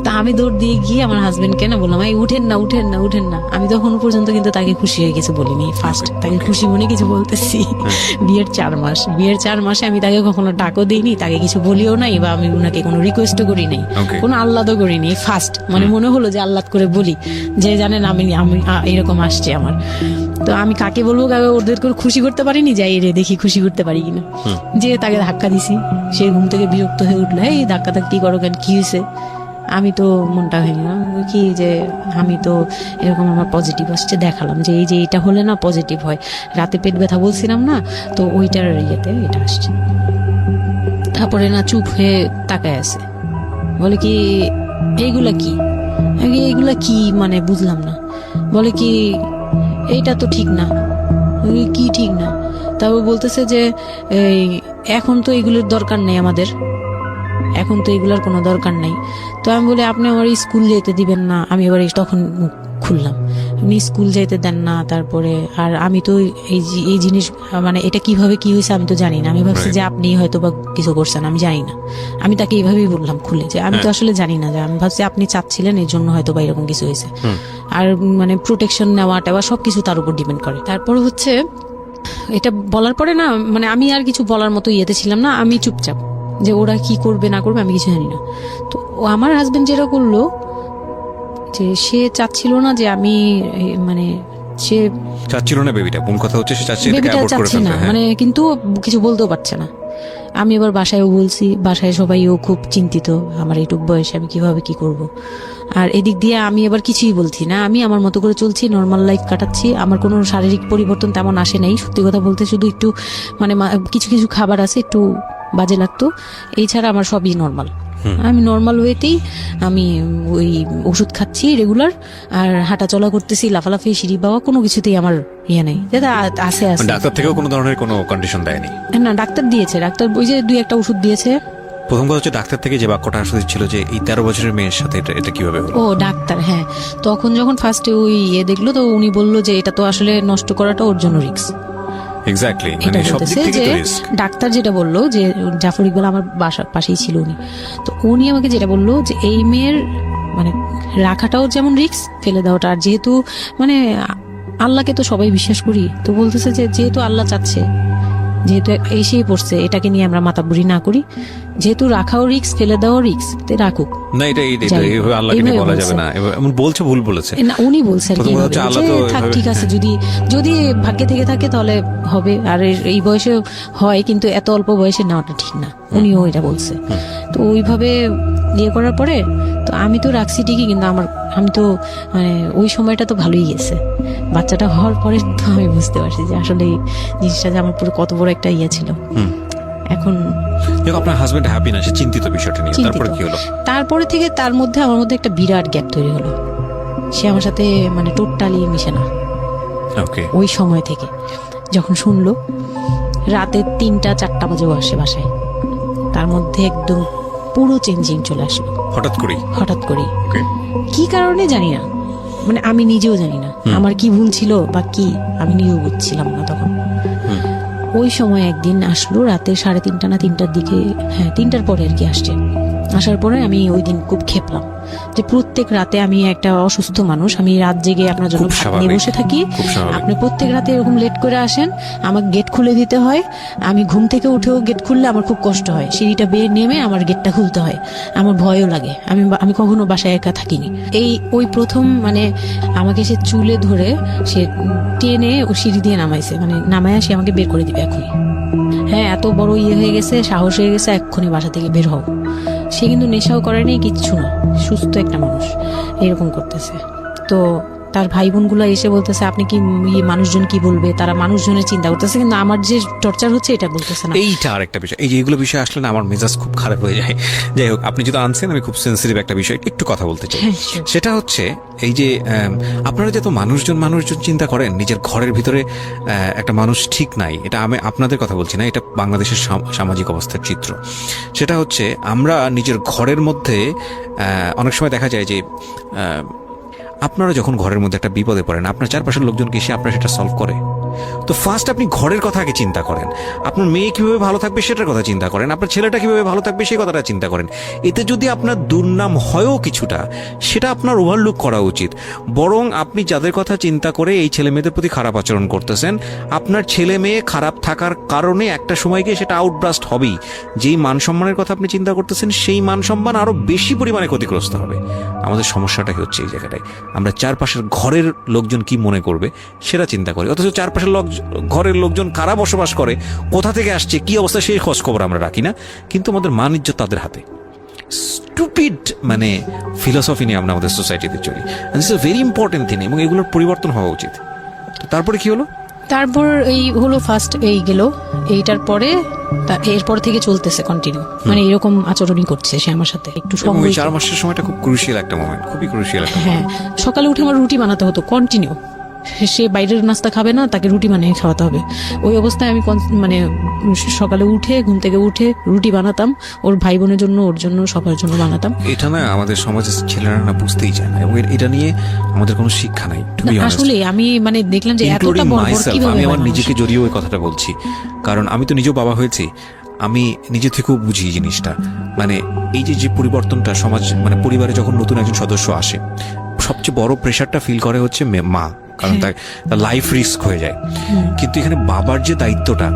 তা আমি দৌড় দিয়ে গিয়ে আমার হাজবেন্ডকে না বললাম, এই উঠেন না উঠেন না উঠেন না। আমি তখন পর্যন্ত কিন্তু তাকে খুশি হয়ে কিছু বলিনি, ফার্স্ট তাকে খুশি মনে কিছু বলতেছি। বিয়ের 4 মাস, বিয়ের 4 মাসে আমি তাকে কখনো ডাকও দিইনি, তাকে কিছু বলিও নাই, বা আমি ওনাকে কোনো রিকোয়েস্টও করি নাই, কোনো আহ্লাদও করিনি। ফার্স্ট মানে মনে হলো যে আহ্লাদ করে বলি, যে জানেন আমি এরকম আসছে আমার। তো আমি কাকে বলবো, কাকে ওদের করে খুশি করতে পারিনি, যাই রে দেখি খুশি করতে পারি কিনা। যে তাকে ধাক্কা দিছি, সে ঘুম থেকে বিরক্ত হয়ে উঠলো, এই ধাক্কা ধাক্কি করো কেন, কি হয়েছে? আমি তো মনটা ভেঙে গেলাম, কি যে আমি তো এরকম আমার পজিটিভ আসছে, দেখালাম যে এই যে এটা হলে না পজিটিভ হয়, রাতে পেট ব্যথা বলছিলাম না, তো ওইটার ইয়েতে এটা আসছে। তারপরে না চুপ হয়ে তাকায় আছে, বলে কি এইগুলা কি, আমি কি এইগুলা কি, মানে বুঝলাম না। বলে কি এইটা তো ঠিক না। কি ঠিক না? তারপর বলতেছে যে এই এখন তো এগুলোর দরকার নেই আমাদের, এখন তো এগুলোর কোনো দরকার নাই। তো আমি বলি আপনি আমার স্কুল যেতে দিবেন না। আমি এবার তখন খুললাম, আপনি স্কুল যেতে দেন না, তারপরে আর আমি তো এই জিনিস মানে এটা কিভাবে কি হয়েছে আমি তো জানি না। আমি ভাবছি যে আপনি হয়তো বা কিছু করছেন, আমি জানি না। আমি তাকে এইভাবেই বললাম খুলে, যে আমি তো আসলে জানি না, যে আমি ভাবছি আপনি চাচ্ছিলেন এই জন্য হয়তো বা এরকম কিছু হয়েছে। আর মানে প্রোটেকশন নেওয়া টেওয়া সবকিছু তার উপর ডিপেন্ড করে। তারপর হচ্ছে এটা বলার পরে না মানে আমি আর কিছু বলার মতো ইয়েতে ছিলাম না, আমি চুপচাপ, যে ওরা কি করবে না করবে আমি কিছু জানি না। তো আমার হাজবেন্ড যেটা করলো, যে সে চাচ্ছিল না যে আমি মানে সে চাচ্ছিল না বেবিটা, কোন কথা হচ্ছে, সে চাচ্ছে এটাকে বেবিটা অ্যাভয়েড করে চাচ্ছে না, ফেলতে। মানে কিন্তু কিছু বলতেও পারছে না। আমি এবার বাসায়ও বলছি, বাসায় সবাইও খুব চিন্তিত আমার এইটুক বয়সে আমি কিভাবে কি করব। আর এদিক দিয়ে আমি এবার কিছুই বলছি না, আমি আমার মতো করে চলছি, নর্মাল লাইফ কাটাচ্ছি। আমার কোনো শারীরিক পরিবর্তন তেমন আসে নাই, সত্যি কথা বলতে। শুধু একটু মানে কিছু কিছু খাবার আছে একটু বাজে লাগতো, এই ছাড়া আমার সবই নর্মাল। আমি নর্মাল ওয়েতেই আমি ওই ওষুধ খাচ্ছি রেগুলার, আর হাঁটা চলা করতেছি, লাফালাফি সিঁড়ি বাওয়া কোনো কিছুতেই আমার ইয়ে নেই। দাদা আছে আছে, ডাক্তার থেকেও কোনো ধরনের কোনো কন্ডিশন দেয়নি? না ডাক্তার দিয়েছে, ডাক্তার ওই যে 2-1টা ওষুধ দিয়েছে। প্রথম কথা হচ্ছে ডাক্তার থেকে যে বাক্যটা আসলে ছিল যে এই 13 বছরের মেয়ের সাথে এটা কিভাবে হলো? ও ডাক্তার, হ্যাঁ। তখন যখন ফার্স্টে ওই দেখলো, তো উনি বললো যে এটা তো আসলে নষ্ট করাটা ওর জন্য রিস্ক। এক্স্যাক্টলি, এটা মানে সব দিক বলতেছে থেকে যে তো রিস্ক। ডাক্তার যেটা বললো, যে জাফর ইকবাল আমার বাসার পাশেই ছিল উনি, তো উনি আমাকে যেটা বললো যে এই মেয়ের মানে রাখাটাও যেমন রিস্ক, ফেলে দেওয়াটা। আর যেহেতু মানে আল্লাহকে তো সবাই বিশ্বাস করি, তো বলতেছে যে যেহেতু আল্লাহ চাচ্ছে, যেহেতু এসেই পড়ছে, এটাকে নিয়ে আমরা মাতাবুরি না করি, যেহেতু রাখাও রিস্ক ফেলে দেওয়াও রিস্ক, রাখুক। না এটা এইভাবে আল্লাহকে নিয়ে বলা যাবে না, এমন বলছে, ভুল বলেছে না উনি বলছেন প্রথম কথা হচ্ছে আল্লাহ তো থাক ঠিক আছে, যদি ভাগ্যে থেকে থাকে তাহলে হবে। আর এই বয়সে হয়, কিন্তু এত অল্প বয়সে নেওয়াটা ঠিক না, উনিও এটা বলছে। তো ওইভাবে ইয়ে করার পরে তো আমি তো রাখছি ঠিকই, কিন্তু আমি তো মানে ওই সময়টা তো ভালোই গেছে। বাচ্চাটা হওয়ার পরে তো আমি বুঝতে পারছি যে আসলে এই জিনিসটা যে আমার পুরো কত বড় একটা ইয়ে ছিল। এখন আপনার হাজবেন্ড হ্যাপি না, সে চিন্তিত বিষয়টা নিয়ে। তারপরে কি হলো? তারপরে থেকে তার মধ্যে আমার মধ্যে একটা বিরাট গ্যাপ তৈরি হলো। সে আমার সাথে মানে টোটালি মিশে না। ওকে। ওই সময় থেকে যখন শুনলো রাতে 3টা-4টা বাজেও আসে বাসায়। তার মধ্যে একদম পুরো চেঞ্জিং চলে আসলো হঠাৎ করেই। কি কারণে জানি না, মানে আমি নিজেও জানি না আমার কি ভুল ছিল বা কি, আমি নিজেও বুঝছিলাম না তখন। ওই সময় একদিন আসলো রাতে 3:30 না 3টার দিকে, হ্যাঁ 3টার পরে আর কি আসছে। আসার পরে আমি ওই দিন খুব খেপলাম যে প্রত্যেক রাতে, আমি একটা অসুস্থ মানুষ, আমি রাত জেগে আপনার জন্য খুব ভাত স্বাভাবিক, নিয়ে বসে থাকি, খুব স্বাভাবিক। আপনি প্রত্যেক রাতে এরকম লেট করে আসেন, আমাকে গেট খুলে দিতে হয়, আমি ঘুম থেকে উঠেও গেট খুললে আমার খুব কষ্ট হয়, সিঁড়িটা বেয়ে নেমে আমার গেটটা খুলতে হয়, আমার ভয়ও লাগে, আমি কখনো বাসায় একা থাকিনি। ওই প্রথম মানে আমাকে সে চুলে ধরে সে টেনে ও সিঁড়ি দিয়ে নামাইছে, মানে নামায় সে আমাকে বের করে দিবে এখনই। হ্যাঁ, এত বড় হয়ে গেছে, সাহস হয়ে গেছে, এক্ষুনি বাসা থেকে বের হও। সে কিন্তু নেশাও করে নেই, কিচ্ছু না, সুস্থ একটা মানুষ, এরকম করতেছে। তো তার ভাই বোনগুলো এসে বলতেছে আপনি কি মানুষজন কি বলবে, তারা মানুষজনের চিন্তা করতেছে, কিন্তু আমার যে টর্চার হচ্ছে এটা বলতেছে না। এইটা আরেকটা বিষয়, এই যে এগুলো বিষয় আসলে না আমার মেজাজ খুব খারাপ হয়ে যায়। যাই হোক, আপনি যদি আনছেন, আমি খুব সেন্সিটিভ একটা বিষয় একটু কথা বলতে চাই। হ্যাঁ, sure. সেটা হচ্ছে এই যে আপনারা যে তো মানুষজন চিন্তা করেন, নিজের ঘরের ভিতরে একটা মানুষ ঠিক নাই, এটা আমি আপনাদের কথা বলছি না, এটা বাংলাদেশের সামাজিক অবস্থার চিত্র। সেটা হচ্ছে আমরা নিজের ঘরের মধ্যে অনেক সময় দেখা যায় যে আপনারা যখন ঘরের মধ্যে একটা বিপদে পড়েন, আপনার চারপাশের লোকজনকে এসে আপনার সেটা সলভ করে। তো ফার্স্ট আপনি ঘরের কথা আগে চিন্তা করেন, আপনার মেয়ে কিভাবে ভালো থাকবে সেটার কথা চিন্তা করেন, আপনার ছেলেটা কিভাবে ভালো থাকবে সেই কথাটা চিন্তা করেন। এতে যদি আপনার দুর্নাম হয়ও কিছুটা, সেটা আপনার ওভারলুক করা উচিত। বরং আপনি যাদের কথা চিন্তা করে এই ছেলে মেয়েদের প্রতি খারাপ আচরণ করতেছেন, আপনার ছেলে মেয়ে খারাপ থাকার কারণে একটা সময় গিয়ে সেটা আউটব্রাস্ট হবেই। যেই মান সম্মানের কথা আপনি চিন্তা করতেছেন, সেই মান সম্মান আরো বেশি পরিমাণে ক্ষতিগ্রস্ত হবে। আমাদের সমস্যাটা হচ্ছে এই জায়গাটায়, আমরা চারপাশের ঘরের লোকজন কি মনে করবে সেটা চিন্তা করি, অথচ চারপাশের ঘরের লোকজন কারা বসবাস করে, কোথা থেকে আসছে, কি অবস্থা, সেই খোঁজ খবর আমরা রাখি না। কিন্তু আমাদের মান ইজ্জত তাদের হাতে। স্টুপিড মানে ফিলসফি নিয়ে আমরা আমাদের সোসাইটিতে চলি। This is very important thing, এবং এগুলোর পরিবর্তন হওয়া উচিত। তারপরে কি হলো? তারপর এই হলো ফার্স্ট এই গেল, এইটার পরে এরপর থেকে চলতেছে কন্টিনিউ, মানে এরকম আচরণই করছে সে আমার সাথে। একটু এবং সময়, ওই 4 মাসের সময়টা খুব ক্রুশিয়াল একটা মোমেন্ট, খুবই ক্রুশিয়াল একটা হ্যাঁ, সকালে উঠে আমার রুটি বানাতে হতো কন্টিনিউ। সে বাইরের নাস্তা খাবে না, তাকে রুটি বানিয়ে খাওয়াতে হবে। ওই অবস্থায় আমি মানে সকালে উঠে ঘুম থেকে উঠে রুটি বানাতাম, ওর ভাই বোনের জন্য, ওর জন্য, সবার জন্য বানাতাম। এটা না আমাদের সমাজের ছেলেরা না বুঝতেই চায় না, এবং এটা নিয়ে আমাদের কোনো শিক্ষা নাই। আসলে আমি মানে দেখলাম যে এতটা বর্বর কিভাবে আমি হয় আমার মানুষ। নিজেকে জড়িয়ে ওই কথাটা বলছি, কারণ আমি তো নিজেও বাবা হয়েছি, আমি নিজে থেকেও বুঝি এই জিনিসটা। মানে এই যে পরিবর্তনটা সমাজ, মানে পরিবারে যখন নতুন একজন সদস্য আসে, সবচেয়ে বড় প্রেশারটা ফিল করে হচ্ছে মা, কারণ তার লাইফ রিস্ক হয়ে যায়। কিন্তু এখানে বাবার যে দায়িত্বটা,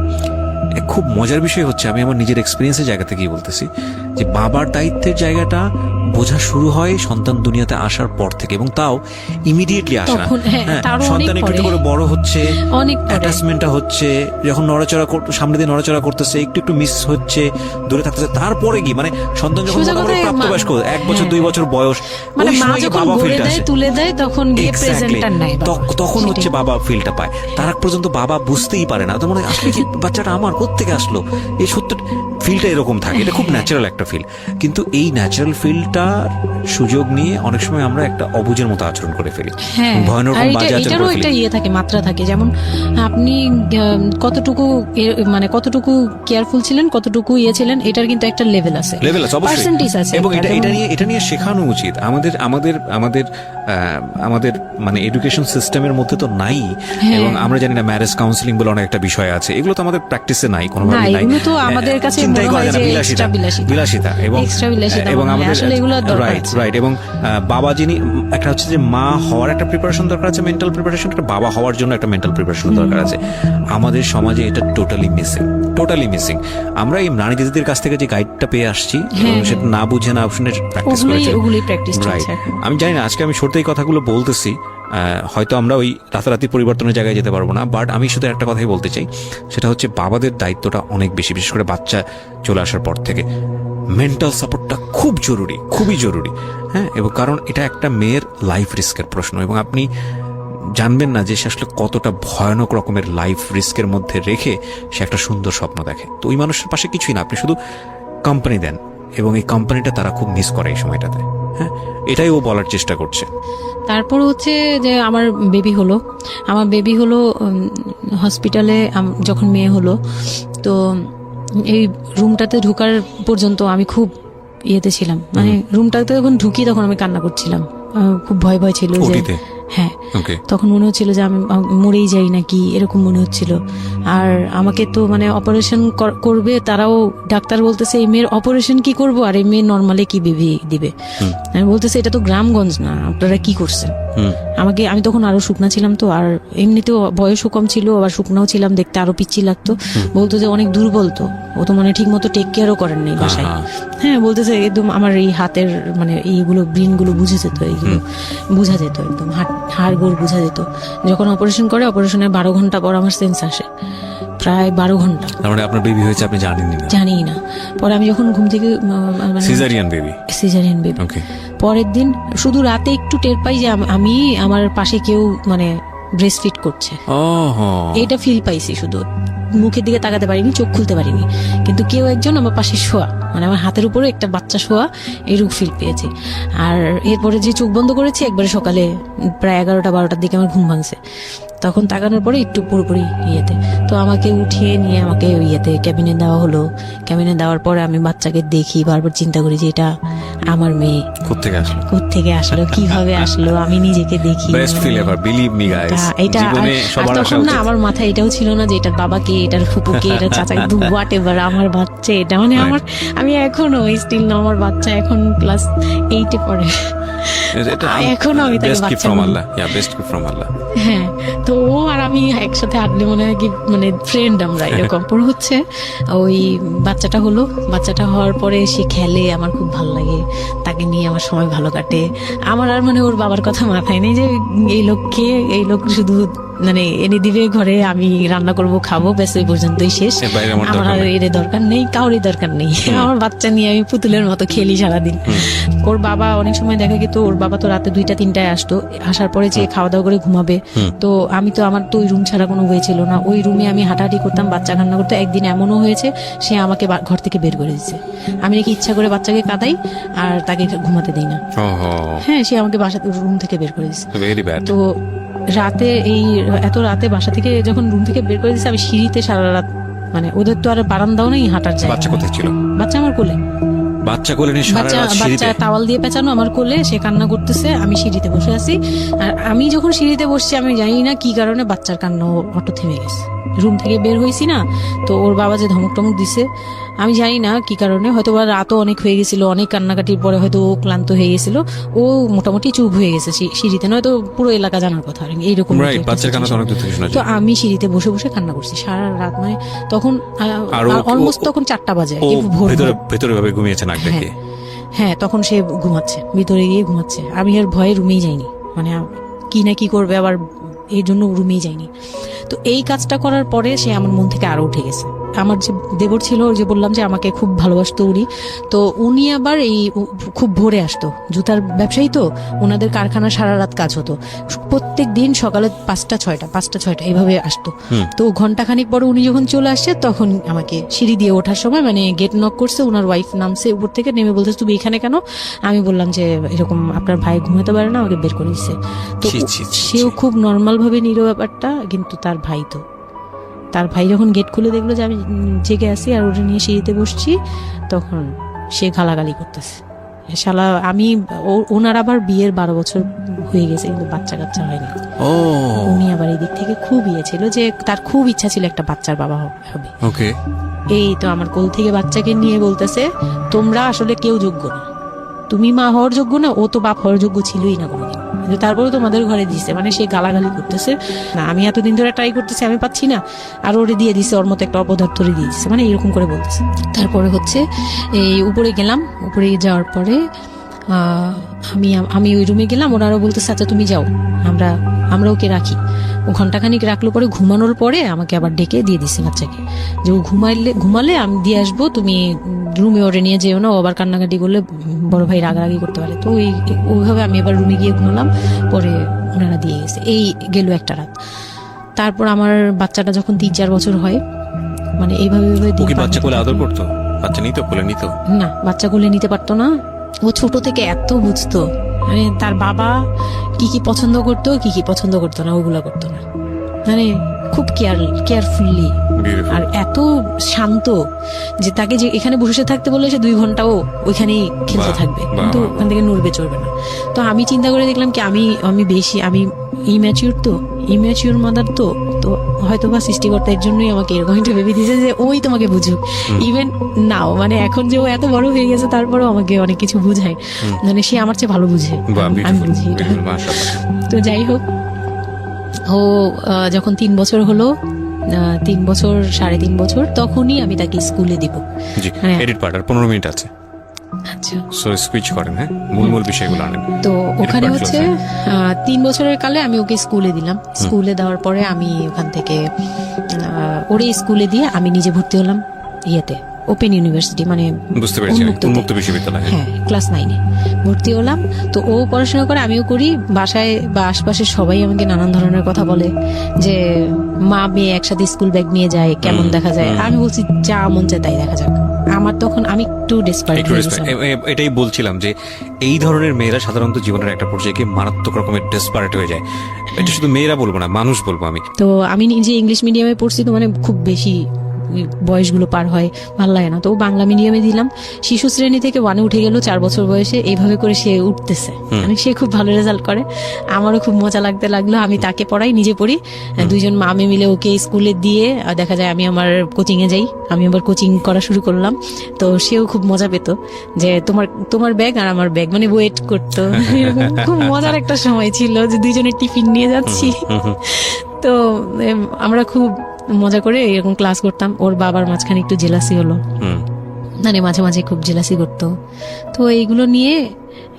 খুব মজার বিষয় হচ্ছে, আমি আমার নিজের এক্সপিরিয়েন্সের জায়গা থেকেই বলতেছি, যে বাবার দায়িত্বের জায়গাটা বোঝা শুরু হয় সন্তান দুনিয়াতে আসার পর থেকে, এবং তাও ইমিডিয়েটলি আসে না। সন্তান একটু করে বড় হচ্ছে, অ্যাটাচমেন্টটা হচ্ছে, যখন নড়াচড়া সামনে দিয়ে নড়াচড়া করতেছে, একটু একটু মিস হচ্ছে, দূরে থাকতেছে, তারপরে কি মানে সন্তান যখন প্রাপ্তবয়স্ক 1 বছর 2 বছর বয়স, ওই সময় বাবা ফিলটা আসে, তুলে দেয়, তখন গিয়ে প্রেজেন্টার নাই, তখন হচ্ছে বাবা ফিলটা পায়। তার আগ পর্যন্ত বাবা বুঝতেই পারে না, তো মনে হয় আসলে কি বাচ্চাটা আমার কোত্থেকে আসলো, এই সত্য ফিলটা এরকম থাকে। এটা খুব ন্যাচারাল একটা ফিল, কিন্তু এই ন্যাচারাল ফিলটার সুযোগ নিয়ে অনেক সময় আমরা একটা অবুঝের মতো আচরণ করে ফেলি, ভয়ানক বাজে আচরণ করে ফেলি। ইয়ে থাকে, মাত্রা থাকে, যেমন আপনি কতটুকু মানে কতটুকু কেয়ারফুল ছিলেন, কতটুকু ইয়ে ছিলেন, এটার কিন্তু একটা লেভেল আছে, পার্সেন্টেজ আছে, এবং এটা নিয়ে শেখানো উচিত আমাদের আমাদের আমাদের আমাদের মানে এডুকেশন সিস্টেমের মধ্যে তো নাই। এবং আমরা জানি না ম্যারেজ কাউন্সিলিং বলে অনেক একটা বিষয় আছে, এগুলো তো আমাদের প্র্যাকটিসে নাই, কোনোভাবে নাই। এগুলো তো আমাদের কাছে মনে হয় যে বিলাসিতা, এবং আমাদের রাইট। এবং বাবা যিনি, একটা হচ্ছে যে মা হওয়ার একটা প্রিপারেশন দরকার আছে, মেন্টাল প্রিপারেশন, একটা বাবা হওয়ার জন্য একটা মেন্টাল প্রিপারেশন দরকার আছে। আমাদের সমাজে এটা টোটালি মিসিং। আমরা এই নারী দিদিদের কাছ থেকে যে গাইডটা পেয়ে আসছি, সেটা না বুঝে না শুনে প্র্যাকটিস করেছি। আমি জানি না, আজকে আমি সত্যি এই কথাগুলো বলতেছি, হয়তো আমরা ওই রাতারাতি পরিবর্তনের জায়গায় যেতে পারবো না, বাট আমি শুধু একটা কথাই বলতে চাই, সেটা হচ্ছে বাবাদের দায়িত্বটা অনেক বেশি, বিশেষ করে বাচ্চা চলে আসার পর থেকে মেন্টাল সাপোর্টটা খুব জরুরি, খুবই জরুরি। হ্যাঁ, এবং কারণ এটা একটা মেয়ের লাইফ রিস্কের প্রশ্ন, এবং আপনি জানবেন না যে সে আসলে কতটা ভয়ানক রকমের লাইফ রিস্কের মধ্যে রেখে সে একটা সুন্দর স্বপ্ন দেখে। তো ওই মানুষের পাশে কিছুই না, আপনি শুধু কোম্পানি দেন, এবং এই কোম্পানিটা তারা খুব মিস করে এই সময়টাতে। হ্যাঁ, এটাই ও বলার চেষ্টা করছে। তারপর হচ্ছে যে আমার বেবি হলো হসপিটালে যখন মেয়ে হলো, তো এই রুমটাতে ঢোকার পর্যন্ত আমি খুব ইয়েতে ছিলাম, মানে রুমটাতে যখন ঢুকি তখন আমি কান্না করছিলাম, খুব ভয় ভয় ছিল যে ওটিতে? হ্যাঁ, ওকে। তখন মনে হচ্ছিল যে আমি মরেই যাই নাকি এরকম মনে হচ্ছিল। আর আমাকে তো মানে অপারেশন করবে, তারাও ডাক্তার বলতেছে এই মেয়ের অপারেশন কি করবো, আর এই মেয়ে নর্মালে কি বেবি দিবে। আমি বলতেছে এটা তো গ্রামগঞ্জ না, আপনারা কি করছেন। আমি তখন আরো শুকনা ছিলাম, তো আর এমনিতেও বয়সও কম ছিল, আবার শুকনাও ছিলাম, দেখতে আরো পিচ্ছি লাগতো। বলতো যে অনেক দুর্বল, তো ও তো মানে ঠিক মতো টেক কেয়ারও করেন নাই বাসায়। হ্যাঁ, বলতেছে একদম আমার এই হাতের মানে এইগুলো ব্রিন গুলো বুঝে যেত, এইগুলো বুঝা যেত, একদম হাড় গোড় বুঝা যেত। যখন অপারেশন করে, অপারেশনের 12 ঘন্টা পর আমার সেন্স আসে, প্রায় 12 ঘন্টা। তার মানে আপনার বেবি হয়েছে আপনি জানেনই না? জানি না। পরে আমি যখন ঘুম থেকে caesarean baby? Caesarean baby. Okay. পরের দিন শুধু রাতে একটু টের পাই যে আমি আমার পাশে কেউ মানে ব্রেস্ট ফিড করছে, এটা ফিল পাইছি। শুধু মুখের দিকে তাকাতে পারিনি, চোখ খুলতে পারিনি, কিন্তু কেউ একজন আমার পাশে শোয়া, মানে আমার হাতের উপরে একটা বাচ্চা শোয়া, এইরকম ফিল পেয়েছি। আর এরপরে যে চোখ বন্ধ করেছি, একবারে সকালে প্রায় 11টা-12টার দিকে আমার ঘুম ভাঙছে। তখন তাকানোর পরে একটু পুরোপুরি ইয়েতে, তো আমাকে উঠিয়ে নিয়ে আমাকে ইয়েতে ক্যাবিনে দেওয়া হলো। ক্যাবিনে দেওয়ার পরে আমি বাচ্চাকে দেখি, বারবার চিন্তা করি যে এটা আমার মেয়ে, কোত্থেকে আসলো, কিভাবে আসলো, আমি নিজেকে দেখি। Best feel ever, believe me guys. এটা তখন না আমার মাথায় এটাও ছিল না যে এটার বাবাকে, এটার ফুপুকে, এটার চাচাকে, হোয়াট এভার, আমার বাচ্চা এটা, মানে আমি এখনো স্টিল না, আমার বাচ্চা এখন ক্লাস 8-এ পড়ে, এখনো আমি তাকে বাচ্চা বলি। হ্যাঁ, তো ও আর আমি একসাথে হাঁটলে মনে হয় কি মানে ফ্রেন্ড আমরা এরকম। পরে হচ্ছে ওই বাচ্চাটা হওয়ার পরে সে খেলে, আমার খুব ভালো লাগে, তাকে নিয়ে আমার সময় ভালো কাটে। আমার আর মানে ওর বাবার কথা মাথায় নেই যে এই লোক শুধু মানে এনে দিবে ঘরে, আমি রান্না করব, খাবো, ব্যাস ওই পর্যন্তই শেষ। আমার আর এর দরকার নেই, কাউরই দরকার নেই। আমার বাচ্চা নিয়ে আমি পুতুলের মতো খেলি সারাদিন। ওর বাবা অনেক সময় দেখা গেত, ওর বাবা তো রাতে 2টা-3টায় আসতো, আসার পরে যে খাওয়া দাওয়া করে ঘুমাবে। তো আমার তো ওই রুম ছাড়া কোনো ওয়ে ছিল না, ওই রুমে আমি হাঁটাহাঁটি করতাম, বাচ্চা কান্না করতো। একদিন এমনও হয়েছে সে আমাকে ঘর থেকে বের করে দিচ্ছে, আমি নাকি ইচ্ছা করে বাচ্চাকে কাঁদাই আর তাকে ঘুমাতে দিই না। হ্যাঁ, সে আমাকে রুম থেকে বের করে দিচ্ছে। তো রাতে এত রাতে বাসা থেকে যখন রুম থেকে বের করে দিচ্ছে, আমি সিঁড়িতে সারা রাত, মানে ওদের তো আর বারান্দাও নেই হাঁটার জায়গা। বাচ্চা কোথায় ছিল? বাচ্চা আমার কোলে। বাচ্চা টাওয়াল দিয়ে পেঁচানো আমার কোলে, সে কান্না করতেছে, আমি সিঁড়িতে বসে আছি। আর আমি যখন সিঁড়িতে বসছি, আমি জানি না কি কারণে বাচ্চার কান্না অটো থেমে গেছে। রুম থেকে বের হয়েছি না, তো ওর বাবা যে ধমক টমক দিছে, আমি জানি না কি কারণে, হয়তো বা রাতও অনেক হয়ে গেছিল, অনেক কান্নাকাটির পরে হয়তো ও ক্লান্ত হয়ে গেছিল, ও মোটামুটি চুপ হয়ে গেছে সিঁড়িতে, নয়তো পুরো এলাকা জানার কথা এইরকম। তো আমি সিঁড়িতে বসে বসে কান্না করছি সারা রাত, মানে তখন অলমোস্ট তখন 4টা বাজে, ভেতরে ভাবে ঘুমিয়েছে নাক ডেকে। হ্যাঁ, তখন সে ঘুমাচ্ছে, ভিতরে গিয়ে ঘুমাচ্ছে। আমি আর ভয়ে রুমেই যাইনি, মানে কি না কি করবে আবার, এই জন্য রুমেই যাইনি। তো এই কাজটা করার পরে সে আমার মন থেকে আরো উঠে গেছে। আমার যে দেবর ছিল, যে বললাম যে আমাকে খুব ভালোবাসতো উনি, তো উনি আবার খুব ভোরে আসতো, জুতার ব্যবসায়ী তো, ওনাদের কারখানা সারা রাত কাজ হতো, প্রত্যেক দিন সকালে 5টা-6টা এইভাবে আসতো। তো ঘন্টাখানিক পরে উনি যখন চলে আসছে, তখন আমাকে সিঁড়ি দিয়ে ওঠার সময় মানে গেট নক করছে, ওনার ওয়াইফ নামছে উপর থেকে, নেমে বলতেছে তুমি এখানে কেন? আমি বললাম যে এরকম আপনার ভাই ঘুমাতে পারে না, আমাকে বের করে দিচ্ছে। তো সেও খুব নর্মাল ভাবে নিল ব্যাপারটা, কিন্তু তার ভাই যখন গেট খুলে দেখলো যে আমি জেগে আছি আর ওটা নিয়ে সিঁড়িতে বসছি, তখন সে গালাগালি করতেছে, শালা আমি। ওনার আবার বিয়ের 12 বছর হয়ে গেছে, কিন্তু বাচ্চা কাচ্চা হয়নি। উনি আবার এই দিক থেকে খুব ছিল যে তার খুব ইচ্ছা ছিল একটা বাচ্চার বাবা হবে। এই তো আমার কোল থেকে বাচ্চাকে নিয়ে বলতেছে তোমরা আসলে কেউ যোগ্য না, তুমি মা হওয়ার যোগ্য না, ও তো বাপ হওয়ার যোগ্য ছিলই না কোনোদিন, কিন্তু তারপরে তোমাদের ঘরে দিছে। মানে সে গালাগালি করতেছে, না আমি এতদিন ধরে ট্রাই করতেছি, আমি পাচ্ছি না, আর ওরে দিয়ে দিছে, ওর মতো একটা অপদার্থরে দিয়ে দিচ্ছে, মানে এরকম করে বলতেছে। তারপরে হচ্ছে এই উপরে গেলাম, উপরে যাওয়ার পরে আমি ওই রুমে গেলাম, ওরা আরো বলতেছে আচ্ছা তুমি যাও, আমরা ওকে রাখি। ও ঘন্টাখানিক রাখলো, পরে ঘুমানোর পরে আমাকে আবার ডেকে দিয়ে দিচ্ছে বাচ্চাকে, যে ও ঘুমালে আমি দিয়ে আসবো, তুমি রুমে ওরে নিয়ে যেও না, ও আবার কান্নাকাটি করলে বড় ভাই রাগারাগি করতে পারে। তো ওইভাবে আমি এবার রুমে গিয়ে ঘুমালাম, পরে ওনারা দিয়ে গেছে। এই গেল একটা রাত। তারপর আমার বাচ্চাটা যখন 3-4 বছর হয়, মানে এইভাবে বাচ্চা কোলে আদর করতো, বাচ্চা নিত, কোলে নিত? না, বাচ্চা কোলে নিতে পারতো না। ও ছোট থেকে এত বুঝতো, মানে তার বাবা কি কি পছন্দ করতো, কি কি পছন্দ করতো না, ওগুলো করতো না। মানে খুব কেয়ারফুলি, Beautiful. আর এত শান্ত যে তাকে যে এখানে বসে থাকতে বললে সে 2 ঘন্টাও ওইখানেই খেলতে বাহ, থাকবে, বাহ, কিন্তু বাহ। ওখান থেকে নড়বে চড়বে না। তো আমি চিন্তা করে দেখলাম কি আমি ইম্যাচিউর মাদার, তো হয়তো বা সৃষ্টিকর্তা এর জন্যই আমাকে এরকম একটা ভেবে দিয়েছে যে ওই তোমাকে বুঝুক। ইভেন নাও, মানে এখন যে ও এত বড় হয়ে গেছে তারপরেও আমাকে অনেক কিছু বুঝায়, মানে সে আমার চেয়ে ভালো বুঝে, বাহ, আমি beautiful, বুঝি এটা। beautiful, মাশাআল্লাহ। তো যাই হোক, ও যখন 3 বছর হলো, 3 বছর 3.5 বছর, তখনই আমি তাকে স্কুলে দিব। জি, হ্যাঁ। এডিট পার্ট আর 15 মিনিট আছে, আচ্ছা, সো সুইচ করেন। হ্যাঁ, মূল বিষয়গুলো আনেন। তো ওখানে part হচ্ছে close, 3 বছরের কালে আমি ওকে স্কুলে দিলাম। স্কুলে দেওয়ার পরে আমি ওখান থেকে ওরে স্কুলে দিয়ে আমি নিজে ভর্তি হলাম ইয়েতে, ওপেন ইউনিভার্সিটি, মানে বুঝতে পেরেছি, উন্মুক্ততে। উন্মুক্ত বিশ্ববিদ্যালয়। হ্যাঁ, ক্লাস 9-এ ভর্তি হলাম। তো ও পড়াশোনা করে, আমিও করি। বাসায় বা আশপাশের সবাই আমাকে নানান ধরনের কথা বলে যে মা মেয়ে একসাথে স্কুল ব্যাগ নিয়ে যায়, কেমন দেখা যায়। আমি বলছি যা মন চায় তাই দেখা যাক। আমার তখন আমি একটু ডেসপারেট একটু হয়ে respect, গেছিলাম। এটাই বলছিলাম যে এই ধরনের মেয়েরা সাধারণত জীবনের একটা পর্যায়ে গিয়ে মারাত্মক রকমের ডেসপারেট হয়ে যায়। এটা শুধু মেয়েরা বলবো না, মানুষ বলবো আমি। তো আমি নিজে ইংলিশ মিডিয়ামে পড়ছি, তো মানে খুব বেশি বয়সগুলো পার হয়, ভালো লাগে না। তো বাংলা মিডিয়ামে দিলাম। শিশু শ্রেণী থেকে 1-এ উঠে গেল 4 বছর বয়সে। এইভাবে করে সে উঠতেছে, মানে সে খুব ভালো রেজাল্ট করে। আমারও খুব মজা লাগতে লাগলো। আমি তাকে পড়াই, নিজে পড়ি। 2জন মামে মিলে ওকে স্কুলে দিয়ে দেখা যায় আমি আমার কোচিং এ যাই। আমি আবার কোচিং করা শুরু করলাম। তো সেও খুব মজা পেত যে তোমার ব্যাগ আর আমার ব্যাগ, মানে ওয়েট করতো। এরকম খুব মজার একটা সময় ছিল যে 2জনের টিফিন নিয়ে যাচ্ছি। তো আমরা খুব মজা করে এরকম ক্লাস করতাম। ওর বাবার মাঝখানে একটু জেলাসি হলো, মানে মাঝে মাঝে খুব জেলাসি করতো। তো এইগুলো নিয়ে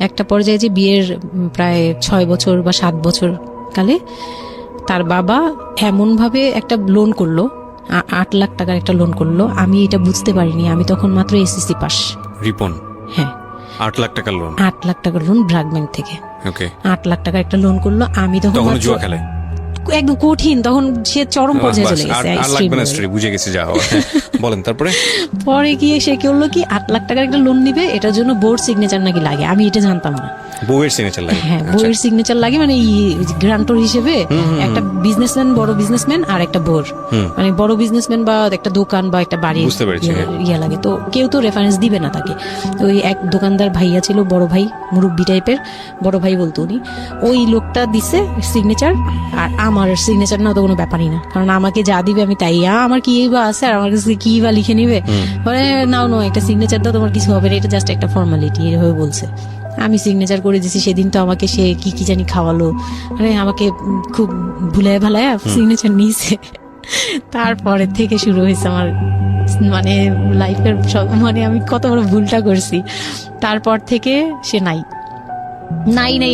একটা পর্যায়ে যে বিয়ের প্রায় 6 বছর বা 7 বছর কালে তার বাবা এমন ভাবে একটা লোন করলো, 8 লাখ টাকার একটা লোন করলো। আমি এটা বুঝতে পারিনি, আমি তখন মাত্র এসএসসি পাস। রিপন, হ্যাঁ, 8 লাখ টাকার লোন। 8 লাখ টাকার লোন ব্র্যাক ব্যাংক থেকে। ওকে, 8 লাখ টাকার একটা লোন করলো। আমি তখন তখন মাত্র- জুয়া খেলে। একদম কঠিন, তখন সে চরম পর্যায়ে চলে গেছে। আর লাগবে না স্টোরি, বুঝে গেছি যা হওয়ার। বলেন তারপরে। পরে গিয়ে সে কি হলো কি, 8 লাখ টাকার একটা লোন নিবে, এটার জন্য বোর্ড সিগনেচার নাকি লাগে। আমি এটা জানতাম না। বউয়ের সিগনেচার লাগে? হ্যাঁ, আচ্ছা। বইয়ের সিগনেচার লাগে, মানে গ্রান্টর হিসেবে একটা বিজনেসম্যান, বড় বিজনেসম্যান আর একটা বোর, মানে বড় বিজনেসম্যান বা একটা দোকান বা একটা বাড়ি বুঝতে পেরেছি, হ্যাঁ। ইয়ে লাগে। তো কেউ তো রেফারেন্স দিবে না তাকে। তো ওই এক দোকানদার ভাইয়া ছিল, বড় ভাই, মুরব্বি টাইপের, বড় ভাই বলতো উনি। ওই লোকটা দিছে সিগনেচার, আর আমার সিগনেচার না তো কোনো ব্যাপারই না, কারণ আমাকে যা দিবে আমি তাই। আমার কি বা আছে, আর আমার কাছে কি বা লিখে নিবে, মানে নাও একটা সিগনেচার দাও, তোমার কিছু হবে না, এটা জাস্ট একটা ফর্মালিটি, এভাবে বলছে। আমি সিগনেচার করে দিয়েছি। সেদিন তো আমাকে সে কি জানি খাওয়ালো, মানে আমাকে খুব ভুলায় ভালায় সিগনেচার নিয়েছে। তারপরে থেকে শুরু হয়েছে আমার মানে লাইফের সব, মানে আমি কত বড় ভুলটা করছি। তারপর থেকে সে নাই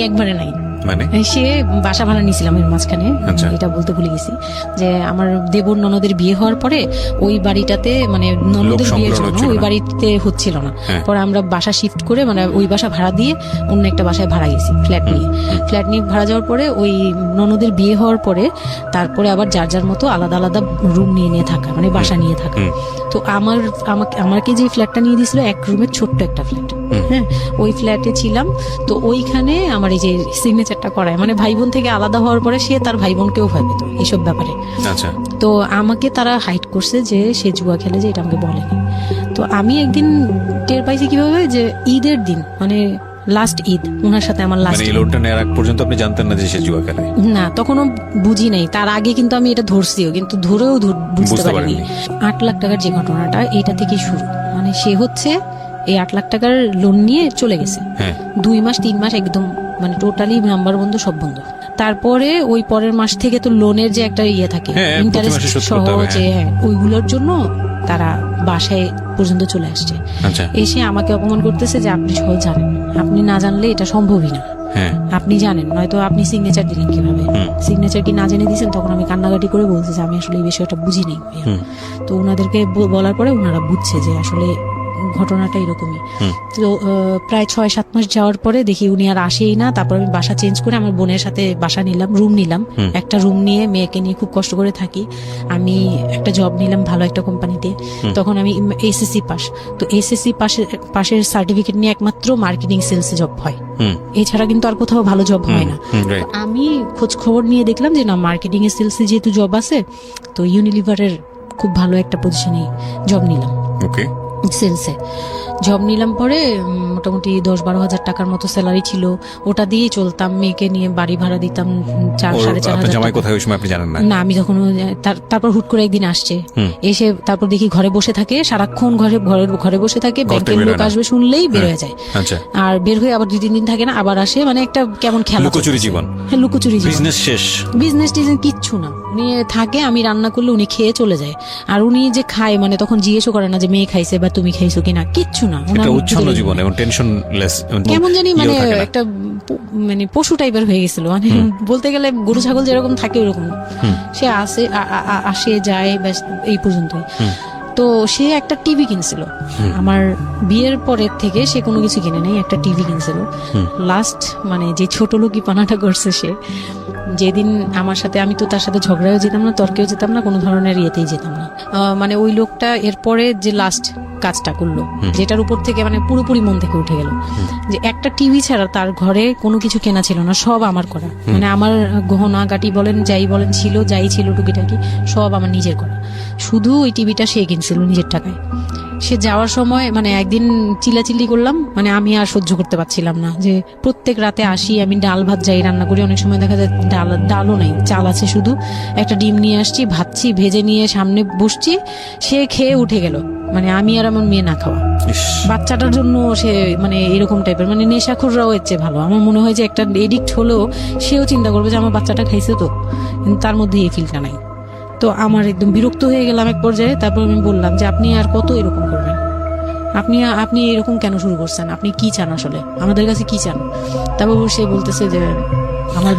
একবারে নাই। মানে সে বাসা ভাড়া নিয়েছিলাম এর মাঝখানে, আচ্ছা। এটা বলতে ভুলে গেছি যে আমার দেবর ননদের বিয়ে হওয়ার পরে ওই বাড়িটাতে, মানে ননদের বিয়ের জন্য হচ্ছিল ওই না। বাড়িতে হচ্ছিল না। হ্যাঁ। পরে আমরা বাসা শিফট করে, মানে ওই বাসা ভাড়া দিয়ে অন্য একটা বাসায় ভাড়া গেছি, ফ্ল্যাট নিয়ে ভাড়া যাওয়ার পরে ওই ননদের বিয়ে হওয়ার পরে তারপরে আবার যার যার মতো আলাদা আলাদা রুম নিয়ে থাকা, মানে বাসা নিয়ে থাকা। তো আমাকে যে ফ্ল্যাটটা নিয়ে দিয়েছিল, 1 রুমের ছোট্ট একটা ফ্ল্যাট, হ্যাঁ, ওই ফ্ল্যাটে ছিলাম। তো ওইখানে আমার এই যে সিগনেচারটা করায়, মানে ভাই বোন থেকে আলাদা হওয়ার পরে সে তার ভাই বোনকেও ভয় পেত এইসব ব্যাপারে। আচ্ছা, তো আমাকে তারা হাইড করছে যে সে জুয়া খেলে, যে এটা আমাকে বলেনি। তো আমি একদিন টের পাইছি কিভাবে, যে ঈদের দিন, মানে লাস্ট ঈদ, ওনার সাথে আমার লাস্ট মানে এই লোনটা নেওয়ার আগ পর্যন্ত আপনি জানতেন না যে সে জুয়া খেলে? না, তখনও বুঝি নাই। তার আগে কিন্তু আমি এটা ধরছিও, কিন্তু ধরেও বুঝতে বুঝতে পারিনি। পারেননি। 8 লাখ টাকার যে ঘটনাটা, এটা থেকে শুরু। মানে সে হচ্ছে এই 8 লাখ টাকার লোন নিয়ে চলে গেছে। হ্যাঁ। 2 মাস 3 মাস একদম, মানে টোটালি নাম্বার বন্ধ, সব বন্ধ। তারপরে ওই পরের মাস থেকে তো লোনের যে একটা ইয়ে থাকে, হ্যাঁ, প্রতি ইন্টারেস্ট মাসে শোধ সহ, করতে হবে, যে হ্যাঁ, ওইগুলোর জন্য তারা বাসায় পর্যন্ত চলে আসছে। আচ্ছা, এসে আমাকে অপমান করতেছে যে আপনি সহজ জানেন, আপনি না জানলে এটা সম্ভবই না, হ্যাঁ, আপনি জানেন, নয়তো আপনি সিগনেচার দিলেন কিভাবে, সিগনেচার কি না জেনে দিয়েছেন। তখন আমি কান্নাকাটি করে বলছি যে আমি আসলে এই বিষয়টা বুঝি নেই ভাইয়া। তো ওনাদেরকে বলার পরে ওনারা বুঝছে যে আসলে ঘটনাটা এরকমই। তো প্রায় 6-7 মাস যাওয়ার পরে দেখি উনি আর আসেই না। তারপর আমি বাসা চেঞ্জ করে আমার বোনের সাথে বাসা নিলাম, রুম নিলাম। একটা রুম নিয়ে মেয়েকে নিয়ে খুব কষ্ট করে থাকি। আমি একটা জব নিলাম ভালো একটা কোম্পানিতে। তখন আমি এসএসসি পাস, তো এসএসসি পাশের সার্টিফিকেট নিয়ে একমাত্র মার্কেটিং সেলস জব হয়, এছাড়া কিন্তু আর কোথাও ভালো জব হয় না। আমি খোঁজ খবর নিয়ে দেখলাম যে না, মার্কেটিং এ সেলসে যেহেতু জব আছে, তো ইউনিলিভারের খুব ভালো একটা পজিশনে জব নিলাম। ওকে, সেলসে জব নিলাম পরে মোটামুটি 10-12 হাজার টাকার মতো স্যালারি ছিল, ওটা দিয়ে চলতাম। মেয়েকে নিয়ে বাড়ি ভাড়া দিতাম 4-4.5 হাজার জামাই টাকা। কোথায় ওই সময় আপনি জানেন না? না, আমি যখন তারপর হুট করে একদিন আসছে, এসে তারপর দেখি ঘরে বসে থাকে, সারাক্ষণ ঘরে বসে থাকে। ব্যাংকের লোক আসবে শুনলেই বের হয়ে যায়, আচ্ছা, আর বের হয়ে আবার 2-3 দিন থাকে না, আবার আসে। মানে একটা কেমন খেলা, লুকোচুরি জীবন। হ্যাঁ, লুকোচুরি জীবন। বিজনেস শেষ, বিজনেস টিজনেস কিচ্ছু না। উনি থাকে, আমি রান্না করলে উনি খেয়ে চলে যায়। আর উনি যে খায়, মানে তখন জিজ্ঞেসও করে না যে মেয়ে খাইছে বা তুমি খাইছো কিনা, কিচ্ছু না। একটা উচ্ছন্ন জীবন এবং টেনশনলেস, কেমন জানি মানে একটা মানে পশু টাইপের হয়ে গেছিল। মানে বলতে গেলে গরু ছাগল যেরকম থাকে ওরকম। সে আসে যায়, ব্যাস এই পর্যন্তই। তো সে একটা টিভি কিনছিল আমার বিয়ের পরের থেকে, সে কোনো কিছু কিনে নাই, একটা টিভি কিনছিল। লাস্ট মানে যে ছোট লোকি পানাটা করছে সে, যেদিন আমার সাথে, আমি তো তার সাথে ঝগড়াও যেতাম না, তর্কেও যেতাম না, কোনো ধরনের ইয়েতেই যেতাম না। মানে ওই লোকটা এরপরে যে লাস্ট কাজটা করলো, যেটার উপর থেকে মানে পুরোপুরি মন থেকে উঠে গেল, যে একটা টিভি ছাড়া তার ঘরে কোনো কিছু কেনা ছিল না, সব আমার করা। মানে আমার গহনা গাটি বলেন, যাই বলেন ছিল, যাই ছিল টুকিটাকি সব আমার নিজের করা। শুধু ওই টিভিটা সে কিনছিল নিজের টাকায়। সে যাওয়ার সময় মানে একদিন চিল্লাচিল্লি করলাম, মানে আমি আর সহ্য করতে পারছিলাম না, যে প্রত্যেক রাতে আসি, আমি ডাল ভাত যাই রান্না করি, অনেক সময় দেখা যায় ডালও নাই, চাল আছে শুধু, একটা ডিম নিয়ে আসছি, ভাজছি, ভেজে নিয়ে সামনে বসছি, সে খেয়ে উঠে গেল। মানে আমি আর আমার মেয়ে না খাওয়া, বাচ্চাটার জন্য সে মানে এরকম টাইপের, মানে নেশাখোররাও এর চেয়ে ভালো। আমার মনে হয় যে একটা এডিক্ট হলেও সেও চিন্তা করবে যে আমার বাচ্চাটা খাইছে, তো কিন্তু তার মধ্যে এই ফিলটা নাই। তো আমার একদম বিরক্ত হয়ে গেলাম এক পর্যায়ে। তারপর আমি বললাম যে আপনি আর কত এরকম করবেন, আপনি এরকম কেন শুরু করছেন, আপনি কি চান আসলে, আমাদের কাছে কি চান? তারপর সে বলতেছে যে আমার